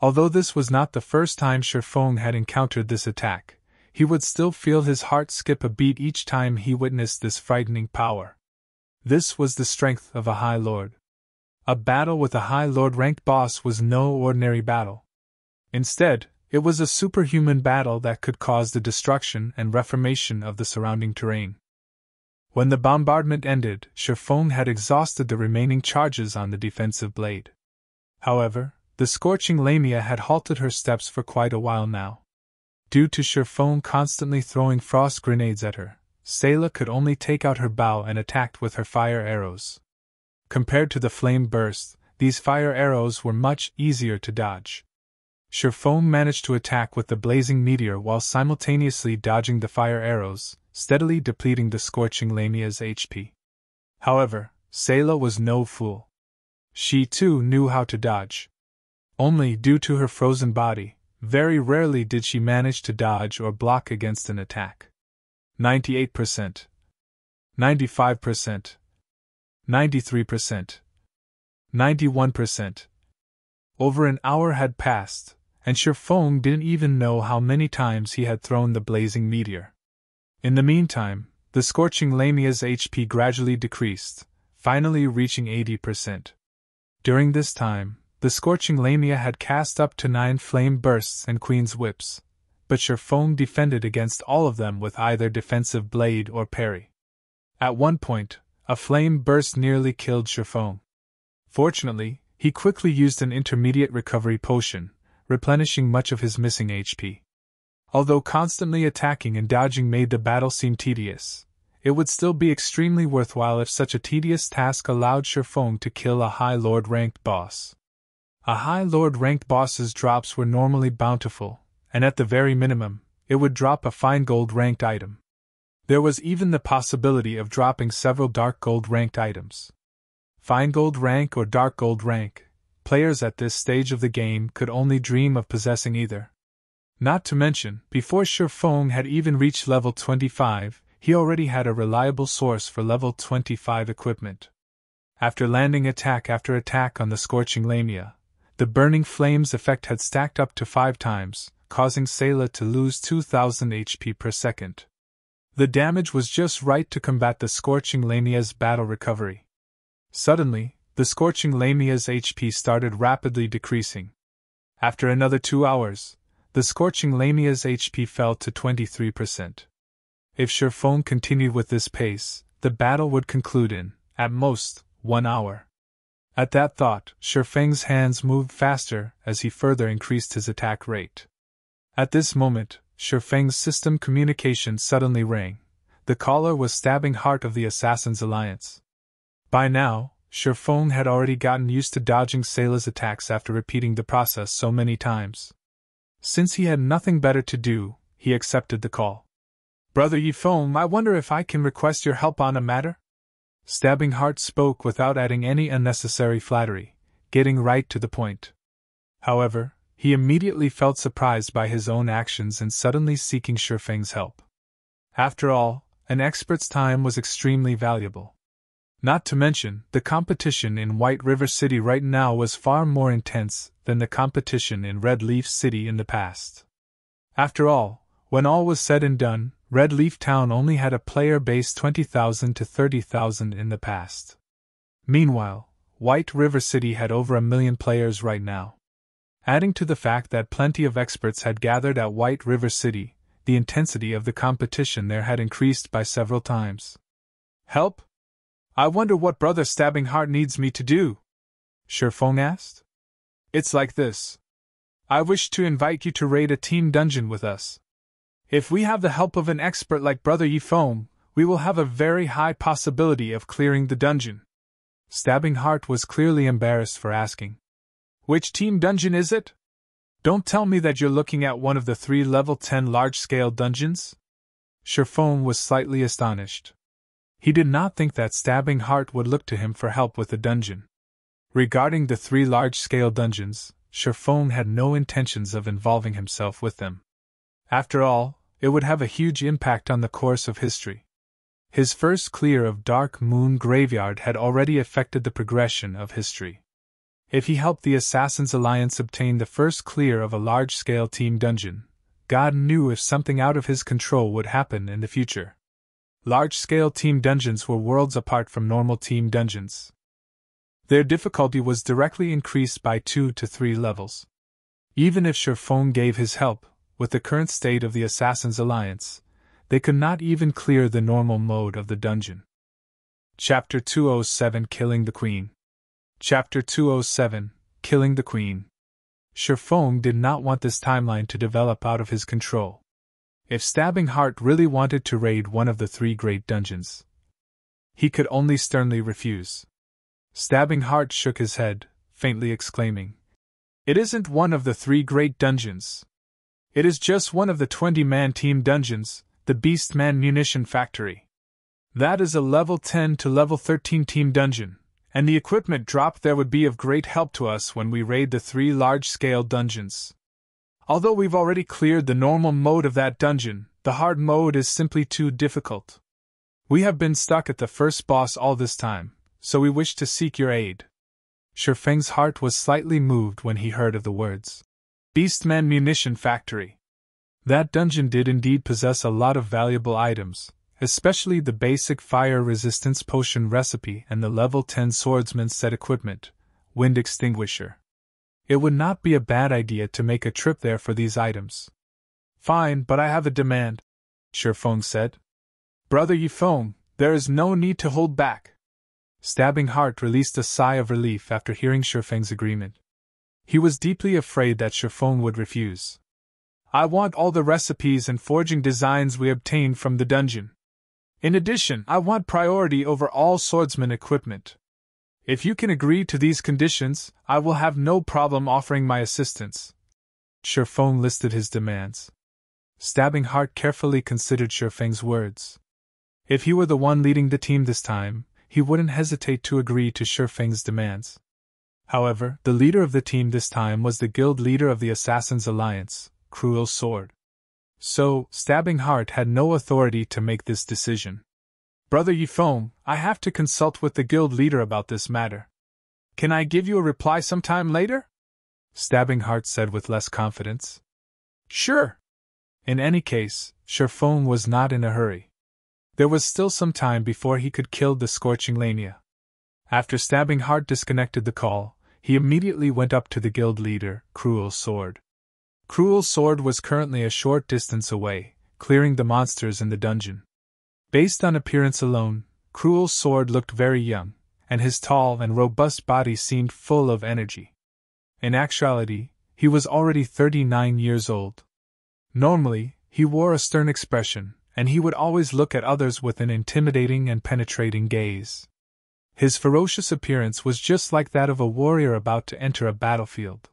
Although this was not the first time Sherfong had encountered this attack, he would still feel his heart skip a beat each time he witnessed this frightening power. This was the strength of a High Lord. A battle with a High Lord-ranked boss was no ordinary battle. Instead, it was a superhuman battle that could cause the destruction and reformation of the surrounding terrain. When the bombardment ended, Shifeng had exhausted the remaining charges on the defensive blade. However, the Scorching Lamia had halted her steps for quite a while now. Due to Shifeng constantly throwing frost grenades at her, Sayla could only take out her bow and attacked with her fire arrows. Compared to the flame burst, these fire arrows were much easier to dodge. Shifeng managed to attack with the blazing meteor while simultaneously dodging the fire arrows, steadily depleting the Scorching Lamia's HP. However, Sayla was no fool. She too knew how to dodge. Only due to her frozen body, very rarely did she manage to dodge or block against an attack. 98%, 95%, 93%, 91%. Over an hour had passed, and Shifeng didn't even know how many times he had thrown the blazing meteor. In the meantime, the Scorching Lamia's HP gradually decreased, finally reaching 80%. During this time, the Scorching Lamia had cast up to 9 flame bursts and Queen's Whips, but Shifeng defended against all of them with either defensive blade or parry. At one point, a flame burst nearly killed Shifeng. Fortunately, he quickly used an intermediate recovery potion, replenishing much of his missing HP. Although constantly attacking and dodging made the battle seem tedious, it would still be extremely worthwhile if such a tedious task allowed Shifeng to kill a High Lord-ranked boss. A High Lord-ranked boss's drops were normally bountiful, and at the very minimum, it would drop a fine gold-ranked item. There was even the possibility of dropping several dark gold-ranked items. Fine gold rank or dark gold rank, players at this stage of the game could only dream of possessing either. Not to mention, before Shifeng had even reached level 25, he already had a reliable source for level 25 equipment. After landing attack after attack on the Scorching Lamia, the Burning Flames effect had stacked up to 5 times, causing Sayla to lose 2000 HP per second. The damage was just right to combat the Scorching Lamia's battle recovery. Suddenly, the Scorching Lamia's HP started rapidly decreasing. After another 2 hours, the Scorching Lamia's HP fell to 23%. If Shifeng continued with this pace, the battle would conclude in, at most, 1 hour. At that thought, Shifeng's hands moved faster as he further increased his attack rate. At this moment, Shifeng's system communication suddenly rang. The caller was Stabbing Heart of the Assassin's Alliance. By now, Shifeng had already gotten used to dodging Sayla's attacks after repeating the process so many times. Since he had nothing better to do, he accepted the call. "Brother Yifeng, I wonder if I can request your help on a matter?" Stabbing Heart spoke without adding any unnecessary flattery, getting right to the point. However, he immediately felt surprised by his own actions in suddenly seeking Shifeng's help. After all, an expert's time was extremely valuable. Not to mention, the competition in White River City right now was far more intense than the competition in Red Leaf City in the past. After all, when all was said and done, Red Leaf Town only had a player base 20,000 to 30,000 in the past. Meanwhile, White River City had over 1 million players right now. Adding to the fact that plenty of experts had gathered at White River City, the intensity of the competition there had increased by several times. "Help? I wonder what Brother Stabbing Heart needs me to do?" Shifeng asked. "It's like this. I wish to invite you to raid a team dungeon with us. If we have the help of an expert like Brother Yifeng, we will have a very high possibility of clearing the dungeon." Stabbing Heart was clearly embarrassed for asking. "Which team dungeon is it? Don't tell me that you're looking at one of the 3 level 10 large-scale dungeons?" Shifeng was slightly astonished. He did not think that Stabbing Heart would look to him for help with the dungeon. Regarding the 3 large-scale dungeons, Shifeng had no intentions of involving himself with them. After all, it would have a huge impact on the course of history. His first clear of Dark Moon Graveyard had already affected the progression of history. If he helped the Assassin's Alliance obtain the first clear of a large-scale team dungeon, God knew if something out of his control would happen in the future. Large-scale team dungeons were worlds apart from normal team dungeons. Their difficulty was directly increased by 2 to 3 levels. Even if Sherfone gave his help, with the current state of the Assassin's Alliance, they could not even clear the normal mode of the dungeon. Chapter 207 Killing the Queen. Chapter 207 Killing the Queen. Sherfone did not want this timeline to develop out of his control. If Stabbing Heart really wanted to raid one of the 3 great dungeons, he could only sternly refuse. Stabbing Heart shook his head, faintly exclaiming, "It isn't one of the 3 great dungeons. It is just one of the 20-man team dungeons, the Beastman Munition Factory. That is a level 10 to level 13 team dungeon, and the equipment drop there would be of great help to us when we raid the 3 large-scale dungeons. Although we've already cleared the normal mode of that dungeon, the hard mode is simply too difficult. We have been stuck at the first boss all this time, so we wish to seek your aid." Sherfeng's heart was slightly moved when he heard of the words Beastman Munition Factory. That dungeon did indeed possess a lot of valuable items, especially the basic fire resistance potion recipe and the level 10 swordsman set equipment, wind extinguisher. It would not be a bad idea to make a trip there for these items. "Fine, but I have a demand," Sherfone said. "Brother Yifeng, there is no need to hold back." Stabbing Heart released a sigh of relief after hearing Sherfeng's agreement. He was deeply afraid that Sherfone would refuse. "I want all the recipes and forging designs we obtained from the dungeon. In addition, I want priority over all swordsman equipment. If you can agree to these conditions, I will have no problem offering my assistance." Sherfone listed his demands. Stabbing Heart carefully considered Sherfeng's words. If he were the one leading the team this time, he wouldn't hesitate to agree to Sherfeng's demands. However, the leader of the team this time was the guild leader of the Assassin's Alliance, Cruel Sword. So, Stabbing Heart had no authority to make this decision. "Brother Yifeng, I have to consult with the guild leader about this matter. Can I give you a reply sometime later?" Stabbing Heart said with less confidence. "Sure." In any case, Sherfone was not in a hurry. There was still some time before he could kill the Scorching Lamia. After Stabbing Heart disconnected the call, he immediately went up to the guild leader, Cruel Sword. Cruel Sword was currently a short distance away, clearing the monsters in the dungeon. Based on appearance alone, Cruel Sword looked very young, and his tall and robust body seemed full of energy. In actuality, he was already 39 years old. Normally, he wore a stern expression, and he would always look at others with an intimidating and penetrating gaze. His ferocious appearance was just like that of a warrior about to enter a battlefield.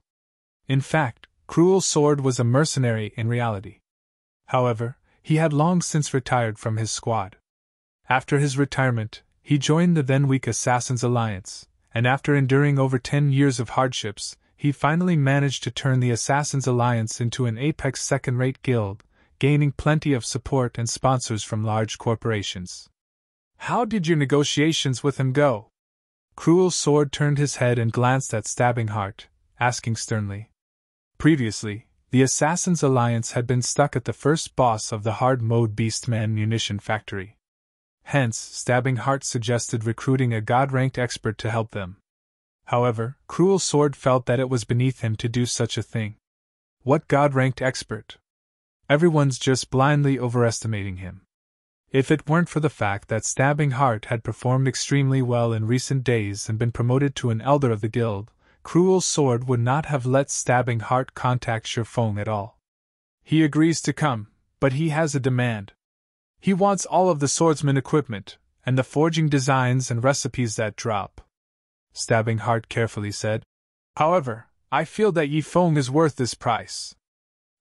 In fact, Cruel Sword was a mercenary in reality. However, he had long since retired from his squad. After his retirement, he joined the then weak Assassin's Alliance, and after enduring over 10 years of hardships, he finally managed to turn the Assassin's Alliance into an apex second-rate guild, gaining plenty of support and sponsors from large corporations. "How did your negotiations with him go?" Cruel Sword turned his head and glanced at Stabbing Heart, asking sternly. Previously, the Assassin's Alliance had been stuck at the first boss of the hard-mode Beastman Munition Factory. Hence, Stabbing Heart suggested recruiting a god-ranked expert to help them. However, Cruel Sword felt that it was beneath him to do such a thing. What god-ranked expert? Everyone's just blindly overestimating him. If it weren't for the fact that Stabbing Heart had performed extremely well in recent days and been promoted to an elder of the guild, Cruel Sword would not have let Stabbing Heart contact Sherfone at all. "He agrees to come, but he has a demand. He wants all of the swordsman equipment, and the forging designs and recipes that drop," Stabbing Heart carefully said. "However, I feel that Yifeng is worth this price.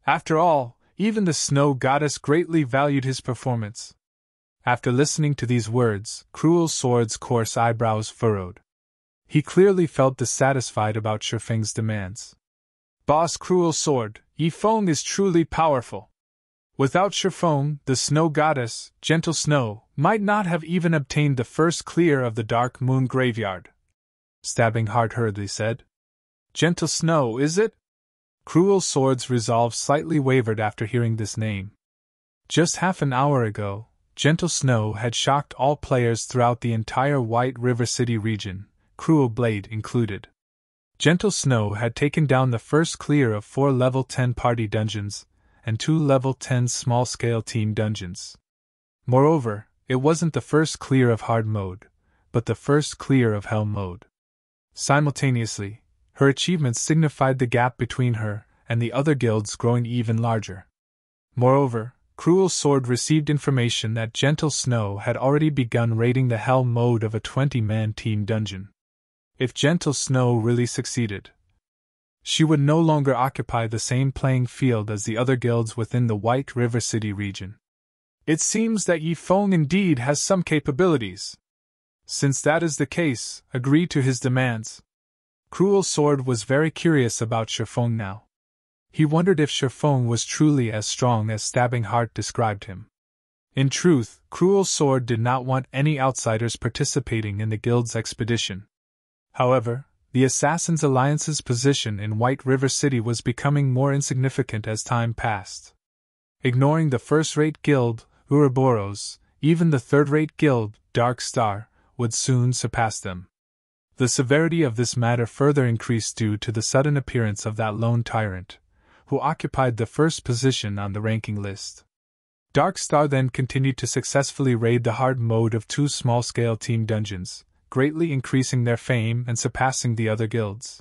After all, even the snow goddess greatly valued his performance." After listening to these words, Cruel Sword's coarse eyebrows furrowed. He clearly felt dissatisfied about Sherfeng's demands. "Boss Cruel Sword, Yifeng is truly powerful. Without Sherfeng, the snow goddess, Gentle Snow, might not have even obtained the first clear of the Dark Moon Graveyard," Stabbing Heart hurriedly said. "Gentle Snow, is it?" Cruel Sword's resolve slightly wavered after hearing this name. Just half an hour ago, Gentle Snow had shocked all players throughout the entire White River City region, Cruel Blade included. Gentle Snow had taken down the first clear of 4 level 10 party dungeons, and 2 level 10 small-scale team dungeons. Moreover, it wasn't the first clear of hard mode, but the first clear of hell mode. Simultaneously, her achievements signified the gap between her and the other guilds growing even larger. Moreover, Cruel Sword received information that Gentle Snow had already begun raiding the hell mode of a 20-man team dungeon. If Gentle Snow really succeeded, she would no longer occupy the same playing field as the other guilds within the White River City region. It seems that Yi Feng indeed has some capabilities. Since that is the case, agree to his demands. Cruel Sword was very curious about Shifeng now. He wondered if Shifeng was truly as strong as Stabbing Heart described him. In truth, Cruel Sword did not want any outsiders participating in the guild's expedition. However, the Assassin's Alliance's position in White River City was becoming more insignificant as time passed. Ignoring the first-rate guild, Ouroboros, even the third-rate guild, Dark Star, would soon surpass them. The severity of this matter further increased due to the sudden appearance of that lone tyrant, who occupied the first position on the ranking list. Dark Star then continued to successfully raid the hard mode of 2 small-scale team dungeons, greatly increasing their fame and surpassing the other guilds.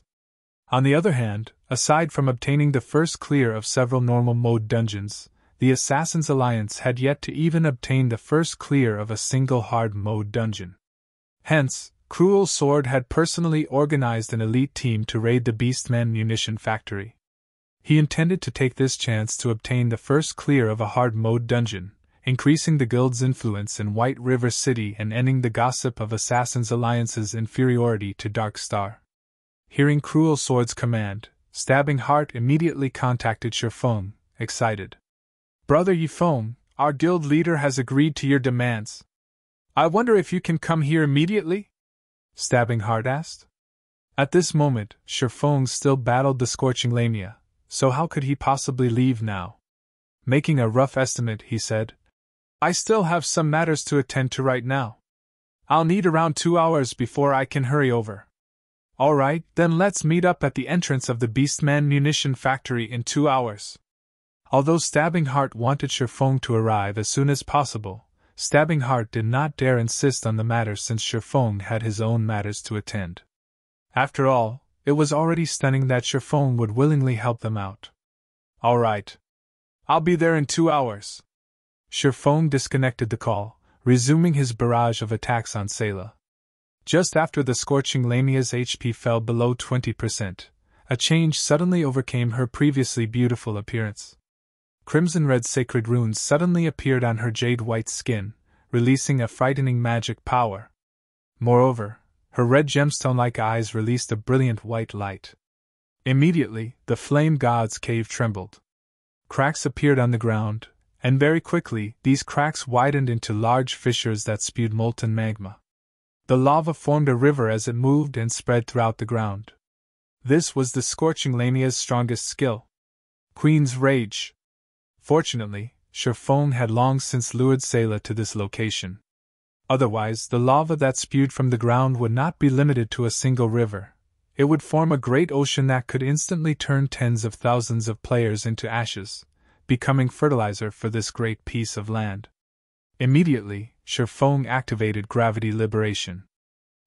On the other hand, aside from obtaining the first clear of several normal mode dungeons, the Assassin's Alliance had yet to even obtain the first clear of a single hard mode dungeon. Hence, Cruel Sword had personally organized an elite team to raid the Beastman Munition factory. He intended to take this chance to obtain the first clear of a hard mode dungeon, increasing the guild's influence in White River City and ending the gossip of Assassin's Alliance's inferiority to Dark Star. Hearing Cruel Sword's command, Stabbing Heart immediately contacted Shifeng, excited. Brother Yifeng, our guild leader has agreed to your demands. I wonder if you can come here immediately? Stabbing Heart asked. At this moment, Shifeng still battled the Scorching Lamia, so how could he possibly leave now? Making a rough estimate, he said, I still have some matters to attend to right now. I'll need around 2 hours before I can hurry over. Alright, then let's meet up at the entrance of the Beastman Munition factory in 2 hours. Although Stabbing Heart wanted Shifeng to arrive as soon as possible, Stabbing Heart did not dare insist on the matter since Shifeng had his own matters to attend. After all, it was already stunning that Shifeng would willingly help them out. Alright. I'll be there in 2 hours. Shifeng disconnected the call, resuming his barrage of attacks on Sayla. Just after the Scorching Lamia's HP fell below 20%, a change suddenly overcame her previously beautiful appearance. Crimson-red sacred runes suddenly appeared on her jade-white skin, releasing a frightening magic power. Moreover, her red gemstone-like eyes released a brilliant white light. Immediately, the Flame God's cave trembled. Cracks appeared on the ground, and very quickly these cracks widened into large fissures that spewed molten magma. The lava formed a river as it moved and spread throughout the ground. This was the Scorching Lamia's strongest skill. Queen's Rage. Fortunately, Shifeng had long since lured Sayla to this location. Otherwise, the lava that spewed from the ground would not be limited to a single river. It would form a great ocean that could instantly turn tens of thousands of players into ashes, becoming fertilizer for this great piece of land. Immediately, Shifeng activated gravity liberation.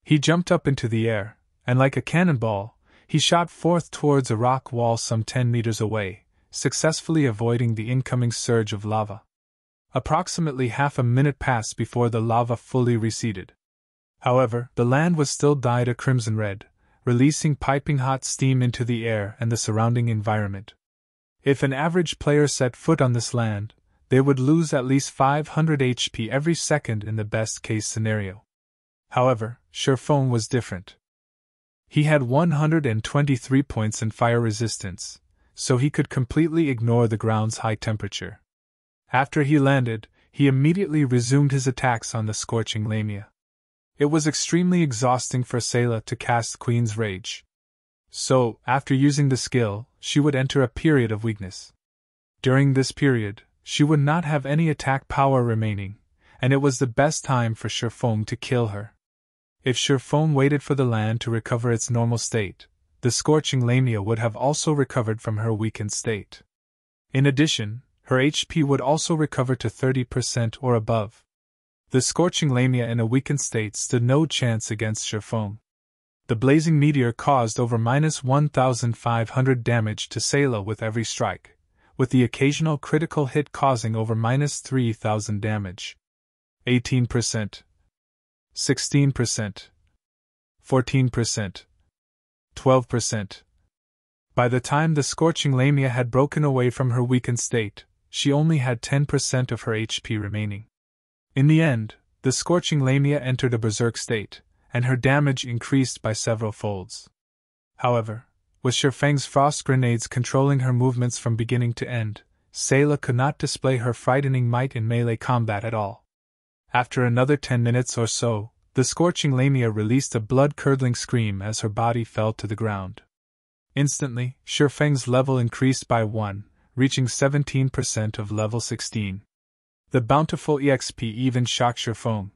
He jumped up into the air, and like a cannonball, he shot forth towards a rock wall some 10 meters away, successfully avoiding the incoming surge of lava. Approximately half a minute passed before the lava fully receded. However, the land was still dyed a crimson red, releasing piping hot steam into the air and the surrounding environment. If an average player set foot on this land, they would lose at least 500 HP every second in the best-case scenario. However, Shifeng was different. He had 123 points in fire resistance, so he could completely ignore the ground's high temperature. After he landed, he immediately resumed his attacks on the Scorching Lamia. It was extremely exhausting for Sayla to cast Queen's Rage. So, after using the skill, she would enter a period of weakness. During this period, she would not have any attack power remaining, and it was the best time for Scorching to kill her. If Scorching waited for the land to recover its normal state, the Scorching Lamia would have also recovered from her weakened state. In addition, her HP would also recover to 30% or above. The Scorching Lamia in a weakened state stood no chance against Scorching. The blazing meteor caused over -1,500 damage to Sayla with every strike, with the occasional critical hit causing over -3,000 damage. 18%, 16%, 14%, 12%. By the time the Scorching Lamia had broken away from her weakened state, she only had 10% of her HP remaining. In the end, the Scorching Lamia entered a berserk state, and her damage increased by several folds. However, with Scorching's frost grenades controlling her movements from beginning to end, Sayla could not display her frightening might in melee combat at all. After another 10 minutes or so, the Scorching Lamia released a blood-curdling scream as her body fell to the ground. Instantly, Scorching's level increased by 1, reaching 17% of level 16. The bountiful EXP even shocked Scorching.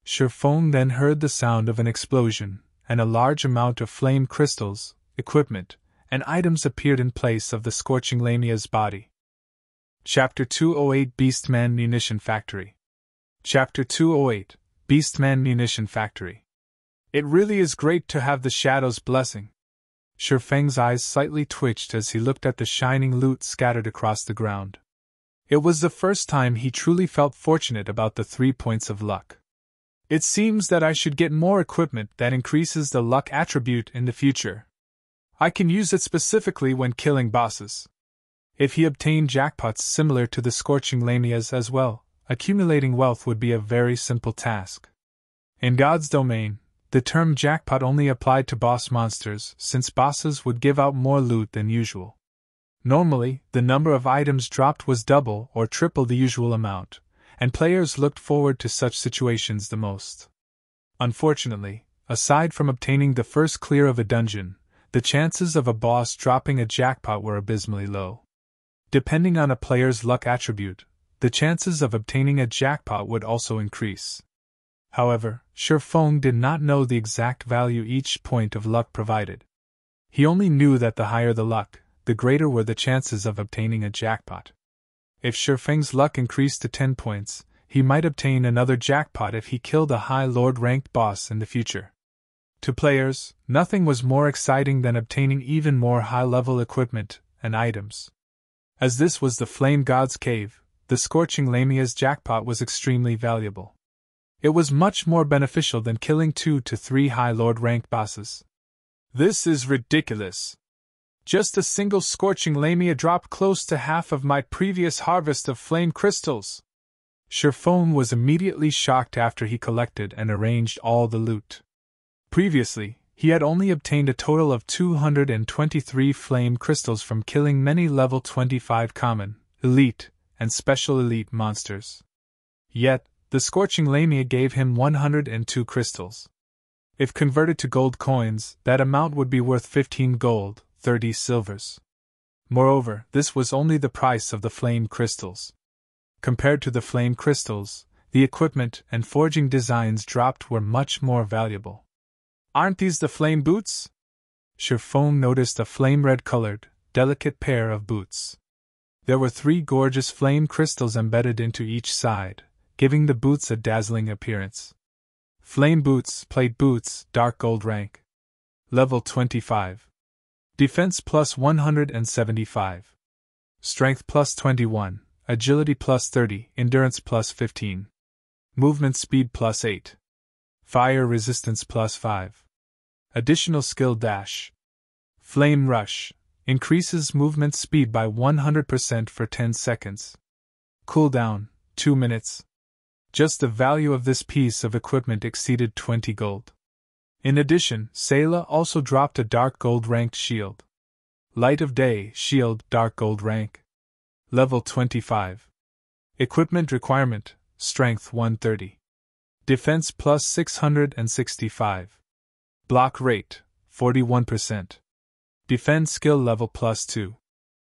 Scorching then heard the sound of an explosion, and a large amount of flame crystals, equipment, and items appeared in place of the Scorching Lamia's body. Chapter 208 Beastman Munition Factory. Chapter 208 Beastman Munition Factory. It really is great to have the Shadow's blessing. Scorching's eyes slightly twitched as he looked at the shining loot scattered across the ground. It was the first time he truly felt fortunate about the 3 points of luck. It seems that I should get more equipment that increases the luck attribute in the future. I can use it specifically when killing bosses. If he obtained jackpots similar to the Scorching Lamia's as well, accumulating wealth would be a very simple task. In God's domain, the term jackpot only applied to boss monsters, since bosses would give out more loot than usual. Normally, the number of items dropped was double or triple the usual amount, and players looked forward to such situations the most. Unfortunately, aside from obtaining the first clear of a dungeon, the chances of a boss dropping a jackpot were abysmally low. Depending on a player's luck attribute, the chances of obtaining a jackpot would also increase. However, Scorching did not know the exact value each point of luck provided. He only knew that the higher the luck, the greater were the chances of obtaining a jackpot. If Scorching's luck increased to 10 points, he might obtain another jackpot if he killed a high Lord-ranked boss in the future. To players, nothing was more exciting than obtaining even more high-level equipment and items. As this was the Flame God's Cave, the Scorching Lamia's jackpot was extremely valuable. It was much more beneficial than killing 2 to 3 high Lord-ranked bosses. This is ridiculous. Just a single Scorching Lamia dropped close to half of my previous harvest of flame crystals. Scorching was immediately shocked after he collected and arranged all the loot. Previously, he had only obtained a total of 223 flame crystals from killing many level 25 common, elite, and special elite monsters. Yet, the Scorching Lamia gave him 102 crystals. If converted to gold coins, that amount would be worth 15 gold, 30 silvers. Moreover, this was only the price of the flame crystals. Compared to the flame crystals, the equipment and forging designs dropped were much more valuable. Aren't these the flame boots? Scorching noticed a flame-red-colored, delicate pair of boots. There were 3 gorgeous flame crystals embedded into each side, giving the boots a dazzling appearance. Flame boots, plate boots, dark gold rank. Level 25. Defense plus 175. Strength plus 21, agility plus 30, endurance plus 15. Movement speed plus 8. Fire resistance plus 5. Additional skill dash. Flame rush. Increases movement speed by 100% for 10 seconds. Cooldown, 2 minutes. Just the value of this piece of equipment exceeded 20 gold. In addition, Sayla also dropped a dark gold ranked shield. Light of Day shield, dark gold rank. Level 25. Equipment requirement, strength 130. Defense plus 665. Block rate, 41%. Defense skill level plus 2.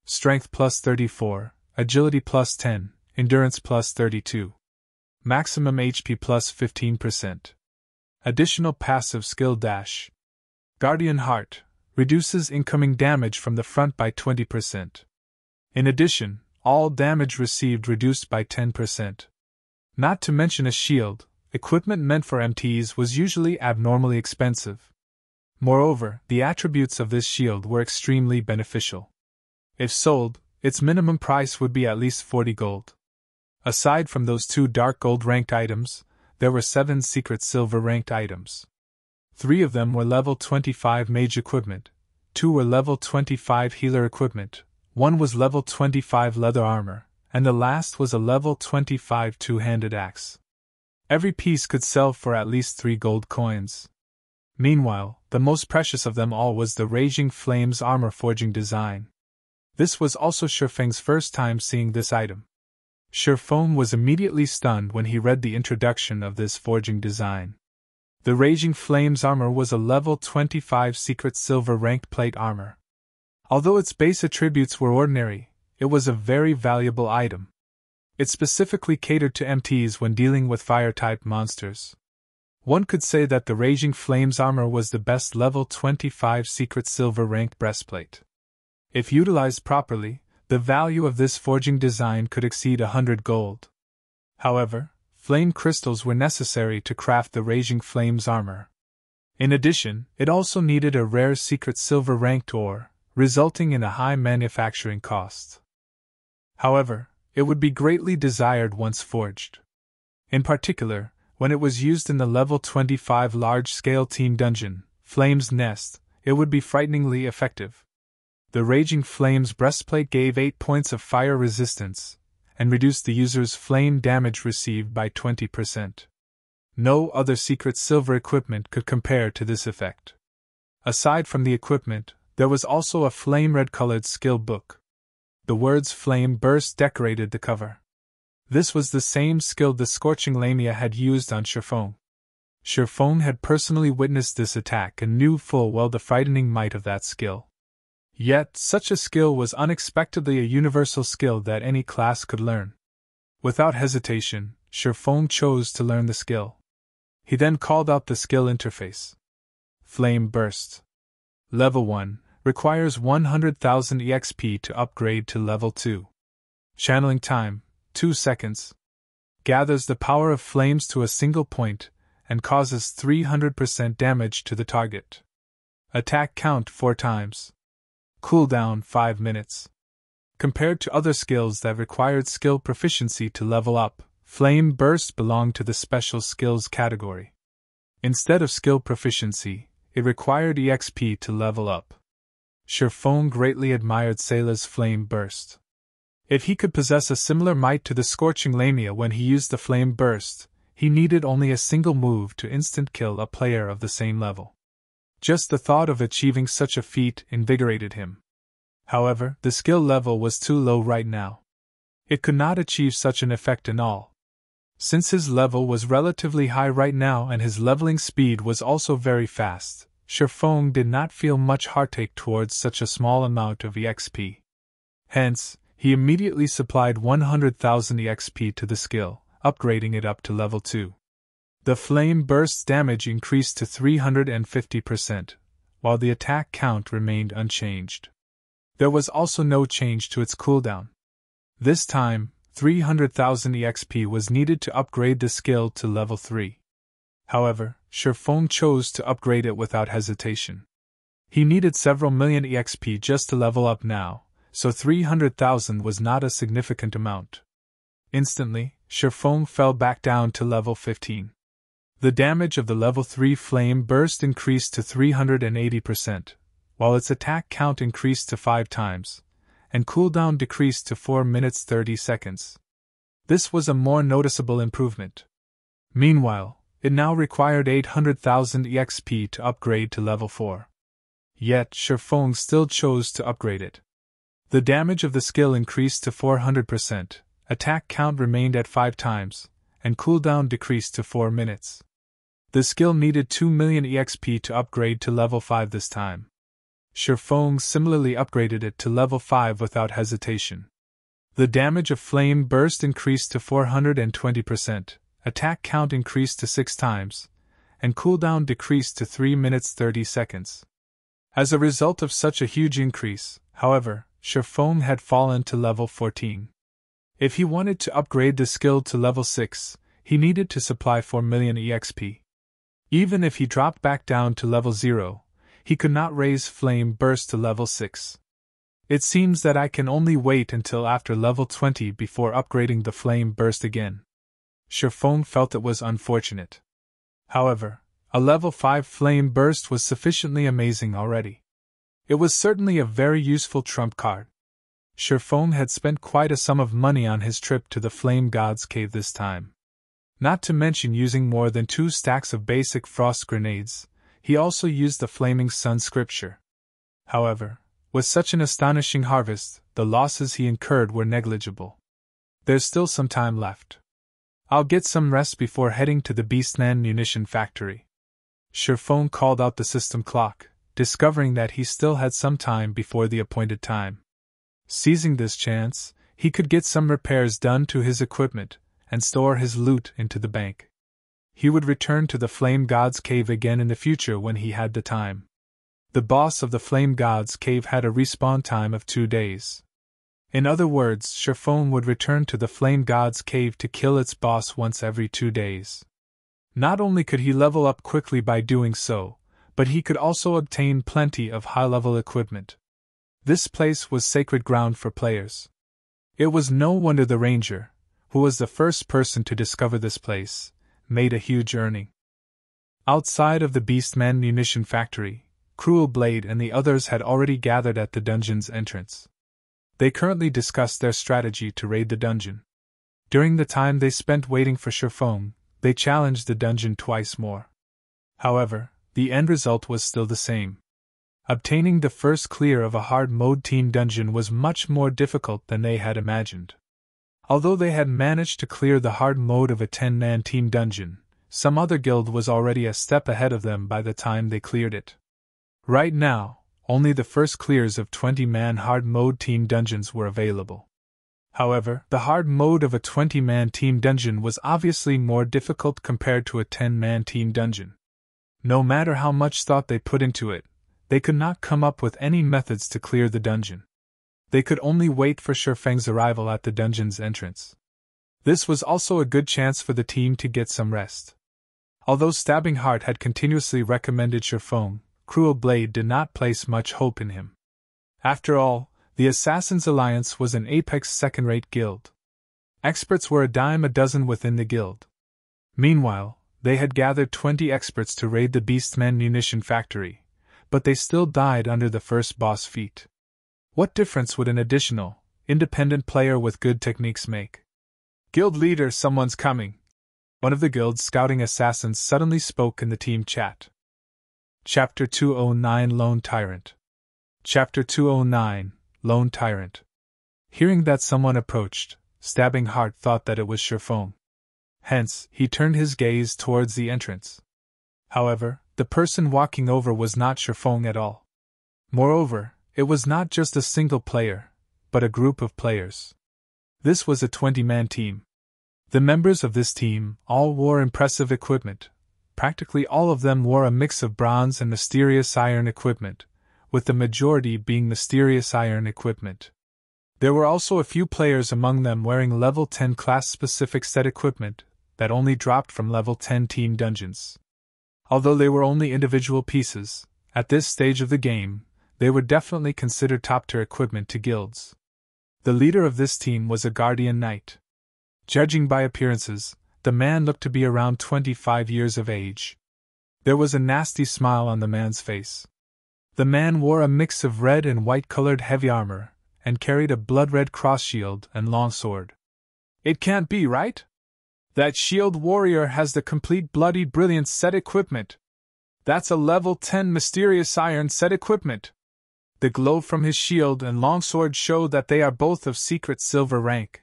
Strength plus 34, agility plus 10, endurance plus 32. Maximum HP plus 15%. Additional passive skill dash. Guardian Heart reduces incoming damage from the front by 20%. In addition, all damage received reduced by 10%. Not to mention a shield, equipment meant for MTs was usually abnormally expensive. Moreover, the attributes of this shield were extremely beneficial. If sold, its minimum price would be at least 40 gold. Aside from those 2 dark gold ranked items, there were 7 secret silver ranked items. 3 of them were level 25 mage equipment, 2 were level 25 healer equipment, 1 was level 25 leather armor, and the last was a level 25 two-handed axe. Every piece could sell for at least 3 gold coins. Meanwhile, the most precious of them all was the Raging Flames armor forging design. This was also Shifeng's first time seeing this item. Shifeng was immediately stunned when he read the introduction of this forging design. The Raging Flames armor was a level 25 secret silver ranked plate armor. Although its base attributes were ordinary, it was a very valuable item. It specifically catered to MTs when dealing with fire-type monsters. One could say that the Raging Flames armor was the best level 25 secret silver ranked breastplate. If utilized properly, the value of this forging design could exceed 100 gold. However, flame crystals were necessary to craft the Raging Flames armor. In addition, it also needed a rare secret silver ranked ore, resulting in a high manufacturing cost. However, it would be greatly desired once forged. In particular, when it was used in the level 25 large-scale team dungeon, Flame's Nest, it would be frighteningly effective. The Raging Flames breastplate gave 8 points of fire resistance, and reduced the user's flame damage received by 20%. No other secret silver equipment could compare to this effect. Aside from the equipment, there was also a flame-red-colored skill book. The words Flame Burst decorated the cover. This was the same skill the Scorching Lamia had used on Shifeng. Shifeng had personally witnessed this attack and knew full well the frightening might of that skill. Yet, such a skill was unexpectedly a universal skill that any class could learn. Without hesitation, Shifeng chose to learn the skill. He then called out the skill interface. Flame Burst. Level 1, requires 100,000 EXP to upgrade to level 2. Channeling time, 2 seconds. Gathers the power of flames to a single point, and causes 300% damage to the target. Attack count 4 times. Cooldown 5 minutes. Compared to other skills that required skill proficiency to level up, Flame Burst belonged to the special skills category. Instead of skill proficiency, it required EXP to level up. Shifeng greatly admired Sayla's Flame Burst. If he could possess a similar might to the Scorching Lamia when he used the Flame Burst, he needed only a single move to instant kill a player of the same level. Just the thought of achieving such a feat invigorated him. However, the skill level was too low right now. It could not achieve such an effect in all. Since his level was relatively high right now and his leveling speed was also very fast, Shifeng did not feel much heartache towards such a small amount of EXP. Hence, he immediately supplied 100,000 EXP to the skill, upgrading it up to level 2. The Flame Burst's damage increased to 350%, while the attack count remained unchanged. There was also no change to its cooldown. This time, 300,000 EXP was needed to upgrade the skill to level 3. However, Shifeng chose to upgrade it without hesitation. He needed several million EXP just to level up now, so 300,000 was not a significant amount. Instantly, Shifeng fell back down to level 15. The damage of the level 3 Flame Burst increased to 380%, while its attack count increased to 5 times, and cooldown decreased to 4 minutes 30 seconds. This was a more noticeable improvement. Meanwhile, it now required 800,000 EXP to upgrade to level 4. Yet, Shifeng still chose to upgrade it. The damage of the skill increased to 400%, attack count remained at 5 times, and cooldown decreased to 4 minutes. The skill needed 2 million EXP to upgrade to level 5 this time. Shifeng similarly upgraded it to level 5 without hesitation. The damage of flame burst increased to 420%, attack count increased to 6 times, and cooldown decreased to 3 minutes 30 seconds. As a result of such a huge increase, however, Shifeng had fallen to level 14. If he wanted to upgrade the skill to level 6, he needed to supply 4 million EXP. Even if he dropped back down to level 0, he could not raise Flame Burst to level 6. It seems that I can only wait until after level 20 before upgrading the Flame Burst again. Shifeng felt it was unfortunate. However, a level 5 Flame Burst was sufficiently amazing already. It was certainly a very useful trump card. Shifeng had spent quite a sum of money on his trip to the Flame God's Cave this time. Not to mention using more than 2 stacks of basic frost grenades, he also used the Flaming Sun scripture. However, with such an astonishing harvest, the losses he incurred were negligible. There's still some time left. I'll get some rest before heading to the Beastman Munition factory. Shifeng called out the system clock, discovering that he still had some time before the appointed time. Seizing this chance, he could get some repairs done to his equipment and store his loot into the bank. He would return to the Flame God's Cave again in the future when he had the time. The boss of the Flame God's Cave had a respawn time of 2 days. In other words, Shifeng would return to the Flame God's Cave to kill its boss once every 2 days. Not only could he level up quickly by doing so, but he could also obtain plenty of high-level equipment. This place was sacred ground for players. It was no wonder the ranger, who was the first person to discover this place, made a huge earning. Outside of the Beastman Munition factory, Cruel Blade and the others had already gathered at the dungeon's entrance. They currently discussed their strategy to raid the dungeon. During the time they spent waiting for Shifeng, they challenged the dungeon twice more. However, the end result was still the same. Obtaining the first clear of a hard mode team dungeon was much more difficult than they had imagined. Although they had managed to clear the hard mode of a 10-man team dungeon, some other guild was already a step ahead of them by the time they cleared it. Right now, only the first clears of 20-man hard mode team dungeons were available. However, the hard mode of a 20-man team dungeon was obviously more difficult compared to a 10-man team dungeon. No matter how much thought they put into it, they could not come up with any methods to clear the dungeon. They could only wait for Shifeng's arrival at the dungeon's entrance. This was also a good chance for the team to get some rest. Although Stabbing Heart had continuously recommended Shifeng, Cruel Blade did not place much hope in him. After all, the Assassin's Alliance was an apex second-rate guild. Experts were a dime a dozen within the guild. Meanwhile, they had gathered 20 experts to raid the Beastman Munition factory, but they still died under the first boss feat. What difference would an additional, independent player with good techniques make? Guild leader, someone's coming. One of the guild's scouting assassins suddenly spoke in the team chat. Chapter 209 Lone Tyrant. Chapter 209 Lone Tyrant. Hearing that someone approached, Stabbing Heart thought that it was Shifeng. Hence, he turned his gaze towards the entrance. However, the person walking over was not Shifeng at all. Moreover, it was not just a single player, but a group of players. This was a 20-man team. The members of this team all wore impressive equipment. Practically all of them wore a mix of bronze and mysterious iron equipment, with the majority being mysterious iron equipment. There were also a few players among them wearing level 10 class-specific set equipment that only dropped from level 10 team dungeons. Although they were only individual pieces, at this stage of the game, they were definitely considered top-tier equipment to guilds. The leader of this team was a Guardian Knight. Judging by appearances, the man looked to be around 25 years of age. There was a nasty smile on the man's face. The man wore a mix of red and white-colored heavy armor, and carried a blood-red cross shield and long sword. It can't be, right? That shield warrior has the complete bloody brilliant set equipment. That's a level 10 mysterious iron set equipment. The glow from his shield and longsword show that they are both of secret silver rank.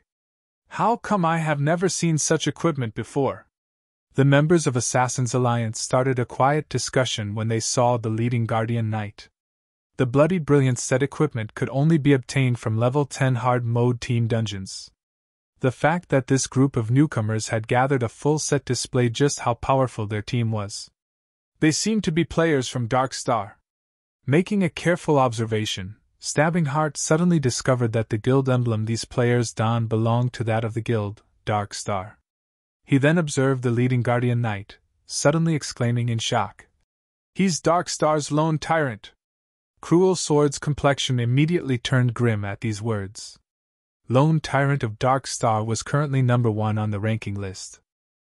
How come I have never seen such equipment before? The members of Assassin's Alliance started a quiet discussion when they saw the leading Guardian Knight. The Bloody Brilliance set equipment could only be obtained from level 10 hard mode team dungeons. The fact that this group of newcomers had gathered a full set displayed just how powerful their team was. They seemed to be players from Dark Star. Making a careful observation, Stabbing Heart suddenly discovered that the guild emblem these players donned belonged to that of the guild, Dark Star. He then observed the leading Guardian Knight, suddenly exclaiming in shock, "He's Dark Star's lone tyrant!" Cruel Sword's complexion immediately turned grim at these words. Lone Tyrant of Dark Star was currently number 1 on the ranking list.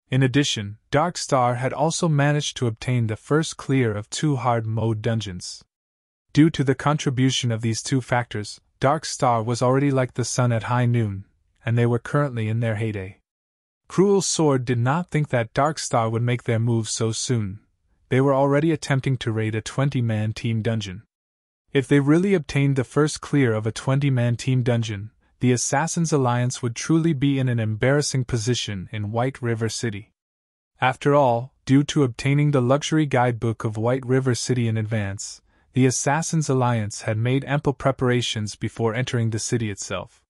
In addition, Dark Star had also managed to obtain the first clear of 2 hard mode dungeons. Due to the contribution of these 2 factors, Dark Star was already like the sun at high noon, and they were currently in their heyday. Cruel Sword did not think that Dark Star would make their move so soon. They were already attempting to raid a 20-man team dungeon. If they really obtained the first clear of a 20-man team dungeon, the Assassin's Alliance would truly be in an embarrassing position in White River City. After all, due to obtaining the luxury guidebook of White River City in advance, the Assassin's Alliance had made ample preparations before entering the city itself.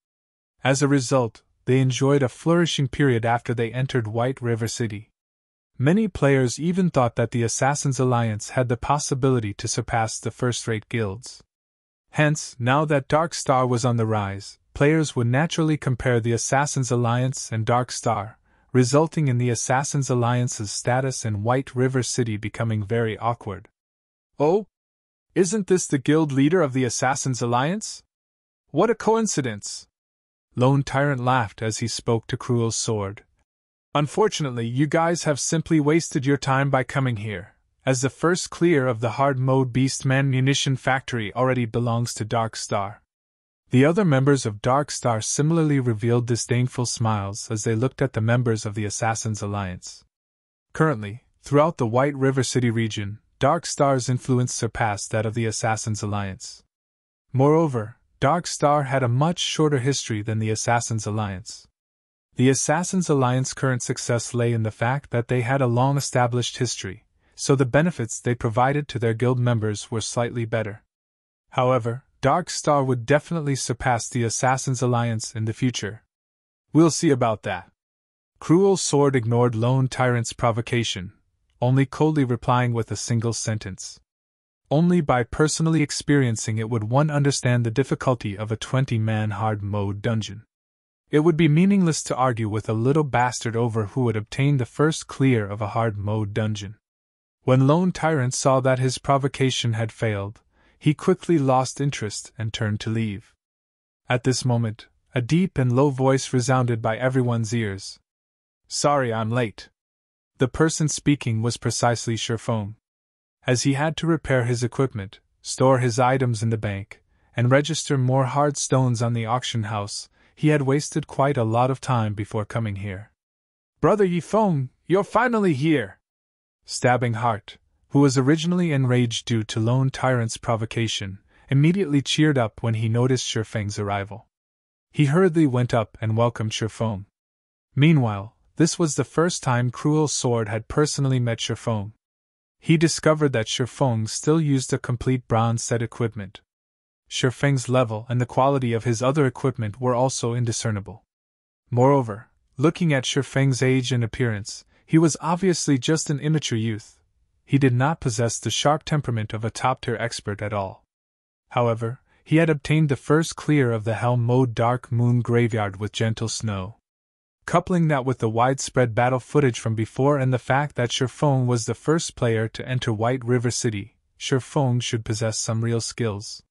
As a result, they enjoyed a flourishing period after they entered White River City. Many players even thought that the Assassin's Alliance had the possibility to surpass the first-rate guilds. Hence, now that Dark Star was on the rise, players would naturally compare the Assassin's Alliance and Dark Star, resulting in the Assassin's Alliance's status in White River City becoming very awkward. "Oh? Isn't this the guild leader of the Assassin's Alliance? What a coincidence!" Lone Tyrant laughed as he spoke to Cruel Sword. "Unfortunately, you guys have simply wasted your time by coming here, as the first clear of the hard mode Beastman Munition factory already belongs to Dark Star." The other members of Dark Star similarly revealed disdainful smiles as they looked at the members of the Assassin's Alliance. Currently, throughout the White River City region, Dark Star's influence surpassed that of the Assassin's Alliance. Moreover, Dark Star had a much shorter history than the Assassin's Alliance. The Assassin's Alliance's current success lay in the fact that they had a long-established history, so the benefits they provided to their guild members were slightly better. However, Dark Star would definitely surpass the Assassin's Alliance in the future. "We'll see about that." Cruel Sword ignored Lone Tyrant's provocation, only coldly replying with a single sentence. Only by personally experiencing it would one understand the difficulty of a 20-man hard mode dungeon. It would be meaningless to argue with a little bastard over who would obtain the first clear of a hard mode dungeon. When Lone Tyrant saw that his provocation had failed, he quickly lost interest and turned to leave. At this moment, a deep and low voice resounded by everyone's ears. "Sorry I'm late." The person speaking was precisely Sherfone. As he had to repair his equipment, store his items in the bank, and register more hard stones on the auction house, he had wasted quite a lot of time before coming here. "Brother Yifeng, you're finally here!" Stabbing Heart, who was originally enraged due to Lone Tyrant's provocation, immediately cheered up when he noticed Sherfeng's arrival. He hurriedly went up and welcomed Sherfeng. Meanwhile, this was the first time Cruel Sword had personally met Sherfeng. He discovered that Sherfeng still used a complete bronze set equipment. Sherfeng's level and the quality of his other equipment were also indiscernible. Moreover, looking at Sherfeng's age and appearance, he was obviously just an immature youth. He did not possess the sharp temperament of a top-tier expert at all. However, he had obtained the first clear of the Helm Mode Dark Moon Graveyard with Gentle Snow. Coupling that with the widespread battle footage from before and the fact that Sherfeng was the first player to enter White River City, Sherfeng should possess some real skills.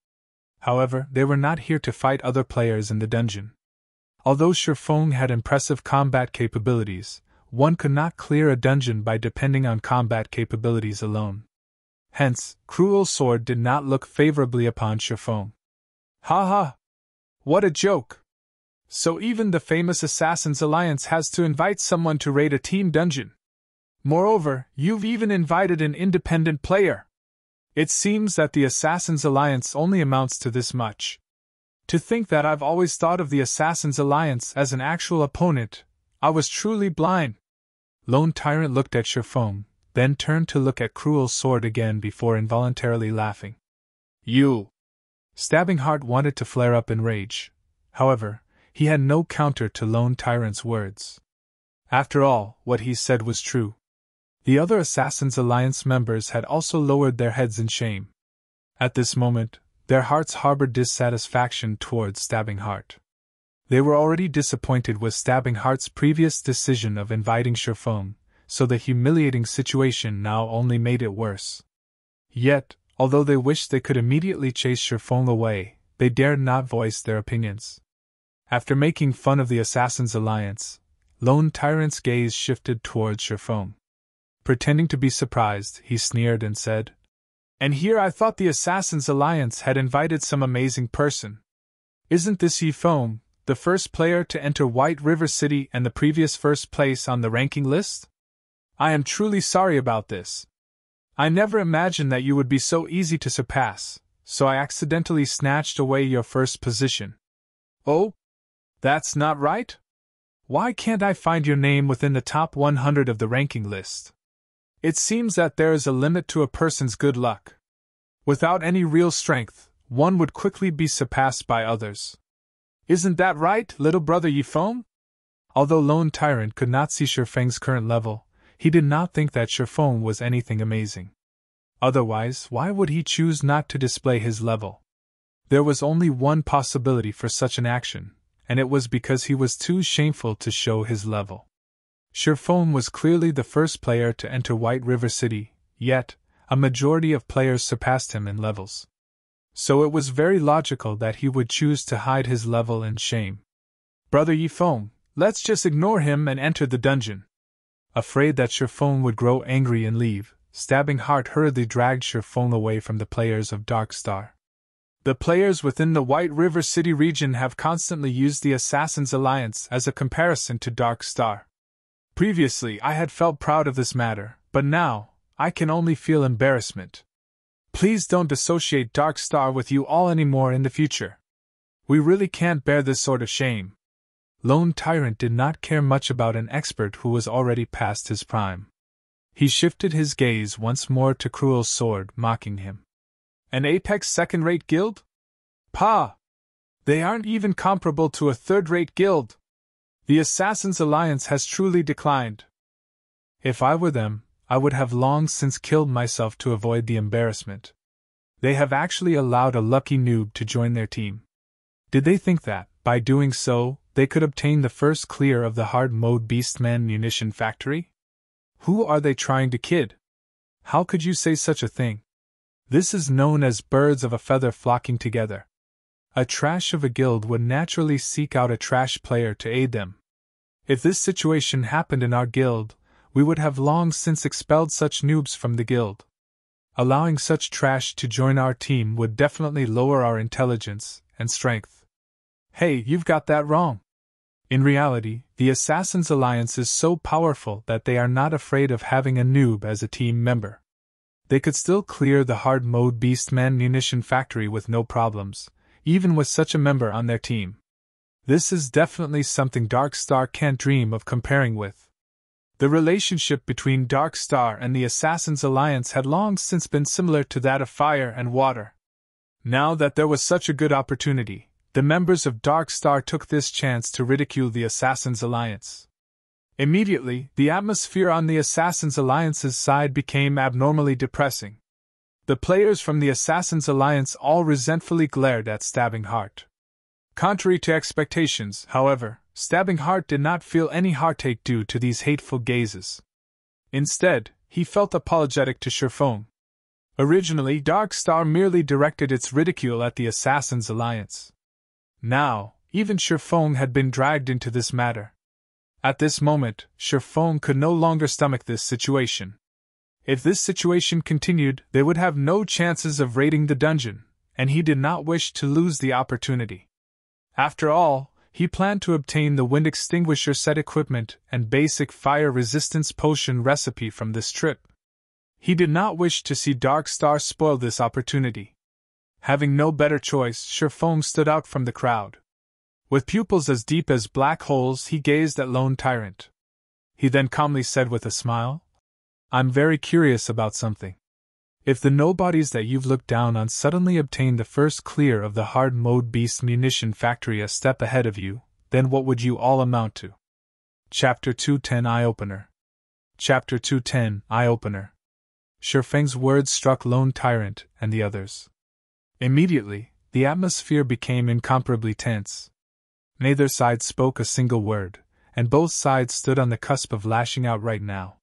However, they were not here to fight other players in the dungeon. Although Sherfeng had impressive combat capabilities, one could not clear a dungeon by depending on combat capabilities alone. Hence, Cruel Sword did not look favorably upon Sherfeng. "Ha ha! What a joke! So even the famous Assassin's Alliance has to invite someone to raid a team dungeon. Moreover, you've even invited an independent player. It seems that the Assassin's Alliance only amounts to this much. To think that I've always thought of the Assassin's Alliance as an actual opponent, I was truly blind." Lone Tyrant looked at Sherfeng, then turned to look at Cruel Sword again before involuntarily laughing. You! Stabbing Heart wanted to flare up in rage. However, he had no counter to Lone Tyrant's words. After all, what he said was true. The other Assassin's Alliance members had also lowered their heads in shame. At this moment, their hearts harbored dissatisfaction towards Stabbing Heart. They were already disappointed with Stabbing Heart's previous decision of inviting Sherfone, so the humiliating situation now only made it worse. Yet, although they wished they could immediately chase Sherfone away, they dared not voice their opinions. After making fun of the Assassin's Alliance, Lone Tyrant's gaze shifted towards Sherfone. Pretending to be surprised, he sneered and said, "And here I thought the Assassin's Alliance had invited some amazing person. Isn't this Sherfone, the first player to enter White River City and the previous first place on the ranking list? I am truly sorry about this. I never imagined that you would be so easy to surpass, so I accidentally snatched away your first position." "Oh? That's not right? Why can't I find your name within the top 100 of the ranking list? It seems that there is a limit to a person's good luck. Without any real strength, one would quickly be surpassed by others. Isn't that right, little brother Sherfone?" Although Lone Tyrant could not see Sherfang's current level, he did not think that Sherfone was anything amazing. Otherwise, why would he choose not to display his level? There was only one possibility for such an action, and it was because he was too shameful to show his level. Sherfone was clearly the first player to enter White River City, yet, a majority of players surpassed him in levels. So it was very logical that he would choose to hide his level in shame. "Brother Sherfone, let's just ignore him and enter the dungeon." Afraid that Sherfone would grow angry and leave, Stabbing Heart hurriedly dragged Sherfone away from the players of Dark Star. "The players within the White River City region have constantly used the Assassin's Alliance as a comparison to Dark Star. Previously I had felt proud of this matter, but now, I can only feel embarrassment. Please don't associate Dark Star with you all anymore in the future. We really can't bear this sort of shame." Lone Tyrant did not care much about an expert who was already past his prime. He shifted his gaze once more to Cruel's sword, mocking him. "An Apex second-rate guild? Pah! They aren't even comparable to a third-rate guild. The Assassin's Alliance has truly declined. If I were them, I would have long since killed myself to avoid the embarrassment. They have actually allowed a lucky noob to join their team. Did they think that, by doing so, they could obtain the first clear of the hard-mode Beastman Munition factory? Who are they trying to kid? How could you say such a thing? This is known as birds of a feather flocking together. A trash of a guild would naturally seek out a trash player to aid them. If this situation happened in our guild, we would have long since expelled such noobs from the guild. Allowing such trash to join our team would definitely lower our intelligence and strength." "Hey, you've got that wrong. In reality, the Assassin's Alliance is so powerful that they are not afraid of having a noob as a team member. They could still clear the hard-mode Beastman Munition factory with no problems, even with such a member on their team. This is definitely something Dark Star can't dream of comparing with." The relationship between Dark Star and the Assassin's Alliance had long since been similar to that of fire and water. Now that there was such a good opportunity, the members of Dark Star took this chance to ridicule the Assassin's Alliance. Immediately, the atmosphere on the Assassin's Alliance's side became abnormally depressing. The players from the Assassin's Alliance all resentfully glared at Stabbing Heart. Contrary to expectations, however, Stabbing Heart did not feel any heartache due to these hateful gazes. Instead, he felt apologetic to Sherfone. Originally, Dark Star merely directed its ridicule at the Assassin's Alliance. Now, even Sherfone had been dragged into this matter. At this moment, Sherfone could no longer stomach this situation. If this situation continued, they would have no chances of raiding the dungeon, and he did not wish to lose the opportunity. After all, he planned to obtain the wind extinguisher set equipment and basic fire resistance potion recipe from this trip. He did not wish to see Dark Star spoil this opportunity. Having no better choice, Sherfone stood out from the crowd. With pupils as deep as black holes, he gazed at Lone Tyrant. He then calmly said with a smile, "I'm very curious about something. If the nobodies that you've looked down on suddenly obtain the first clear of the hard mode beast munition factory a step ahead of you, then what would you all amount to? Chapter 210 Eye-Opener. Chapter 210 Eye-Opener. Shifeng's words struck Lone Tyrant and the others. Immediately, the atmosphere became incomparably tense. Neither side spoke a single word, and both sides stood on the cusp of lashing out right now.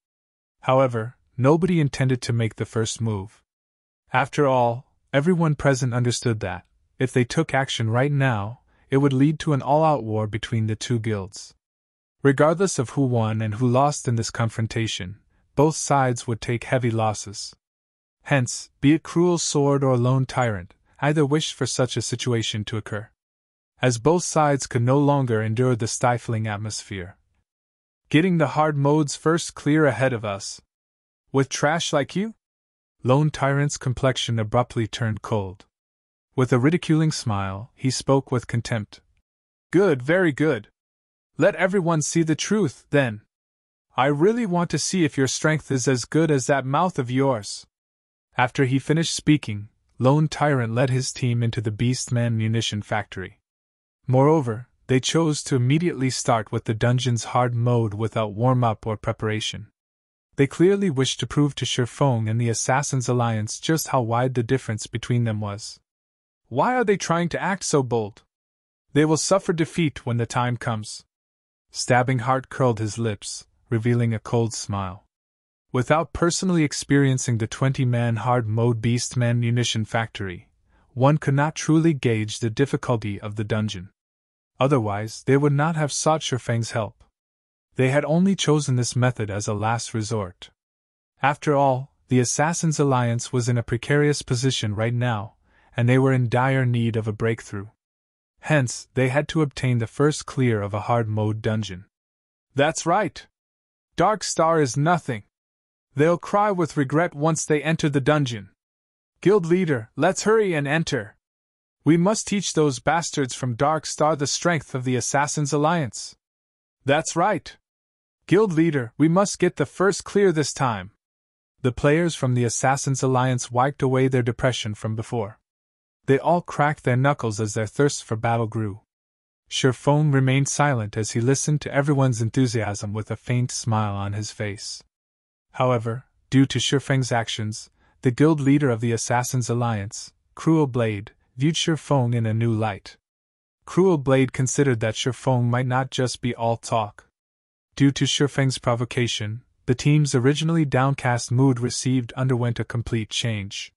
However, nobody intended to make the first move. After all, everyone present understood that, if they took action right now, it would lead to an all-out war between the two guilds. Regardless of who won and who lost in this confrontation, both sides would take heavy losses. Hence, be it Cruel Sword or Lone Tyrant, either wished for such a situation to occur. As both sides could no longer endure the stifling atmosphere. Getting the hard modes first clear ahead of us. With trash like you? Lone Tyrant's complexion abruptly turned cold. With a ridiculing smile, he spoke with contempt. Good, very good. Let everyone see the truth, then. I really want to see if your strength is as good as that mouth of yours. After he finished speaking, Lone Tyrant led his team into the Beastman munition factory. Moreover, they chose to immediately start with the dungeon's hard mode without warm-up or preparation. They clearly wished to prove to Shifeng and the Assassin's Alliance just how wide the difference between them was. Why are they trying to act so bold? They will suffer defeat when the time comes. Stabbing Heart curled his lips, revealing a cold smile. Without personally experiencing the 20-man hard mode Beastman munition factory, one could not truly gauge the difficulty of the dungeon. Otherwise, they would not have sought Shifeng's help. They had only chosen this method as a last resort. After all, the Assassin's Alliance was in a precarious position right now, and they were in dire need of a breakthrough. Hence, they had to obtain the first clear of a hard mode dungeon. That's right! Dark Star is nothing. They'll cry with regret once they enter the dungeon. Guild leader, let's hurry and enter. We must teach those bastards from Dark Star the strength of the Assassin's Alliance. That's right. Guild leader, we must get the first clear this time. The players from the Assassin's Alliance wiped away their depression from before. They all cracked their knuckles as their thirst for battle grew. Shifeng remained silent as he listened to everyone's enthusiasm with a faint smile on his face. However, due to Shifeng's actions, the guild leader of the Assassin's Alliance, Cruel Blade, viewed Shifeng in a new light. Cruel Blade considered that Shifeng might not just be all talk. Due to Shifeng's provocation, the team's originally downcast mood underwent a complete change.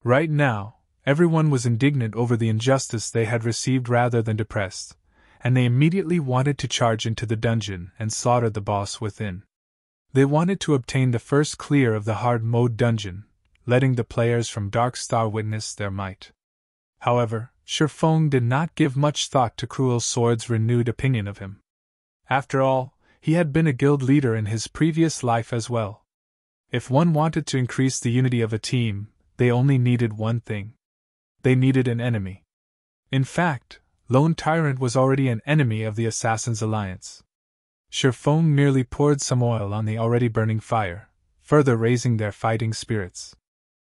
Right now, everyone was indignant over the injustice they had received rather than depressed, and they immediately wanted to charge into the dungeon and slaughter the boss within. They wanted to obtain the first clear of the hard mode dungeon, letting the players from Dark Star witness their might. However, Shifeng did not give much thought to Cruel Sword's renewed opinion of him. After all, he had been a guild leader in his previous life as well. If one wanted to increase the unity of a team, they only needed one thing. They needed an enemy. In fact, Lone Tyrant was already an enemy of the Assassin's Alliance. Shifeng merely poured some oil on the already burning fire, further raising their fighting spirits.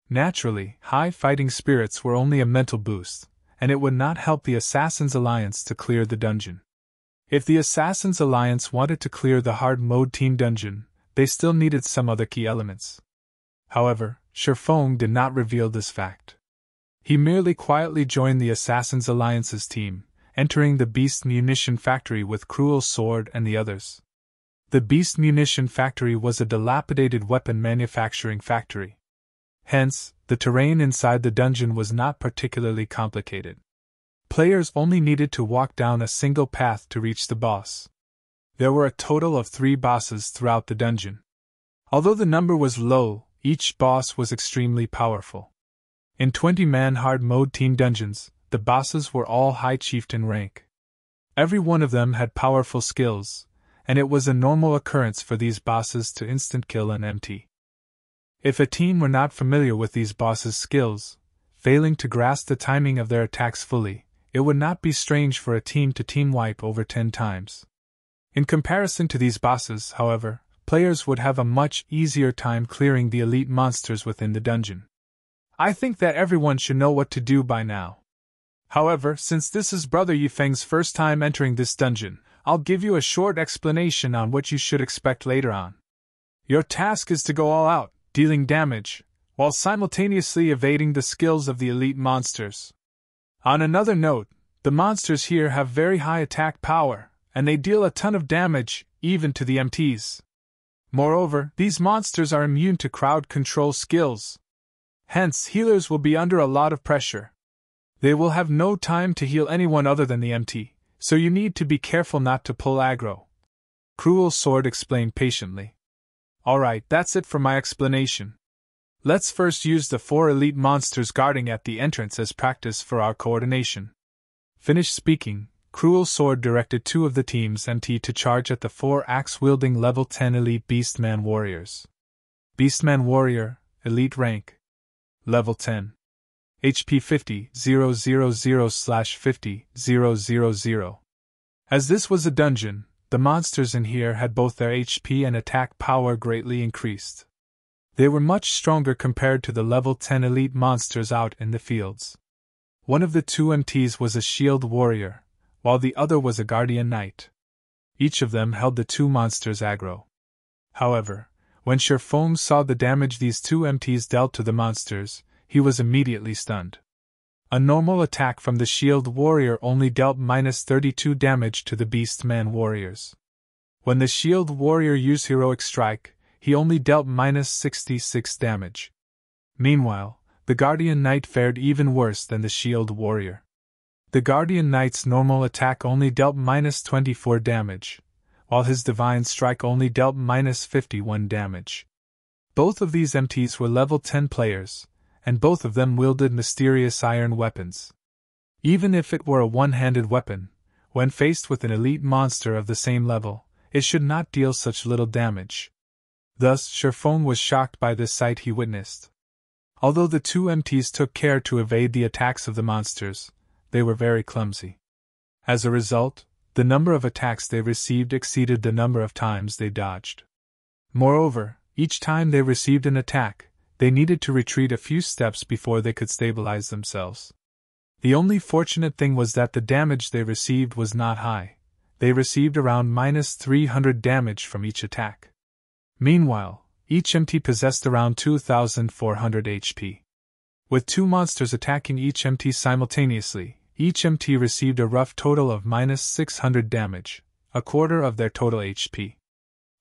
Naturally, high fighting spirits were only a mental boost, and it would not help the Assassin's Alliance to clear the dungeon. If the Assassin's Alliance wanted to clear the hard mode team dungeon, they still needed some other key elements. However, Shifeng did not reveal this fact. He merely quietly joined the Assassin's Alliance's team, entering the Beast Munition factory with Cruel Sword and the others. The Beast Munition factory was a dilapidated weapon manufacturing factory. Hence, the terrain inside the dungeon was not particularly complicated. Players only needed to walk down a single path to reach the boss. There were a total of 3 bosses throughout the dungeon. Although the number was low, each boss was extremely powerful. In 20-man hard mode team dungeons, the bosses were all high chieftain rank. Every one of them had powerful skills, and it was a normal occurrence for these bosses to instant kill an MT. If a team were not familiar with these bosses' skills, failing to grasp the timing of their attacks fully, it would not be strange for a team to team wipe over 10 times. In comparison to these bosses, however, players would have a much easier time clearing the elite monsters within the dungeon. I think that everyone should know what to do by now. However, since this is Brother Yifeng's first time entering this dungeon, I'll give you a short explanation on what you should expect later on. Your task is to go all out, dealing damage, while simultaneously evading the skills of the elite monsters. On another note, the monsters here have very high attack power, and they deal a ton of damage, even to the MTs. Moreover, these monsters are immune to crowd control skills. Hence, healers will be under a lot of pressure. They will have no time to heal anyone other than the MT, so you need to be careful not to pull aggro. Cruel Sword explained patiently. Alright, that's it for my explanation. Let's first use the 4 elite monsters guarding at the entrance as practice for our coordination. Finished speaking, Cruel Sword directed 2 of the team's MT to charge at the 4 axe-wielding level 10 elite Beastman warriors. Beastman warrior, elite rank. Level 10. HP 50,000/50,000. As this was a dungeon, the monsters in here had both their HP and attack power greatly increased. They were much stronger compared to the level 10 elite monsters out in the fields. One of the 2 MTs was a shield warrior, while the other was a guardian knight. Each of them held the 2 monsters aggro. However, when Sherfong saw the damage these 2 MTs dealt to the monsters, he was immediately stunned. A normal attack from the shield warrior only dealt -32 damage to the Beastman warriors. When the shield warrior used heroic strike, he only dealt -66 damage. Meanwhile, the guardian knight fared even worse than the shield warrior. The guardian knight's normal attack only dealt -24 damage, while his divine strike only dealt -51 damage. Both of these MTs were level 10 players, and both of them wielded mysterious iron weapons. Even if it were a one-handed weapon, when faced with an elite monster of the same level, it should not deal such little damage. Thus, Sherfong was shocked by this sight he witnessed. Although the 2 MTs took care to evade the attacks of the monsters, they were very clumsy. As a result, the number of attacks they received exceeded the number of times they dodged. Moreover, each time they received an attack, they needed to retreat a few steps before they could stabilize themselves. The only fortunate thing was that the damage they received was not high. They received around -300 damage from each attack. Meanwhile, each MT possessed around 2,400 HP. With 2 monsters attacking each MT simultaneously, each MT received a rough total of -600 damage, a quarter of their total HP.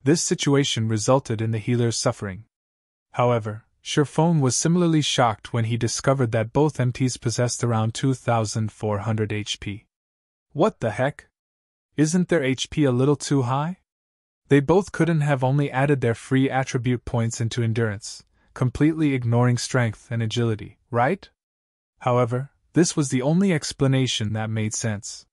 This situation resulted in the healers suffering. However, Sherfong was similarly shocked when he discovered that both MTs possessed around 2,400 HP. What the heck? Isn't their HP a little too high? They both couldn't have only added their free attribute points into endurance, completely ignoring strength and agility, right? However, this was the only explanation that made sense.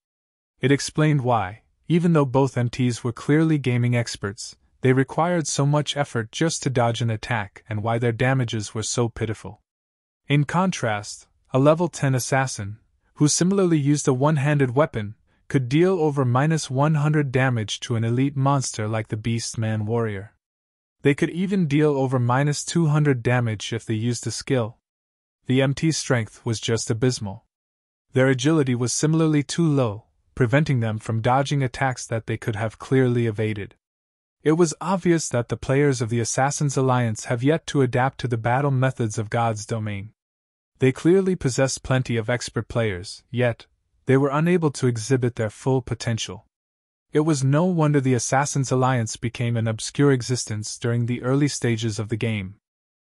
It explained why, even though both MTs were clearly gaming experts, they required so much effort just to dodge an attack and why their damages were so pitiful. In contrast, a level 10 assassin, who similarly used a one-handed weapon, could deal over -100 damage to an elite monster like the Beastman warrior. They could even deal over -200 damage if they used a skill. The MT's strength was just abysmal. Their agility was similarly too low, preventing them from dodging attacks that they could have clearly evaded. It was obvious that the players of the Assassin's Alliance have yet to adapt to the battle methods of God's domain. They clearly possessed plenty of expert players, yet, they were unable to exhibit their full potential. It was no wonder the Assassin's Alliance became an obscure existence during the early stages of the game.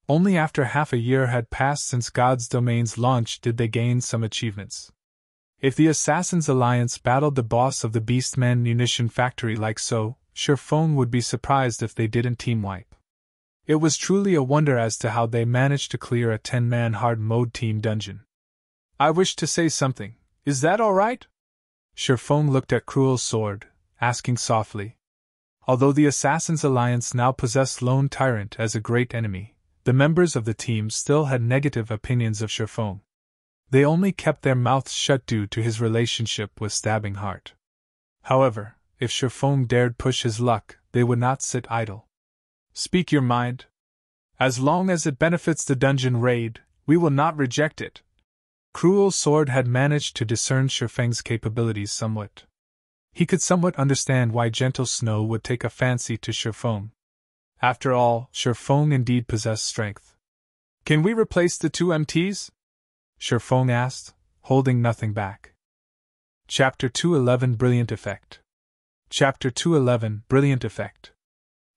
Only after half a year had passed since God's Domain's launch did they gain some achievements. If the Assassin's Alliance battled the boss of the Beastman Munition factory like so, Sherfong would be surprised if they didn't team wipe. It was truly a wonder as to how they managed to clear a 10-man hard mode team dungeon. I wish to say something, is that alright? Sherfong looked at Cruel Sword, asking softly. Although the Assassin's Alliance now possessed Lone Tyrant as a great enemy, the members of the team still had negative opinions of Sherfong. They only kept their mouths shut due to his relationship with Stabbing Heart. However, if Sherfong dared push his luck, they would not sit idle. Speak your mind. As long as it benefits the dungeon raid, We will not reject it. Cruel Sword had managed to discern Shifeng's capabilities somewhat. He could somewhat understand why Gentle Snow would take a fancy to Shifeng. After all, Shifeng indeed possessed strength. Can we replace the two MTs? Shifeng asked, holding nothing back. Chapter 211 Brilliant Effect. Chapter 211 Brilliant Effect.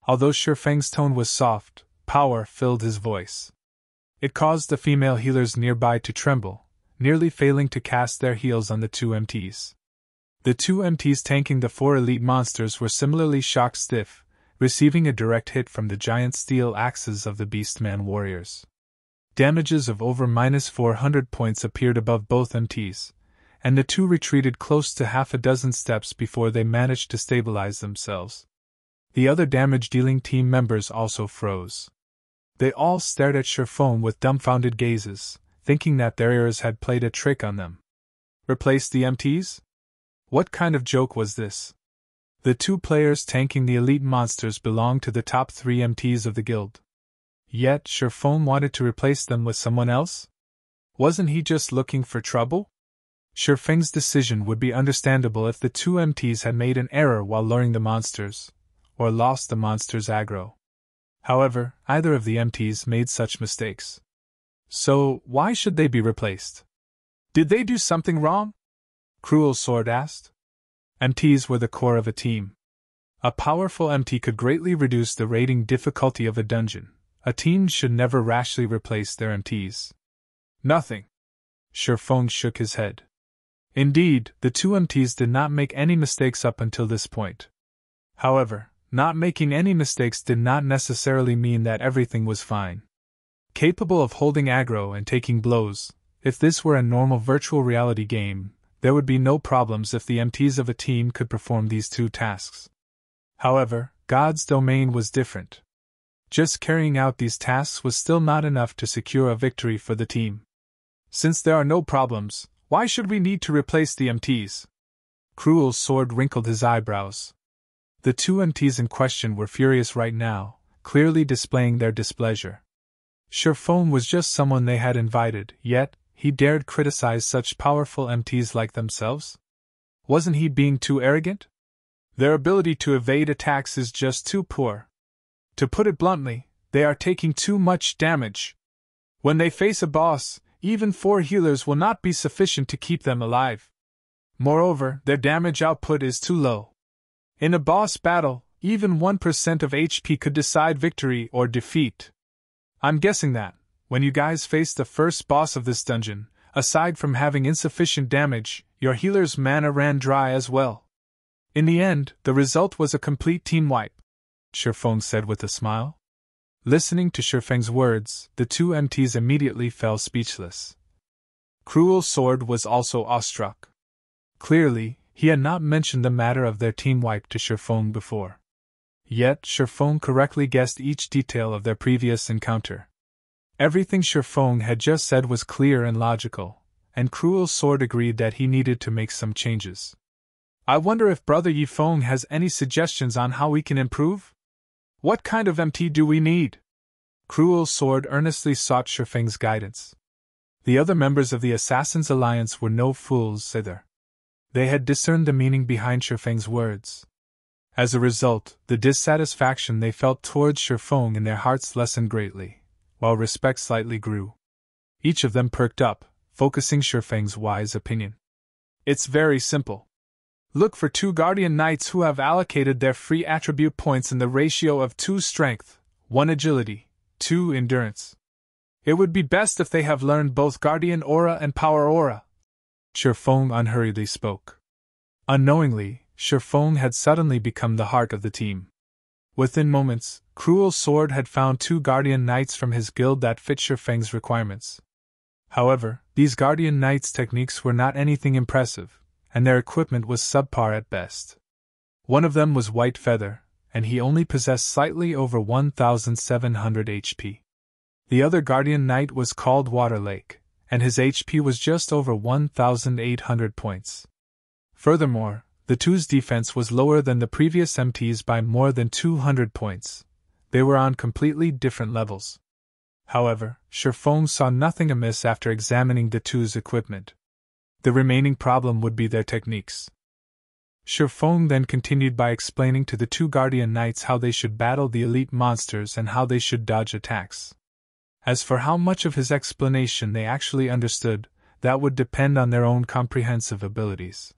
Although Shifeng's tone was soft, power filled his voice. It caused the female healers nearby to tremble, nearly failing to cast their heals on the two MTs. The two MTs tanking the 4 elite monsters were similarly shock stiff, receiving a direct hit from the giant steel axes of the Beastman warriors. Damages of over -400 points appeared above both MTs, and the two retreated close to half a dozen steps before they managed to stabilize themselves. The other damage-dealing team members also froze. They all stared at Shifeng with dumbfounded gazes, thinking that their ears had played a trick on them. Replace the MTs? What kind of joke was this? The two players tanking the elite monsters belonged to the top 3 MTs of the guild. Yet Shifeng wanted to replace them with someone else? Wasn't he just looking for trouble? Shifeng's decision would be understandable if the two MTs had made an error while luring the monsters, or lost the monsters' aggro. However, either of the MTs made such mistakes. So, why should they be replaced? Did they do something wrong? Cruel Sword asked. MTs were the core of a team. A powerful MT could greatly reduce the raiding difficulty of a dungeon. A team should never rashly replace their MTs. Nothing. Shifeng shook his head. Indeed, the two MTs did not make any mistakes up until this point. However, not making any mistakes did not necessarily mean that everything was fine. Capable of holding aggro and taking blows, if this were a normal virtual reality game, there would be no problems if the MTs of a team could perform these two tasks. However, God's domain was different. Just carrying out these tasks was still not enough to secure a victory for the team. Since there are no problems, why should we need to replace the MTs? Cruel Sword wrinkled his eyebrows. The two MTs in question were furious right now, clearly displaying their displeasure. Shifeng was just someone they had invited, yet he dared criticize such powerful MTs like themselves? Wasn't he being too arrogant? Their ability to evade attacks is just too poor. To put it bluntly, they are taking too much damage. When they face a boss, even 4 healers will not be sufficient to keep them alive. Moreover, their damage output is too low. In a boss battle, even 1% of HP could decide victory or defeat. I'm guessing that, when you guys face the first boss of this dungeon, aside from having insufficient damage, your healer's mana ran dry as well. In the end, the result was a complete team wipe, Shifeng said with a smile. Listening to Shifeng's words, the two MTs immediately fell speechless. Cruel Sword was also awestruck. Clearly, he had not mentioned the matter of their team wipe to Shifeng before. Yet, Shifeng correctly guessed each detail of their previous encounter. Everything Shifeng had just said was clear and logical, and Cruel Sword agreed that he needed to make some changes. I wonder if Brother Yifeng has any suggestions on how we can improve? What kind of MT do we need? Cruel Sword earnestly sought Shifeng's guidance. The other members of the Assassin's Alliance were no fools either. They had discerned the meaning behind Shifeng's words. As a result, the dissatisfaction they felt towards Shifeng in their hearts lessened greatly, while respect slightly grew. Each of them perked up, focusing Shifeng's wise opinion. It's very simple. Look for 2 Guardian Knights who have allocated their free attribute points in the ratio of 2 strength, 1 agility, 2 endurance. It would be best if they have learned both Guardian Aura and Power Aura. Shifeng unhurriedly spoke. Unknowingly, Shifeng had suddenly become the heart of the team. Within moments, Cruel Sword had found 2 Guardian Knights from his guild that fit Shifeng's requirements. However, these Guardian Knights' techniques were not anything impressive, and their equipment was subpar at best. One of them was White Feather, and he only possessed slightly over 1,700 HP. The other Guardian Knight was called Water Lake, and his HP was just over 1,800 points. Furthermore, the two's defense was lower than the previous MTs by more than 200 points. They were on completely different levels. However, Shifeng saw nothing amiss after examining the two's equipment. The remaining problem would be their techniques. Shifeng then continued by explaining to the two Guardian Knights how they should battle the elite monsters and how they should dodge attacks. As for how much of his explanation they actually understood, that would depend on their own comprehensive abilities.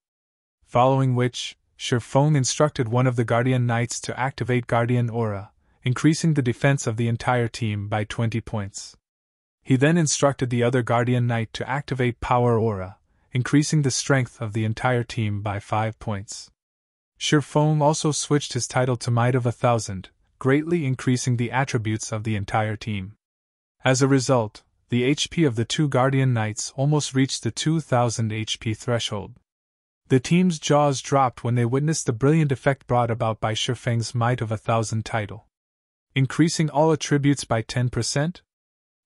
Following which, Shifeng instructed one of the Guardian Knights to activate Guardian Aura, increasing the defense of the entire team by 20 points. He then instructed the other Guardian Knight to activate Power Aura, increasing the strength of the entire team by 5 points. Shifeng also switched his title to Might of 1,000, greatly increasing the attributes of the entire team. As a result, the HP of the two Guardian Knights almost reached the 2,000 HP threshold. The team's jaws dropped when they witnessed the brilliant effect brought about by Shifeng's Might of 1,000 title. Increasing all attributes by 10%?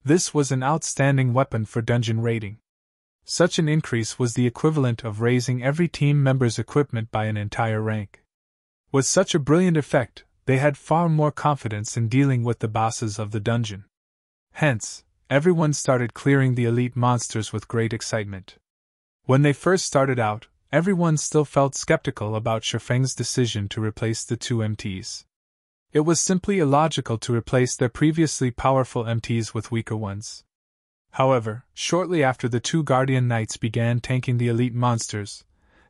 This was an outstanding weapon for dungeon raiding. Such an increase was the equivalent of raising every team member's equipment by an entire rank. With such a brilliant effect, they had far more confidence in dealing with the bosses of the dungeon. Hence, everyone started clearing the elite monsters with great excitement. When they first started out, everyone still felt skeptical about Shifeng's decision to replace the two MTs. It was simply illogical to replace their previously powerful MTs with weaker ones. However, shortly after the two Guardian Knights began tanking the elite monsters,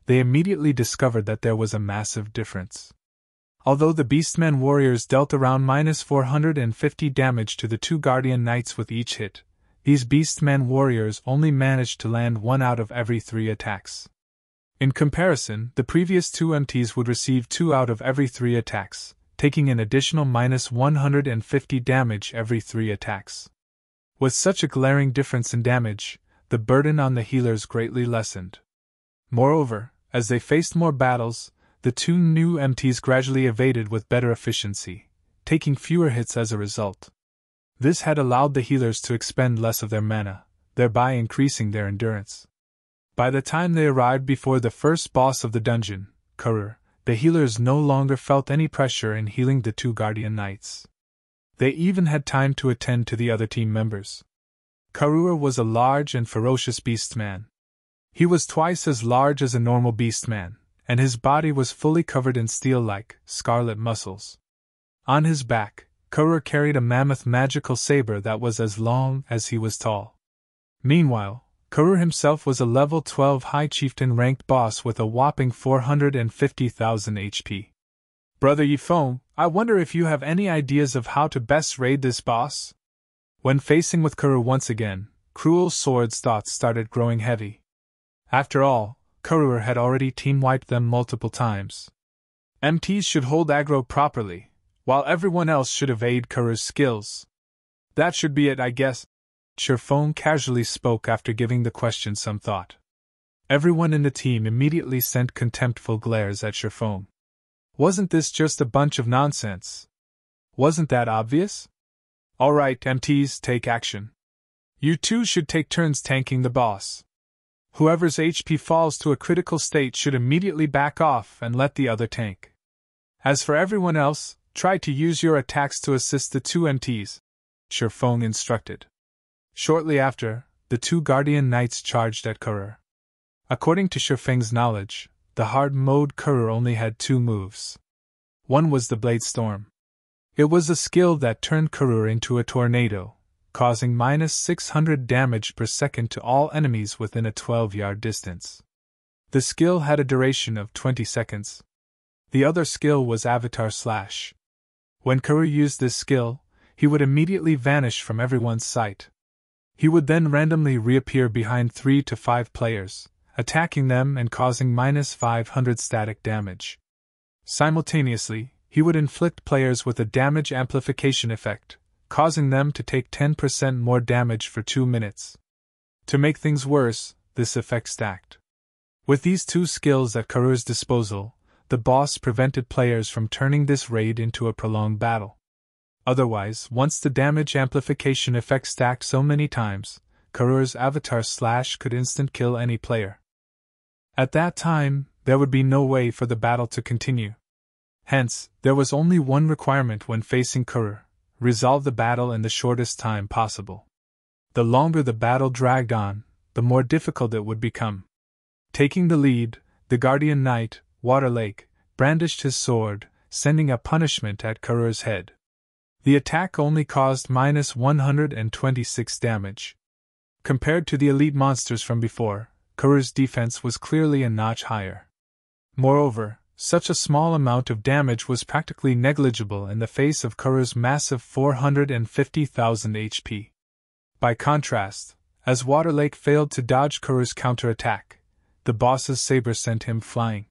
they immediately discovered that there was a massive difference. Although the Beastman warriors dealt around -450 damage to the two Guardian Knights with each hit, these Beastman warriors only managed to land 1 out of every 3 attacks. In comparison, the previous two MTs would receive 2 out of every 3 attacks, taking an additional -150 damage every 3 attacks. With such a glaring difference in damage, the burden on the healers greatly lessened. Moreover, as they faced more battles, the two new MTs gradually evaded with better efficiency, taking fewer hits as a result. This had allowed the healers to expend less of their mana, thereby increasing their endurance. By the time they arrived before the first boss of the dungeon, Karur, the healers no longer felt any pressure in healing the two Guardian Knights. They even had time to attend to the other team members. Karur was a large and ferocious beastman. He was twice as large as a normal beastman, and his body was fully covered in steel-like, scarlet muscles. On his back, Karur carried a mammoth magical saber that was as long as he was tall. Meanwhile, Karur himself was a level 12 high chieftain-ranked boss with a whopping 450,000 HP. Brother Yifeng, I wonder if you have any ideas of how to best raid this boss? When facing with Karur once again, Cruel Sword's thoughts started growing heavy. After all, Karur had already team-wiped them multiple times. MTs should hold aggro properly, while everyone else should evade Karur's skills. That should be it, I guess. Shifeng casually spoke after giving the question some thought. Everyone in the team immediately sent contemptful glares at Shifeng. Wasn't this just a bunch of nonsense? Wasn't that obvious? Alright, MTs, take action. You two should take turns tanking the boss. Whoever's HP falls to a critical state should immediately back off and let the other tank. As for everyone else, try to use your attacks to assist the two MTs, Shifeng instructed. Shortly after, the two Guardian Knights charged at Karur. According to Shifeng's knowledge, the hard mode Karur only had 2 moves. One was the Blade Storm. It was a skill that turned Karur into a tornado, causing -600 damage per second to all enemies within a 12-yard distance. The skill had a duration of 20 seconds. The other skill was Avatar Slash. When Karur used this skill, he would immediately vanish from everyone's sight. He would then randomly reappear behind 3 to 5 players, attacking them and causing -500 static damage. Simultaneously, he would inflict players with a damage amplification effect, causing them to take 10% more damage for 2 minutes. To make things worse, this effect stacked. With these 2 skills at Karur's disposal, the boss prevented players from turning this raid into a prolonged battle. Otherwise, once the damage amplification effect stacked so many times, Karur's Avatar Slash could instant kill any player. At that time, there would be no way for the battle to continue. Hence, there was only one requirement when facing Karur: resolve the battle in the shortest time possible. The longer the battle dragged on, the more difficult it would become. Taking the lead, the Guardian Knight, Waterlake, brandished his sword, sending a punishment at Karur's head. The attack only caused -126 damage. Compared to the elite monsters from before, Karur's defense was clearly a notch higher. Moreover, such a small amount of damage was practically negligible in the face of Karur's massive 450,000 HP. By contrast, as Waterlake failed to dodge Karur's counterattack, the boss's saber sent him flying.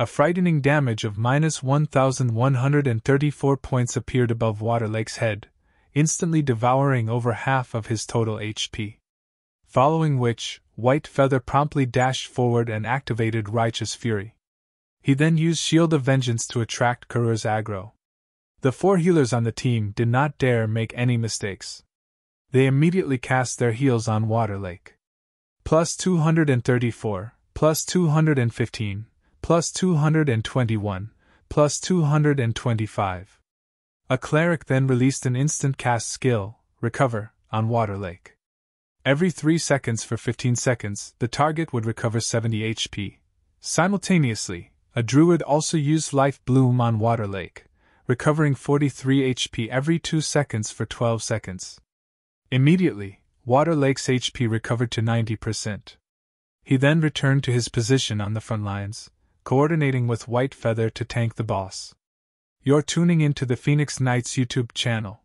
A frightening damage of -1,134 points appeared above Waterlake's head, instantly devouring over half of his total HP. Following which, White Feather promptly dashed forward and activated Righteous Fury. He then used Shield of Vengeance to attract Karur's aggro. The 4 healers on the team did not dare make any mistakes. They immediately cast their heals on Waterlake. +234, +215, +221, +225. A cleric then released an instant cast skill, Recover, on Waterlake. Every 3 seconds for 15 seconds, the target would recover 70 HP. Simultaneously, a druid also used Life Bloom on Waterlake, recovering 43 HP every 2 seconds for 12 seconds. Immediately, Waterlake's HP recovered to 90%. He then returned to his position on the front lines, coordinating with White Feather to tank the boss. You're tuning into the Phoenix Knights YouTube channel.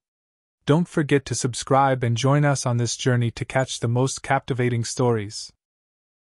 Don't forget to subscribe and join us on this journey to catch the most captivating stories.